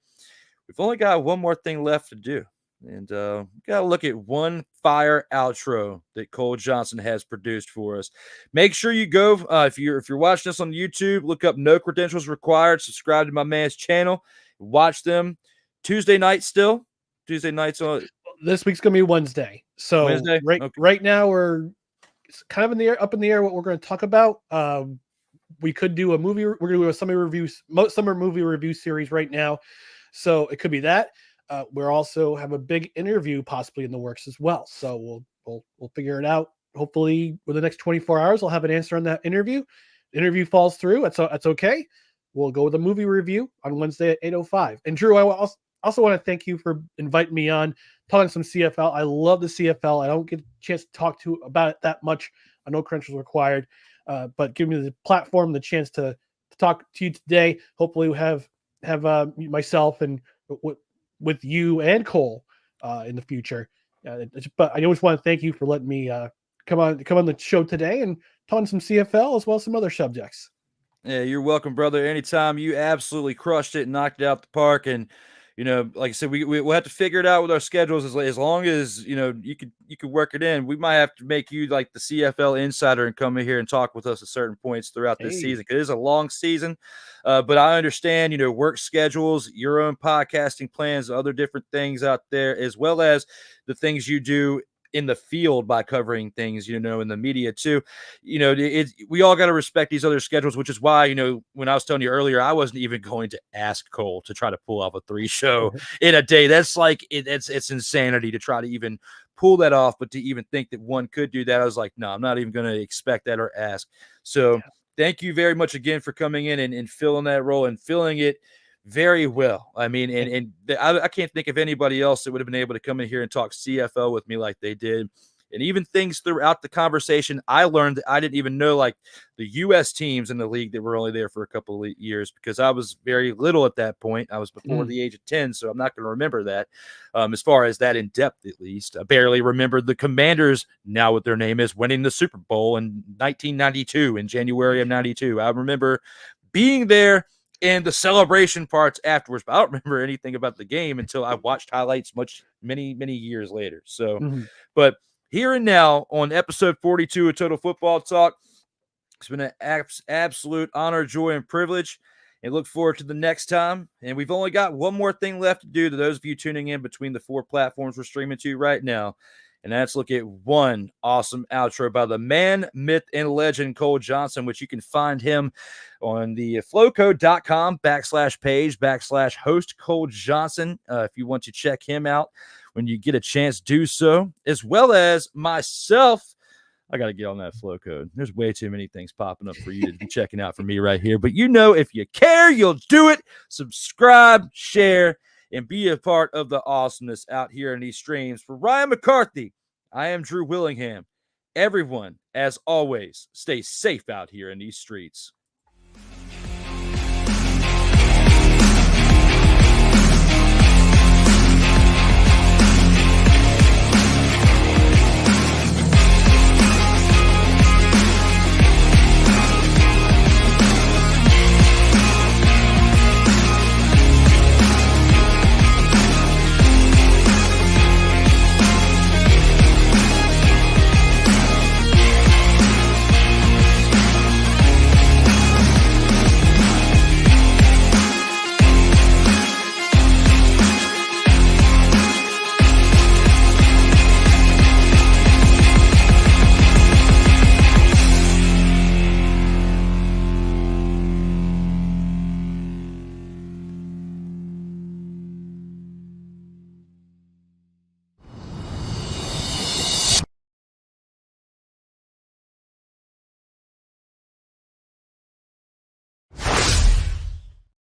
We've only got one more thing left to do. And we got to look at one fire outro that Cole Johnson has produced for us. Make sure you go, if you're watching us on YouTube, look up No Credentials Required. Subscribe to my man's channel. Watch them Tuesday nights on. This week's gonna be Wednesday. So Wednesday? Right now we're kind of up in the air what we're going to talk about. We could do a movie. We're going to do a summer movie review series right now. So it could be that. We're also have a big interview possibly in the works as well. So we'll figure it out. Hopefully within the next 24 hours, I'll have an answer on that interview. The interview falls through. That's okay. We'll go with a movie review on Wednesday at 8:05. And Drew, I also want to thank you for inviting me on, talking some CFL. I love the CFL. I don't get a chance to talk about it that much. I know credentials required, but give me the platform, the chance to talk to you today. Hopefully we have myself and with you and Cole in the future. But I always want to thank you for letting me come on the show today and talk some CFL as well as some other subjects. Yeah, you're welcome, brother. Anytime. You absolutely crushed it and knocked it out the park. And, like I said, we'll have to figure it out with our schedules as long as, you could work it in. We might have to make you like the CFL insider and come in here and talk with us at certain points throughout this season. It is a long season, but I understand, work schedules, your own podcasting plans, other different things out there, as well as the things you do in the field by covering things, in the media too. We all got to respect these other schedules, which is why, when I was telling you earlier, I wasn't even going to ask Cole to try to pull off a 3-show in a day. That's like, it's insanity to try to even pull that off, but to even think that one could do that, I was like, no, I'm not even going to expect that or ask. So thank you very much again for coming in and filling that role and filling it very well. I mean, I can't think of anybody else that would have been able to come in here and talk CFL with me like they did. And even things throughout the conversation, I learned that I didn't even know like the U.S. teams in the league that were only there for a couple of years, because I was very little at that point. I was before the age of 10, so I'm not going to remember that as far as that in depth, at least. I barely remembered the Commanders, now what their name is, winning the Super Bowl in 1992, in January of 92. I remember being there and the celebration parts afterwards, but I don't remember anything about the game until I watched highlights many years later. So, but here and now on episode 42 of Total Football Talk, it's been an absolute honor, joy, and privilege, and look forward to the next time. And we've only got one more thing left to do to those of you tuning in between the 4 platforms we're streaming to right now. And that's look at one awesome outro by the man, myth, and legend, Cole Johnson, which you can find him on the flowcode.com/page/host Cole Johnson. If you want to check him out when you get a chance, do so, as well as myself. I got to get on that flow code. There's way too many things popping up for you to be checking out for me right here. But if you care, you'll do it. Subscribe, share, and be a part of the awesomeness out here in these streams. For Ryan McCarthy, I am Drew Willingham. Everyone, as always, stay safe out here in these streets.